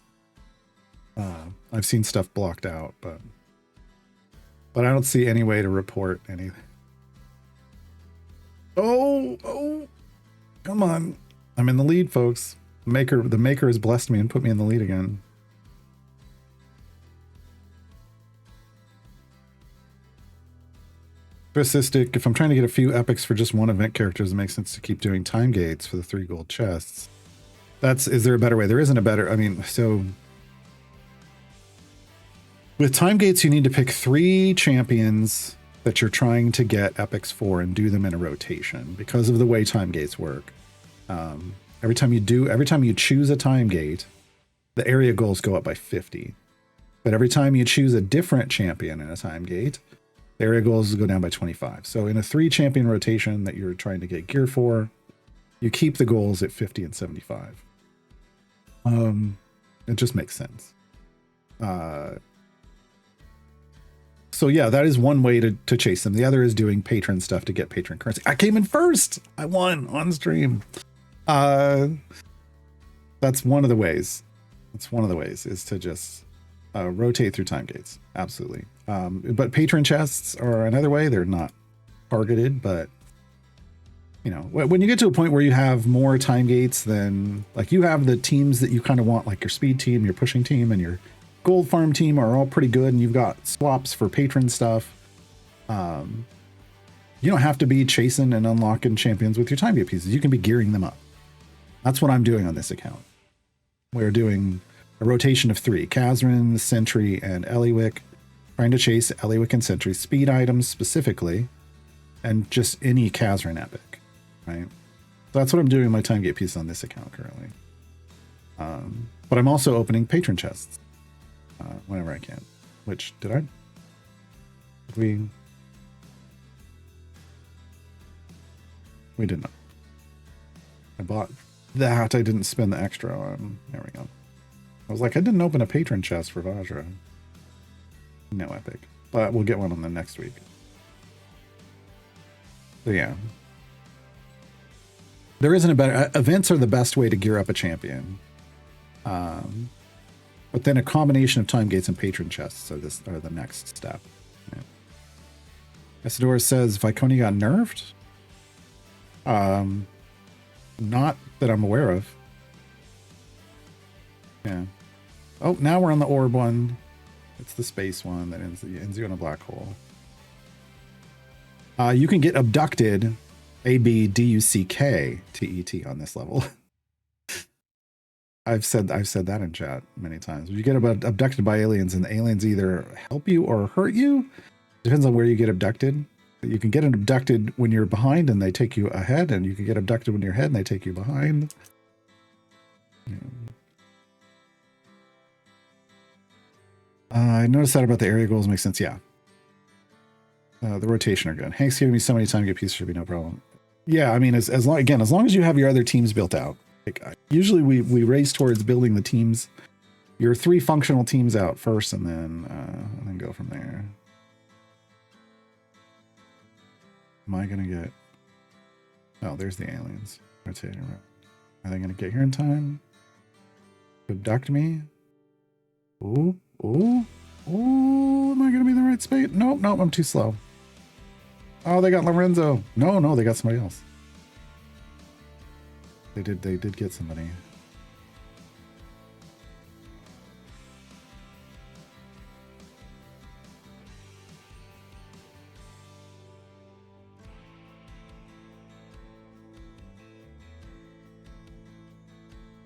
I've seen stuff blocked out, but I don't see any way to report anything. Oh, come on. I'm in the lead, folks. The maker has blessed me and put me in the lead again. Assistic, if I'm trying to get a few epics for just one event characters, it makes sense to keep doing time gates for the 3 gold chests. Is there a better way? There isn't a better, I mean, so with time gates, you need to pick 3 champions that you're trying to get epics for and do them in a rotation because of the way time gates work. Every time you choose a time gate, the area goals go up by 50. But every time you choose a different champion in a time gate, the area goals go down by 25. So in a 3 champion rotation that you're trying to get gear for, you keep the goals at 50 and 75. It just makes sense. So yeah, that is one way to chase them. The other is doing patron stuff to get patron currency. I came in first. I won on stream. That's one of the ways. That's one of the ways is to just rotate through time gates. Absolutely. But patron chests are another way. They're not targeted, but you know, when you get to a point where you have more time gates than, like, you have the teams that you kind of want, like your speed team, your pushing team, and your gold farm team are all pretty good, and you've got swaps for patron stuff. You don't have to be chasing and unlocking champions with your time gate pieces. You can be gearing them up. That's what I'm doing on this account. We're doing a rotation of 3, Kazrin, Sentry, and Eliwick, trying to chase Eliwick and Sentry, speed items specifically, and just any Kazrin epic, right? So that's what I'm doing in my time gate piece on this account currently. But I'm also opening patron chests whenever I can. Which, did we did not. I bought that. I didn't spend the extra on. There we go. I was like, I didn't open a patron chest for Vajra. No epic. But we'll get one on the next week. So yeah. There isn't a better... events are the best way to gear up a champion. But then a combination of time gates and patron chests are the next step. Yeah. Isidore says Viconia got nerfed? Not that I'm aware of. Yeah. Oh, now we're on the orb one. It's the space one that ends you in a black hole. You can get abducted, ABDUCKTET on this level. I've said that in chat many times. You get abducted by aliens, and the aliens either help you or hurt you. Depends on where you get abducted. you can get abducted when you're behind and they take you ahead, and you can get abducted when you're ahead and they take you behind. Yeah. I noticed that about the area goals makes sense. Yeah. The rotation are good. Hank's giving me so many time to get pieces should be no problem. Yeah, I mean, as long as you have your other teams built out. Like usually we race towards building the teams, your 3 functional teams out first, and then go from there. Am I gonna get? Oh, there's the aliens. Rotating around. Are they gonna get here in time? Abduct me? Ooh, ooh, ooh! Am I gonna be in the right space? Nope, nope. I'm too slow. Oh, they got Lorenzo. No, they got somebody else. They did get somebody.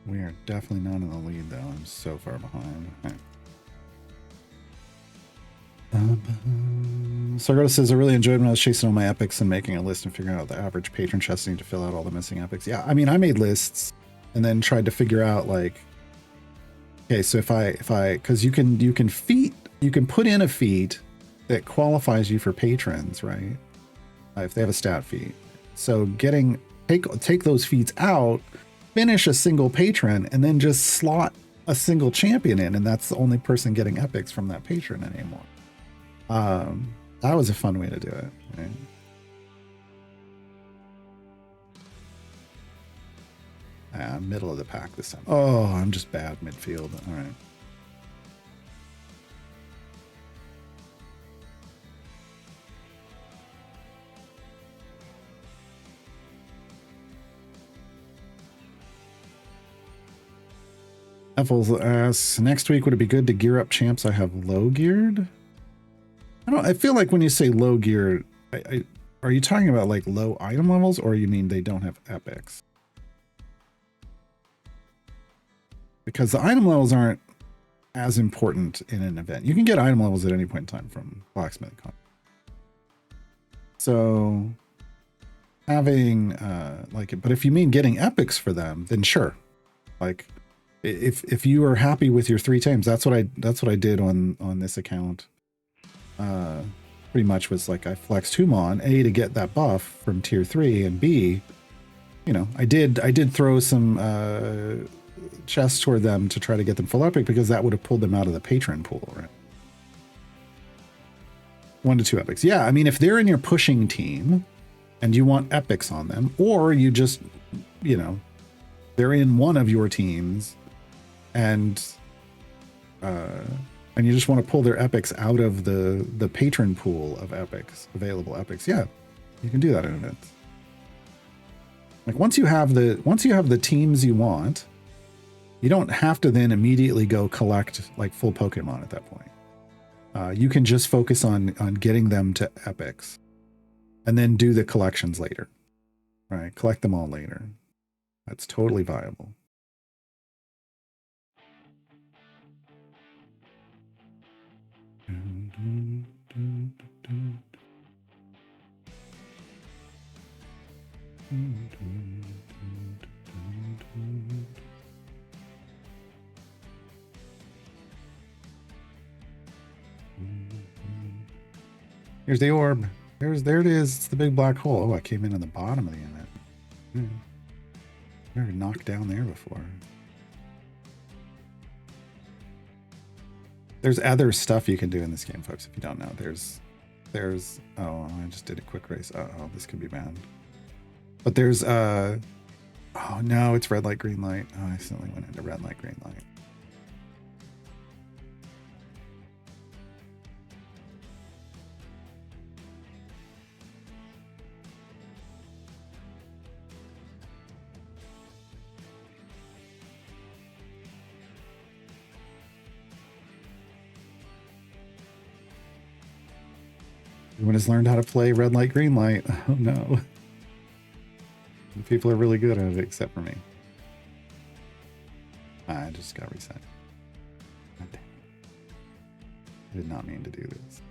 We are definitely not in the lead, though. I'm so far behind. Okay. Sargota says, I really enjoyed when I was chasing all my epics and making a list and figuring out the average patron chest need to fill out all the missing epics. Yeah, I mean, I made lists and then tried to figure out, like, okay, so if I, because you can put in a feat that qualifies you for patrons, right? If they have a stat feat. So take those feats out, finish a single patron, and then just slot a single champion in, and that's the only person getting epics from that patron anymore. That was a fun way to do it. Right? Middle of the pack this time. Oh, I'm just bad midfield. All right. Effels asks, next week would it be good to gear up champs I have low geared? I feel like when you say low geared, are you talking about like low item levels, or you mean they don't have epics? Because the item levels aren't as important in an event. You can get item levels at any point in time from Blacksmith Con. So having but if you mean getting epics for them, then sure. Like if you are happy with your 3 times, that's what I did on this account. Pretty much was like I flexed Humon, A, to get that buff from tier 3, and B, I did throw some chests toward them to try to get them full epic, because that would have pulled them out of the patron pool, right? 1 to 2 epics. Yeah, I mean, if they're in your pushing team and you want epics on them, or you just, they're in one of your teams and you just want to pull their epics out of the patron pool of epics, available epics, yeah, you can do that in events. Like once you have the teams you want, you don't have to then immediately go collect like full Pokemon at that point. You can just focus on getting them to epics, and then do the collections later. Right, collect them all later. That's totally viable. Here's the orb. There it is. It's the big black hole. Oh, I came in on the bottom of the event. Never knocked down there before. There's other stuff you can do in this game, folks, if you don't know. There's oh, I just did a quick race. Oh, this could be bad. But there's oh no, it's red light, green light. Oh, I accidentally went into red light, green light. Everyone has learned how to play red light, green light. Oh no. People are really good at it, except for me. I just got reset. God damn. I did not mean to do this.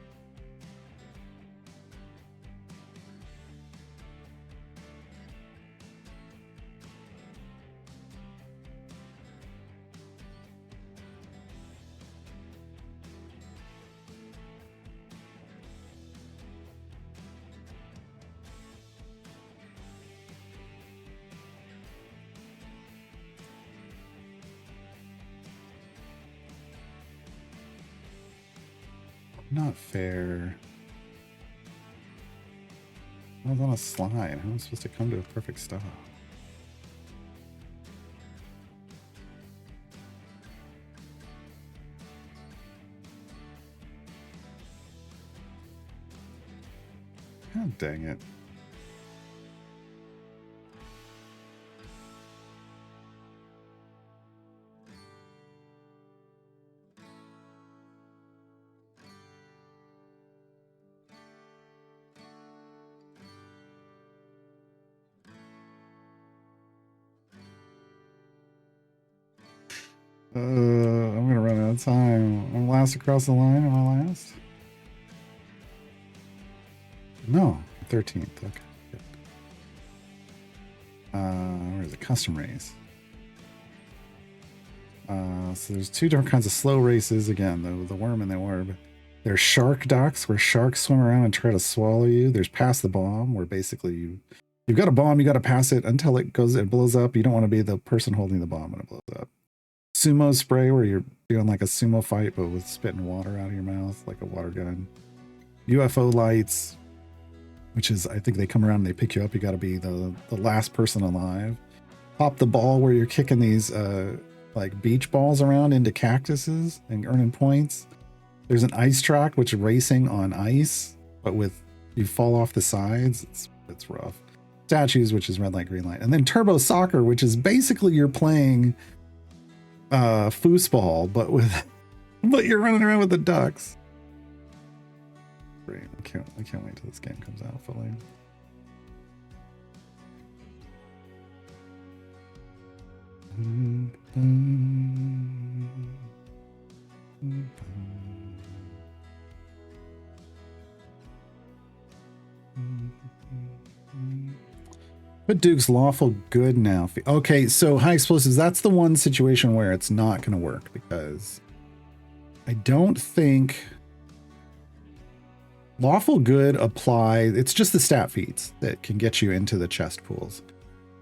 Not fair. I was on a slide. How am I supposed to come to a perfect stop? God dang it. I'm gonna run out of time. I'm last across the line. Am I last? No, 13th. Okay. Good. Where's the custom race? So there's two different kinds of slow races. Again, the worm and the orb. There's shark ducks, where sharks swim around and try to swallow you. There's pass the bomb, where basically you've got a bomb, you got to pass it until it blows up. You don't want to be the person holding the bomb when it blows up. Sumo spray, where you're doing like a sumo fight, but with spitting water out of your mouth, like a water gun. UFO lights, which is, I think they come around and they pick you up. You got to be the last person alive. Pop the ball, where you're kicking these like beach balls around into cactuses and earning points. There's an ice track, which is racing on ice, but with you fall off the sides. It's rough. Statues, which is red light, green light. And then turbo soccer, which is basically you're playing foosball, but you're running around with the ducks. Great. I can't wait till this game comes out fully. But Duke's lawful good now. Okay, so high explosives, that's the one situation where it's not going to work, because I don't think lawful good apply. It's just the stat feats that can get you into the chest pools,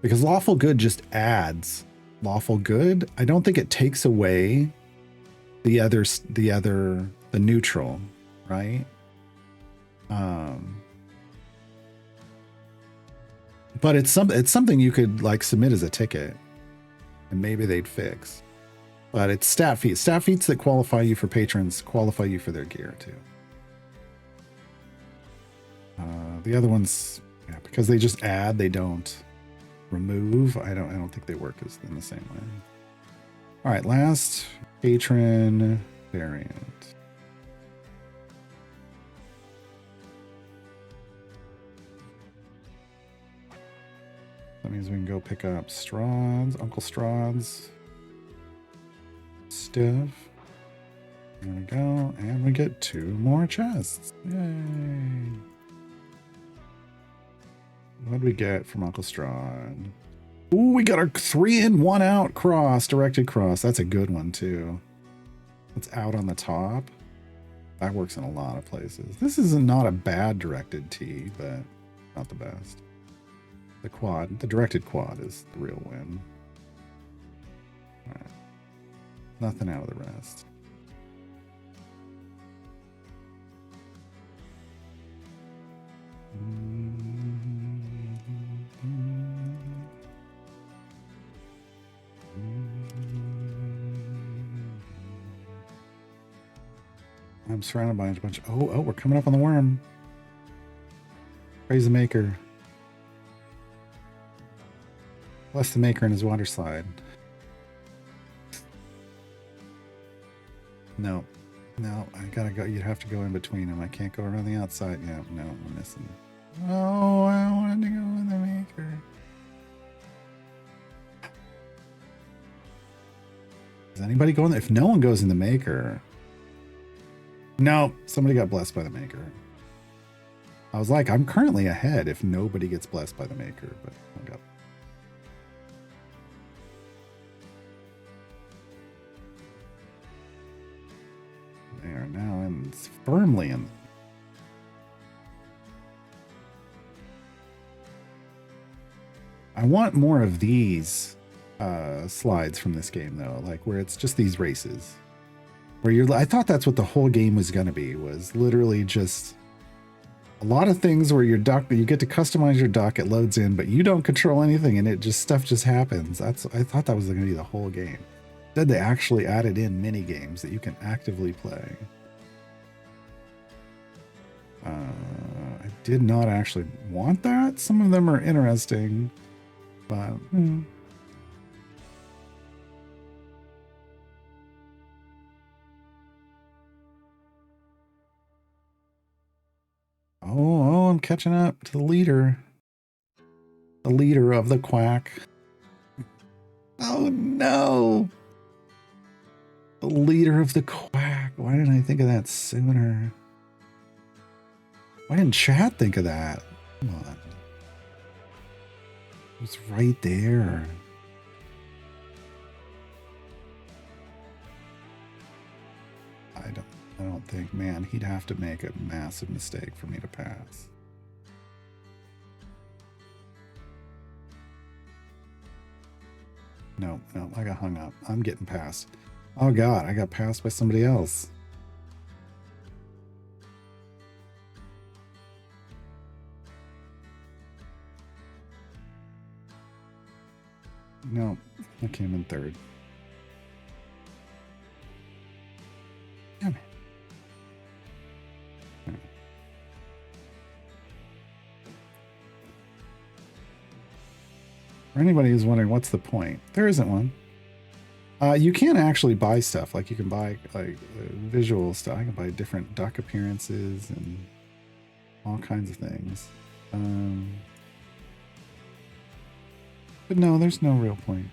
because lawful good just adds lawful good. I don't think it takes away the neutral, right? But it's something you could like submit as a ticket, and maybe they'd fix. But it's stat feats. Stat feats that qualify you for patrons qualify you for their gear too. The other ones, yeah, because they just add, they don't remove. I don't think they work in the same way. All right, last patron variant. That means we can go pick up Uncle Strahd's stuff. There we go, and we get 2 more chests. Yay! What did we get from Uncle Strahd? Ooh, we got our 3-in 1-out cross, directed cross. That's a good one too. It's out on the top. That works in a lot of places. This is not a bad directed T, but not the best. The directed quad is the real win. All right. Nothing out of the rest. I'm surrounded by a bunch. Oh, we're coming up on the worm. Praise the maker. Bless the maker in his water slide. No, I gotta go. You'd have to go in between them. I can't go around the outside. Yeah, no, I'm missing. Oh, I wanted to go with the maker. Is anybody going there? If no one goes in the maker. No, somebody got blessed by the maker. I was like, I'm currently ahead if nobody gets blessed by the maker, but I got. They are now firmly in. I want more of these slides from this game though, like where it's just these races. Where you're, I thought that's what the whole game was going to be, was literally just a lot of things where your duck, you get to customize your duck, it loads in, but you don't control anything and it just, stuff just happens. I thought that was going to be the whole game. Instead, they actually added in mini games that you can actively play. I did not actually want that. Some of them are interesting, but Oh, I'm catching up to the leader. The leader of the quack. Oh no! The leader of the quack. Why didn't I think of that sooner? Why didn't chat think of that? Come on. It was right there. I don't think, man, he'd have to make a massive mistake for me to pass. No, I got hung up. I'm getting passed. Oh God, I got passed by somebody else. No, I came in third. Damn it. For anybody who's wondering what's the point, there isn't one. You can actually buy stuff. Like you can buy like visual stuff. I can buy different duck appearances and all kinds of things. But no, there's no real point.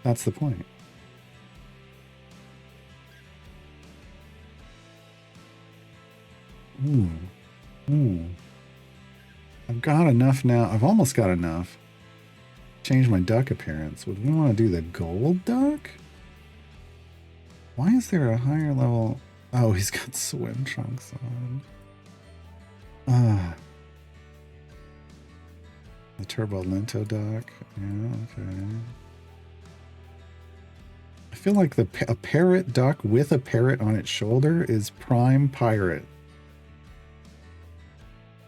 That's the point. Ooh. I've got enough now. I've almost got enough. Change my duck appearance. Would we want to do the gold duck? Why is there a higher level? Oh, he's got swim trunks on. The Turbo Lento duck. Yeah, okay. I feel like a parrot duck with a parrot on its shoulder is prime pirate.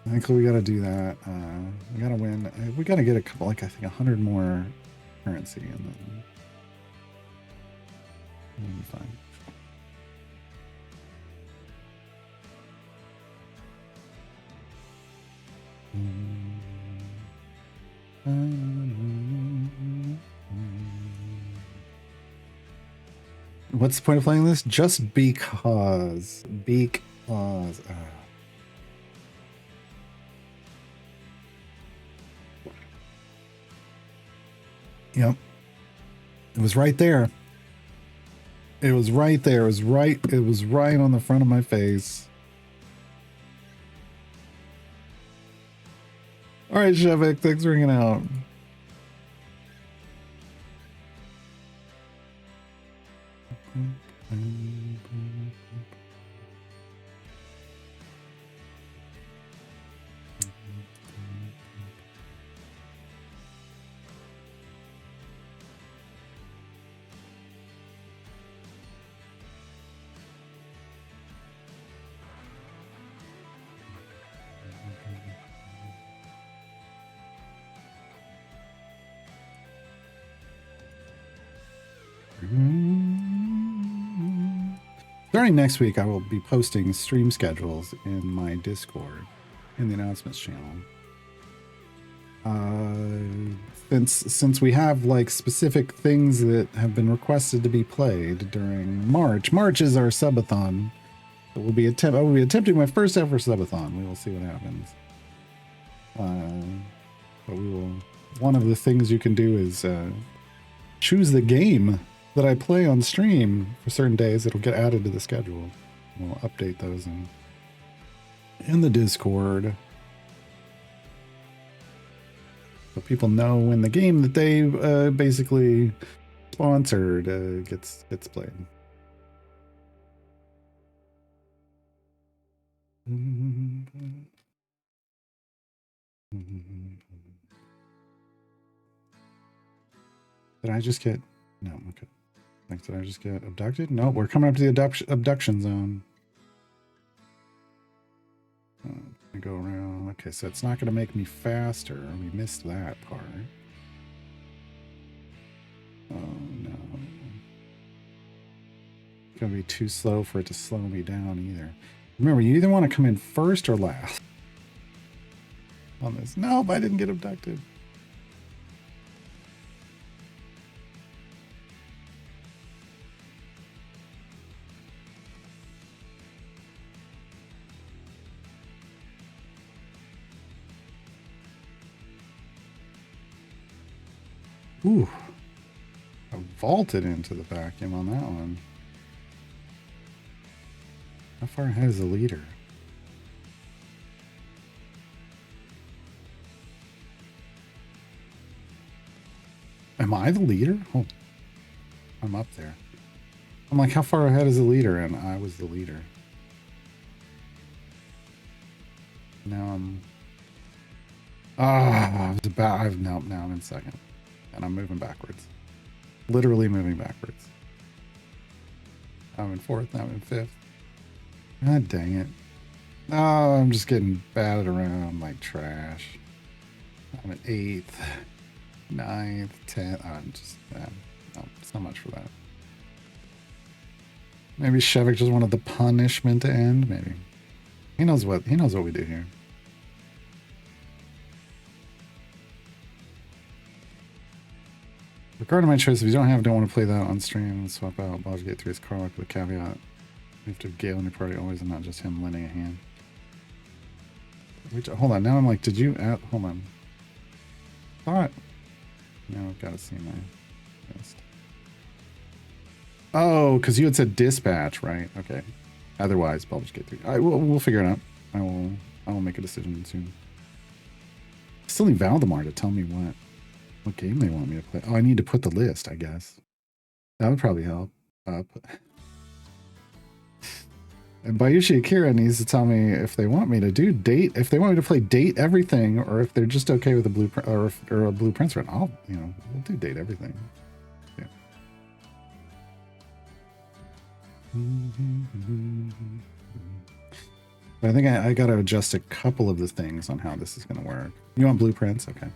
I think we got to do that. We got to win. We got to get a couple, like I think 100 more currency, and then we'll be fine. What's the point of playing this? Just because. Because. Yep. It was right there. It was right there. It was right on the front of my face. All right, Shevik, thanks for hanging out. Starting next week, I will be posting stream schedules in my Discord, in the announcements channel. Since we have like specific things that have been requested to be played during March. March is our subathon. I will be attempting my first ever subathon. We will see what happens. But we will. One of the things you can do is choose the game that I play on stream for certain days. It'll get added to the schedule. We'll update those in the Discord, so people know when the game that they basically sponsored gets played. Did I just get? No, okay. Like, did I just get abducted? No, we're coming up to the abduction zone. Go around. Okay, so it's not going to make me faster. We missed that part. Oh, no. It's going to be too slow for it to slow me down either. Remember, you either want to come in first or last on this. Nope, I didn't get abducted. Ooh. I vaulted into the vacuum on that one. How far ahead is the leader? Am I the leader? Oh, I'm up there. I'm like, how far ahead is the leader? And I was the leader. Now I'm... I was about... now I'm in second. And I'm moving backwards. Literally moving backwards. I'm in fourth, now I'm in fifth. God dang it. Oh, I'm just getting batted around like trash. I'm at 8th, 9th, 10th. I'm just, no, it's not much for that. Maybe Shevik just wanted the punishment to end. Maybe he knows what we do here. Regarding my choice, if you don't want to play that on stream, swap out Baldur's Gate 3's Karlach with a caveat. You have to have Gale in your party always and not just him lending a hand. Hold on, now I'm like, did you add, hold on. Thought. Now I've got to see my list. Oh, because you had said dispatch, right? Okay. Otherwise, Baldur's Gate 3. We'll figure it out. I will make a decision soon. I still need Valdemar to tell me what game they want me to play. Oh, I need to put the list, I guess. That would probably help. And Bayushi Akira needs to tell me if they want me to do if they want me to play date everything, or if they're just okay with a blueprint or a blueprints run. We'll do date everything. Yeah. But I think I got to adjust a couple of the things on how this is going to work. You want blueprints? Okay.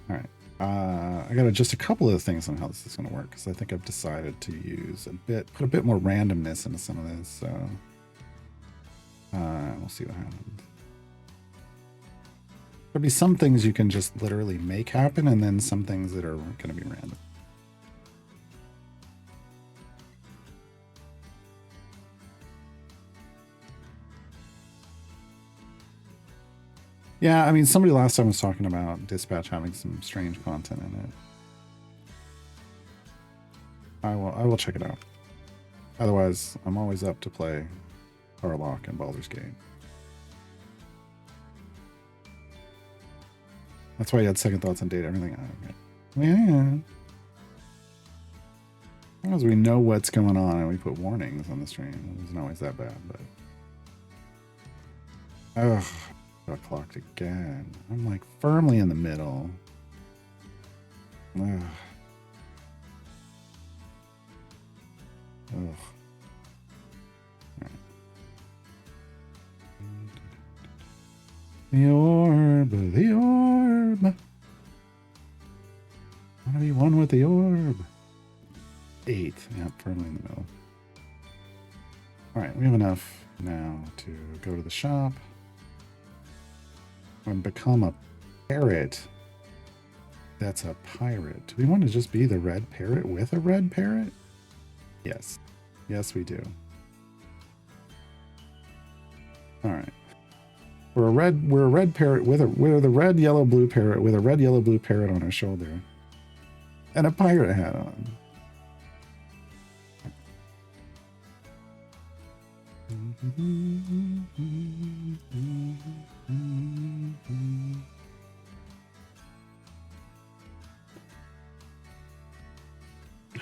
All right. I got just a couple of things on how this is going to work, because I think I've decided to put a bit more randomness into some of this. So we'll see what happens. There'll be some things you can just literally make happen, and then some things that are going to be random. Yeah, I mean, somebody last time was talking about Dispatch having some strange content in it. I will check it out. Otherwise, I'm always up to play Karlach and Baldur's Gate. That's why you had second thoughts on date everything. Okay. Yeah. As long as we know what's going on and we put warnings on the stream, it isn't always that bad, but... Ugh. Got clocked again. I'm like firmly in the middle. Ugh. Ugh. Right. The orb, the orb. I want to be one with the orb. 8. Yeah, firmly in the middle. All right, we have enough now to go to the shop and become a parrot. That's a pirate. Do we want to just be the red parrot with a red parrot? Yes. Yes, we do. All right. We're a red parrot we're the red, yellow, blue parrot with a red, yellow, blue parrot on our shoulder. And a pirate hat on.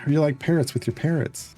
Are you like parrots with your parrots?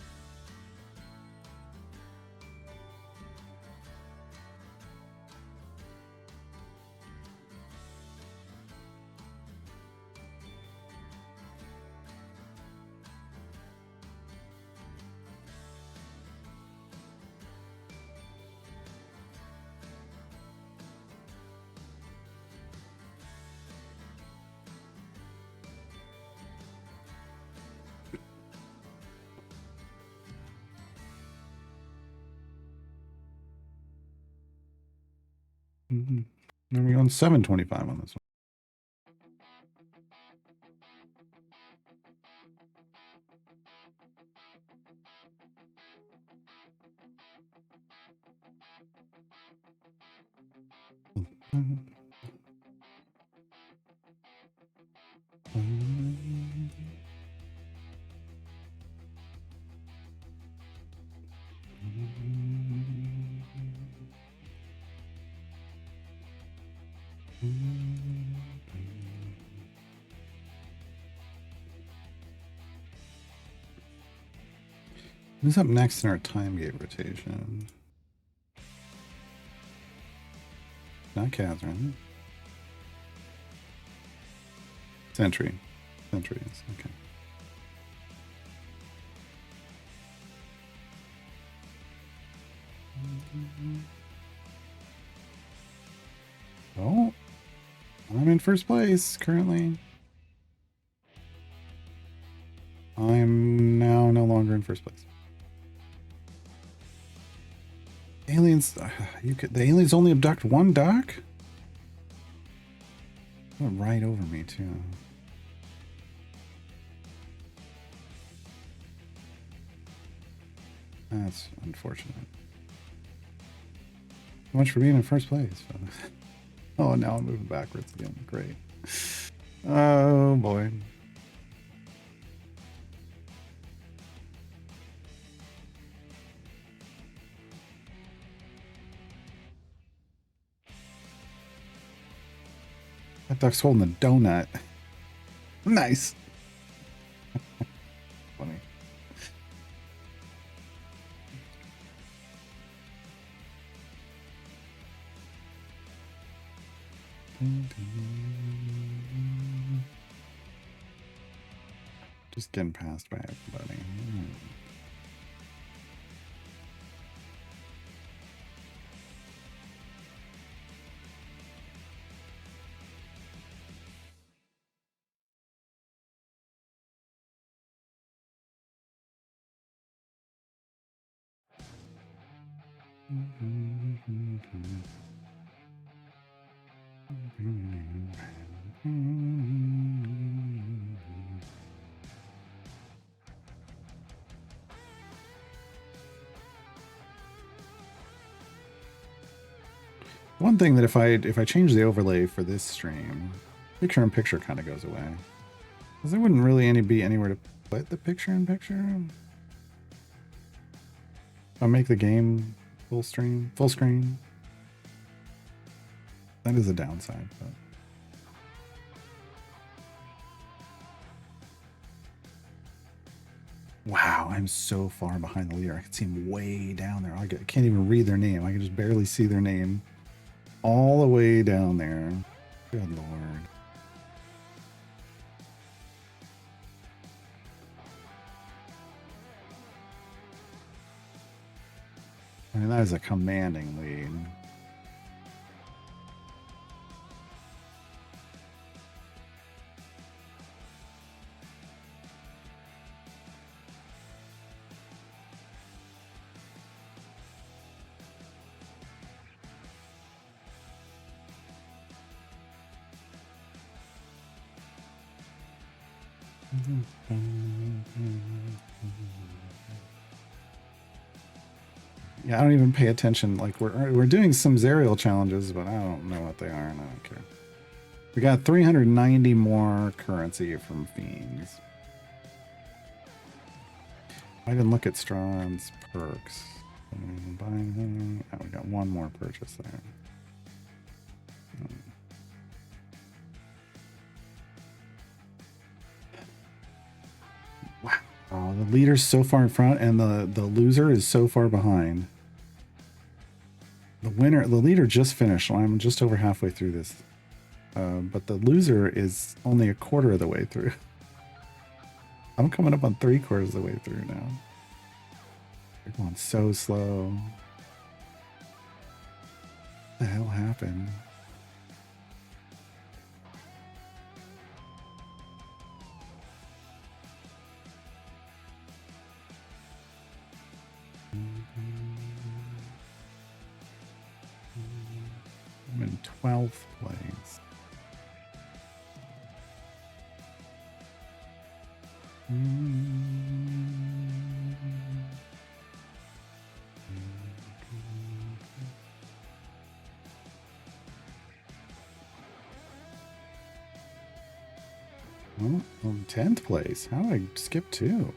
Then we're going 725 on this one. Who's up next in our time gate rotation? Not Catherine. Sentry. Sentries, okay. Oh, I'm in first place currently. I'm now no longer in first place. Aliens, the aliens only abduct one duck? Went right over me too. That's unfortunate. So much for being in first place. Oh, now I'm moving backwards again. Great. Oh boy. That duck's holding a donut. Nice. Funny. Just getting passed by everybody. One thing that if I change the overlay for this stream, picture in picture kind of goes away. Because there wouldn't really be anywhere to put the picture in picture. I'll make the game full screen. That is a downside, but wow, I'm so far behind the leader. I can see them way down there. I can't even read their name. I can just barely see their name. All the way down there. Good lord. I mean, that is a commanding lead. Yeah, I don't even pay attention. Like we're doing some Zerial challenges, but I don't know what they are, and I don't care. We got 390 more currency from Fiends. I didn't look at Strawn's perks. Buy anything? Oh, we got one more purchase there. Wow. Oh, the leader's so far in front, and the loser is so far behind. The leader just finished. So I'm just over halfway through this. But the loser is only a quarter of the way through. I'm coming up on 3/4 of the way through now. They're going so slow. What the hell happened? I'm in 12th place. Oh, I'm 10th place. How did I skip 2?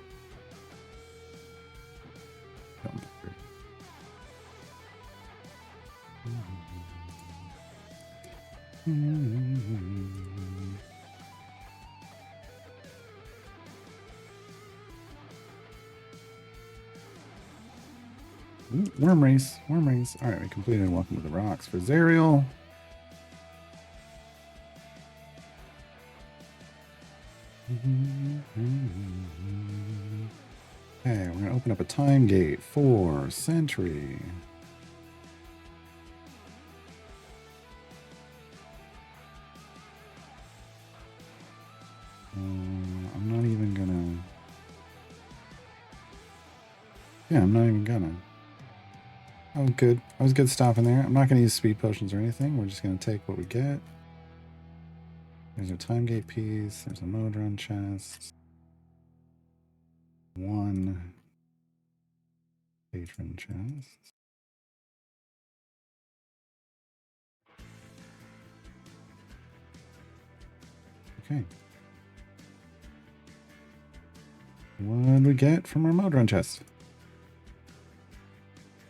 Worm race, worm race. All right, we completed Welcome to the Rocks for Zariel. Okay, we're gonna open up a time gate for Sentry. I'm not even gonna. Yeah, I'm not even gonna. Oh, good. I was good stopping there. I'm not gonna use speed potions or anything. We're just gonna take what we get. There's a time gate piece. There's a Modron chest. 1 patron chest. Okay. What do we get from our Modron chest?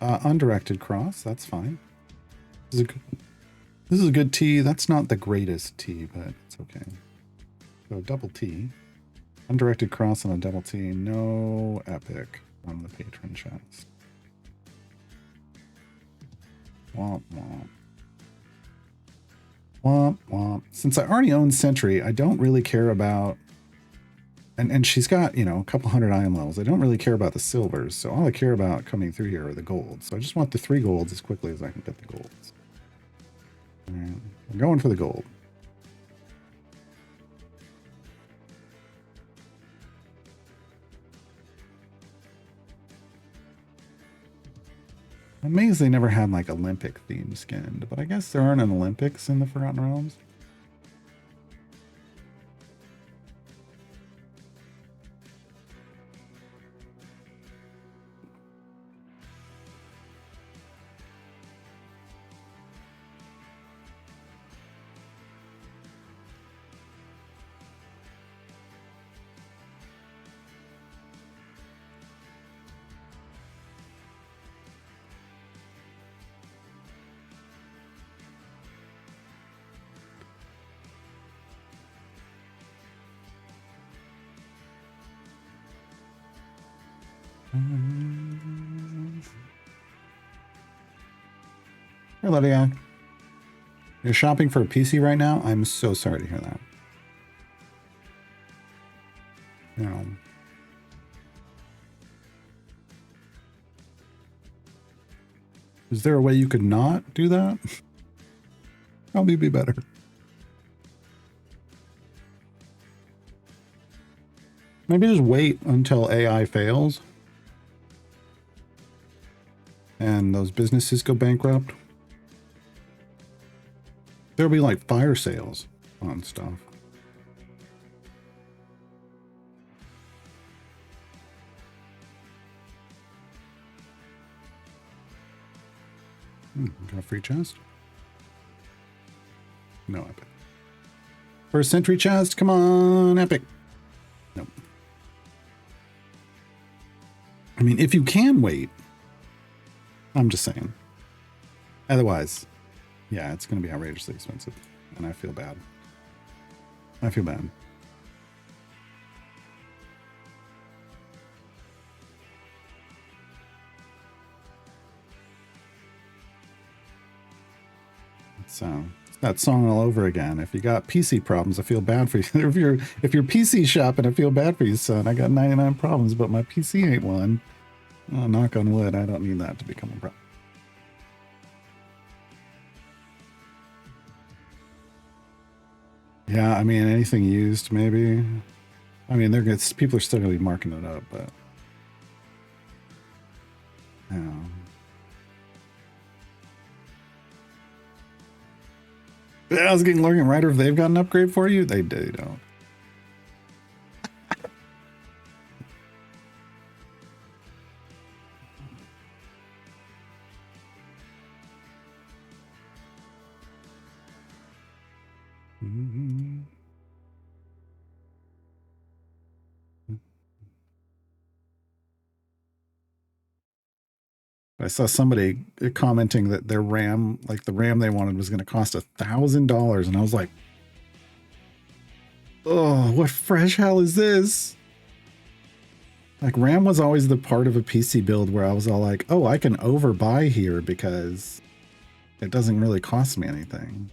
Undirected cross. That's fine. This is a good T. That's not the greatest T, but it's okay. So double T. Undirected cross on a double T. No epic on the patron chest. Womp womp. Womp womp. Since I already own Sentry, I don't really care about... And she's got, you know, a couple hundred item levels. I don't really care about the silvers, so all I care about coming through here are the golds. So I just want the 3 golds as quickly as I can get the golds. All right, I'm going for the gold. I'm amazed they never had like Olympic theme skinned, but I guess there aren't an Olympics in the Forgotten Realms. Hey, Olivia. You're shopping for a PC right now? I'm so sorry to hear that. No. Is there a way you could not do that? Probably be better. Maybe just wait until AI fails and those businesses go bankrupt. There'll be like fire sales on stuff. Got a free chest? No epic. First Sentry chest, come on, epic. Nope. I mean, if you can wait, I'm just saying. Otherwise, yeah, it's going to be outrageously expensive, and I feel bad. I feel bad. So it's that song all over again. If you got PC problems, I feel bad for you. if you're PC shopping, I feel bad for you, son. I got 99 problems, but my PC ain't one. Oh, knock on wood, I don't need that to become a problem. Yeah, I mean, anything used, maybe. I mean, people are still going to be marking it up, but... Yeah. I was getting looking right if they've got an upgrade for you. They don't. I saw somebody commenting that their RAM, like the RAM they wanted, was going to cost $1,000, and I was like, "Oh, what fresh hell is this?" Like RAM was always the part of a PC build where I was all like, "Oh, I can overbuy here because it doesn't really cost me anything."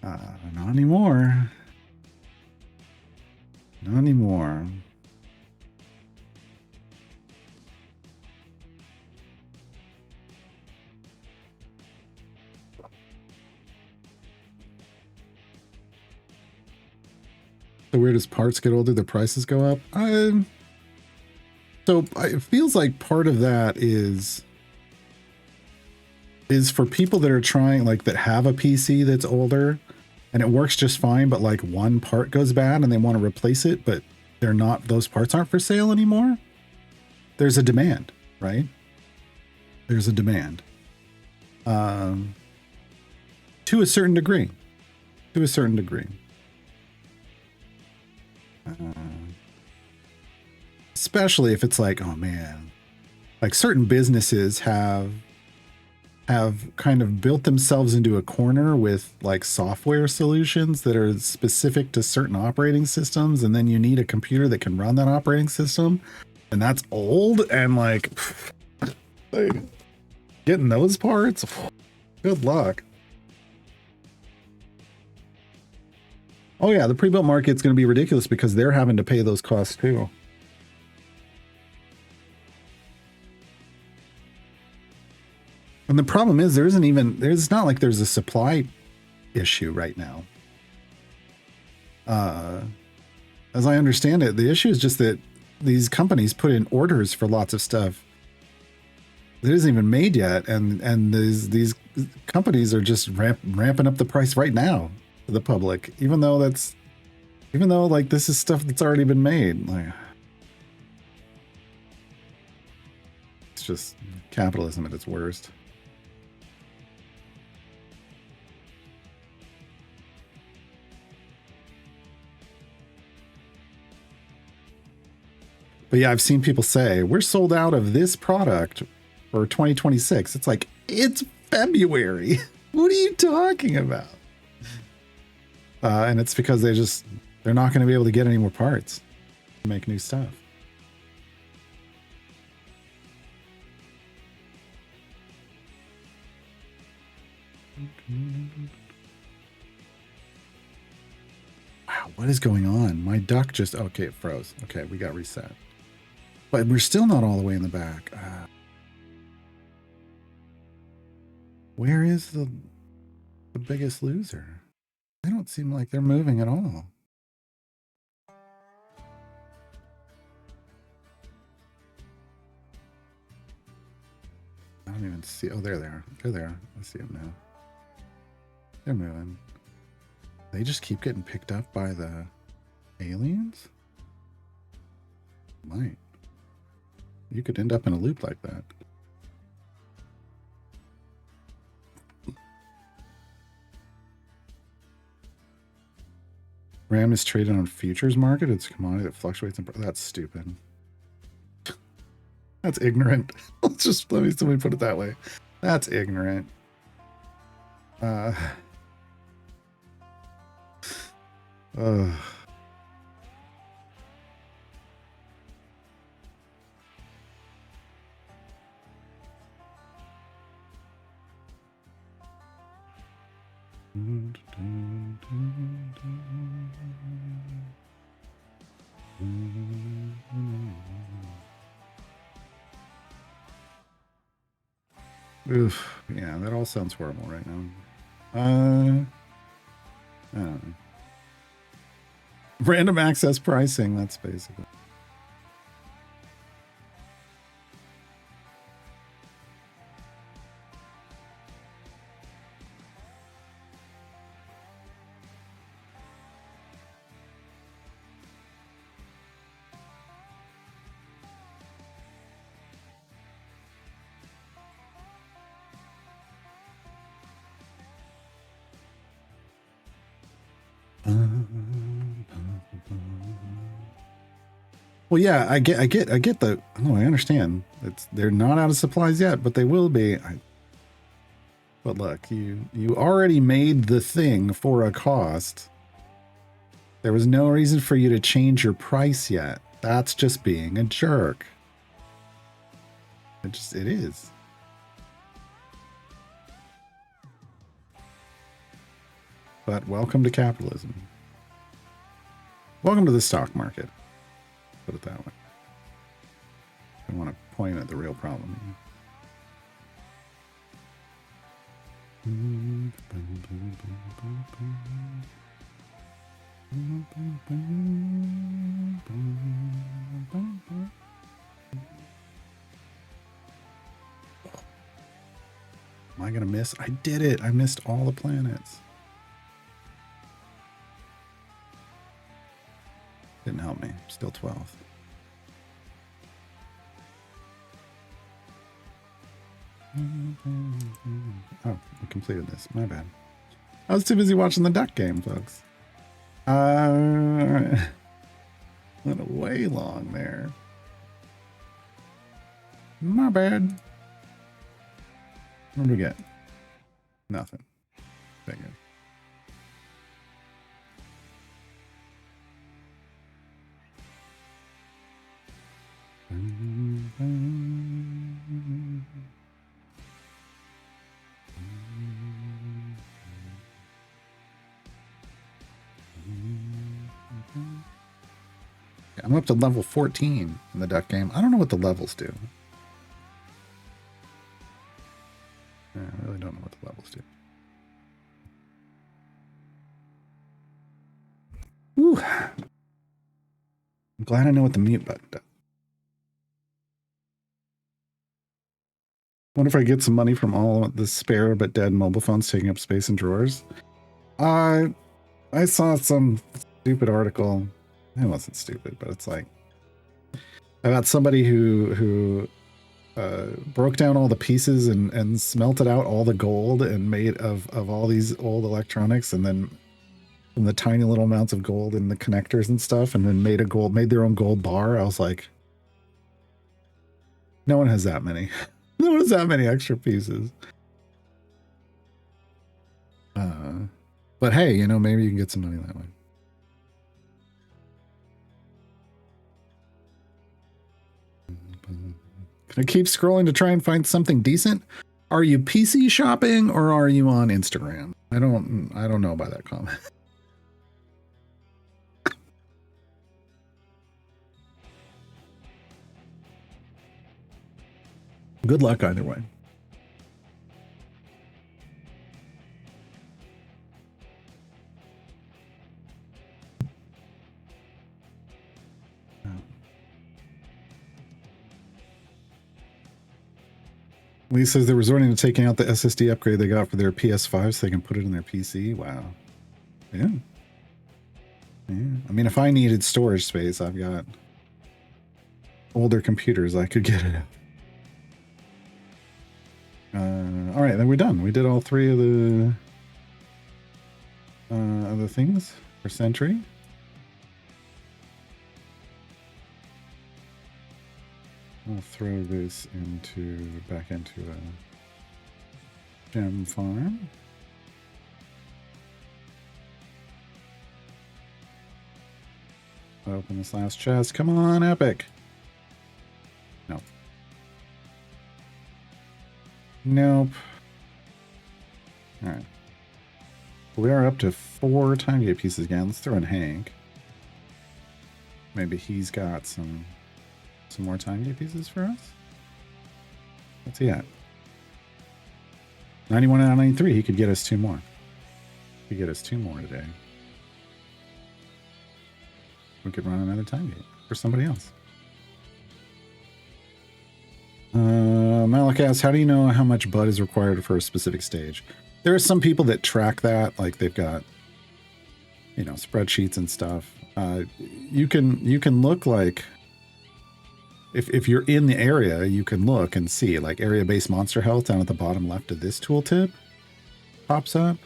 Not anymore. Not anymore. So where does parts get older, the prices go up? So it feels like part of that is for people that are trying, like that have a PC that's older and it works just fine, but like one part goes bad and they want to replace it, but they're not, those parts aren't for sale anymore. There's a demand, right? There's a demand. To a certain degree. To a certain degree. Especially if it's like, oh man, like certain businesses have kind of built themselves into a corner with like software solutions that are specific to certain operating systems, and then you need a computer that can run that operating system, and that's old, and like getting those parts, good luck. Oh yeah, the pre-built market's going to be ridiculous because they're having to pay those costs too. And the problem is there's not like there's a supply issue right now. As I understand it, the issue is just that these companies put in orders for lots of stuff that isn't even made yet, and these companies are just ramping up the price right now to the public, even though like this is stuff that's already been made. Like, it's just capitalism at its worst. But yeah, I've seen people say, we're sold out of this product for 2026. It's like, it's February. What are you talking about? And it's because they're not going to be able to get any more parts to make new stuff. Wow, what is going on? My duck just, okay, it froze. Okay, we got reset. But we're still not all the way in the back. Where is the biggest loser? They don't seem like they're moving at all. I don't even see. Oh, there they are. They're there. I see them now. They're moving. They just keep getting picked up by the aliens? Might. You could end up in a loop like that. RAM is traded on futures market. It's a commodity that fluctuates in price. That's stupid. That's ignorant. Let me put it that way. That's ignorant. Oof, yeah, that all sounds horrible right now. I don't know. Random access pricing, that's basically. Well, yeah, I get the. Oh, I understand. They're not out of supplies yet, but they will be. But look, you already made the thing for a cost. There was no reason for you to change your price yet. That's just being a jerk. It is. But welcome to capitalism. Welcome to the stock market. Put it that way. I want to point at the real problem. Am I gonna miss? I did it. I missed all the planets. Didn't help me. Still 12th. Oh, we completed this. My bad. I was too busy watching the duck game, folks. Went way long there. My bad. What do we get? Nothing. Figured. I'm up to level 14 in the duck game. I don't know what the levels do. Yeah, I really don't know what the levels do. Whew. I'm glad I know what the mute button does. What if I get some money from all the spare but dead mobile phones taking up space in drawers? I saw some stupid article. It wasn't stupid, but it's like about somebody who broke down all the pieces and smelted out all the gold and made of all these old electronics, and then from the tiny little amounts of gold in the connectors and stuff, and then made their own gold bar. I was like, no one has that many. No one has that many extra pieces. But hey, you know, maybe you can get some money that way. Can I keep scrolling to try and find something decent? Are you PC shopping or are you on Instagram? I don't know about that comment. Good luck either way. Lee says they're resorting to taking out the SSD upgrade they got for their PS5 so they can put it in their PC. Wow. Yeah. Yeah. I mean, if I needed storage space, I've got older computers. I could get it out. All right, then we're done. We did all three of the other things for Sentry. I'll throw this back into a gem farm. Open this last chest. Come on, Epic. Nope. Nope. All right. We are up to 4 time gate pieces again. Let's throw in Hank. Maybe he's got some more time gate pieces for us. What's he at? 91 out of 93. He could get us 2 more. He could get us 2 more today. We could run another time gate for somebody else. Malik asks, how do you know how much bud is required for a specific stage? There are some people that track that, like they've got, you know, spreadsheets and stuff. You can look like if you're in the area, you can look and see like area-based monster health down at the bottom left of this tooltip pops up.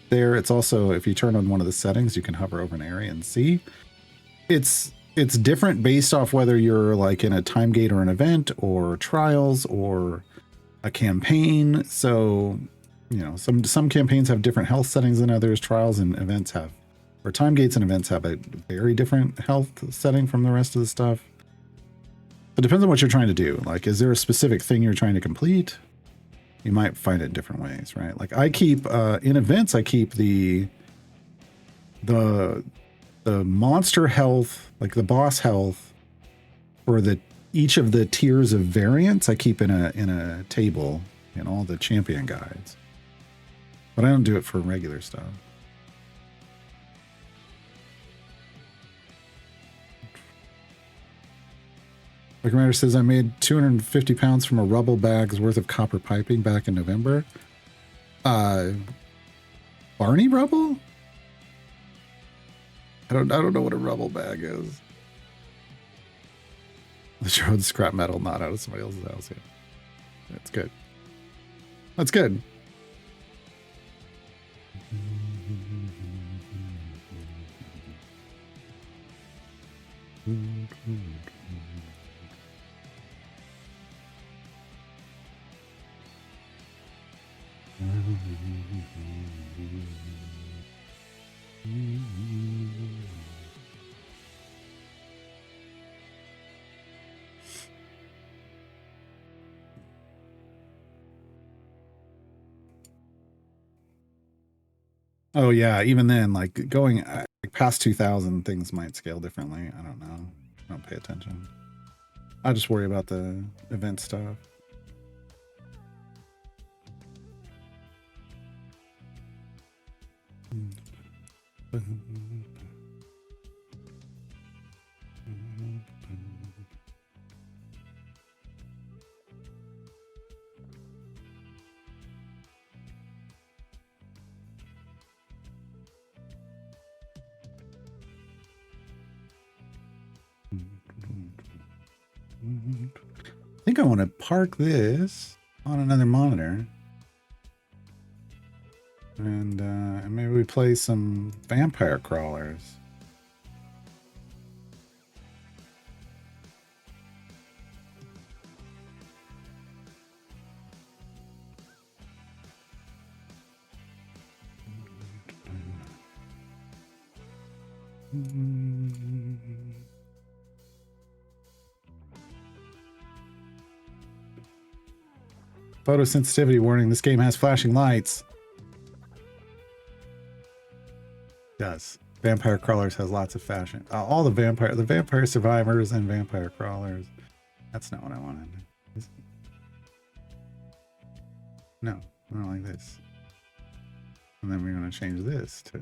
There, it's also, if you turn on one of the settings, you can hover over an area and see. It's it's different based off whether you're like in a time gate or an event or trials or a campaign. So, you know, some campaigns have different health settings than others. Trials and events have, or time gates and events have a very different health setting from the rest of the stuff. It depends on what you're trying to do. Like, is there a specific thing you're trying to complete? You might find it in different ways, right? Like I keep in events, I keep the monster health, like the boss health, for the each of the tiers of variants. I keep in a table in all the champion guides, but I don't do it for regular stuff. Like Commander says, I made 250 pounds from a rubble bag's worth of copper piping back in November. Barney rubble? I don't know what a rubble bag is. The showed scrap metal not out of somebody else's house. Yeah, that's good. That's good. Oh yeah, even then, like going past 2000, things might scale differently. I don't know. I don't pay attention. I just worry about the event stuff. I think I want to park this on another monitor. And maybe we play some vampire crawlers. Photosensitivity warning. This game has flashing lights. It does. Vampire Crawlers has lots of fashion. All the vampire survivors and vampire crawlers. That's not what I wanted. No, I don't like this. And then we're going to change this to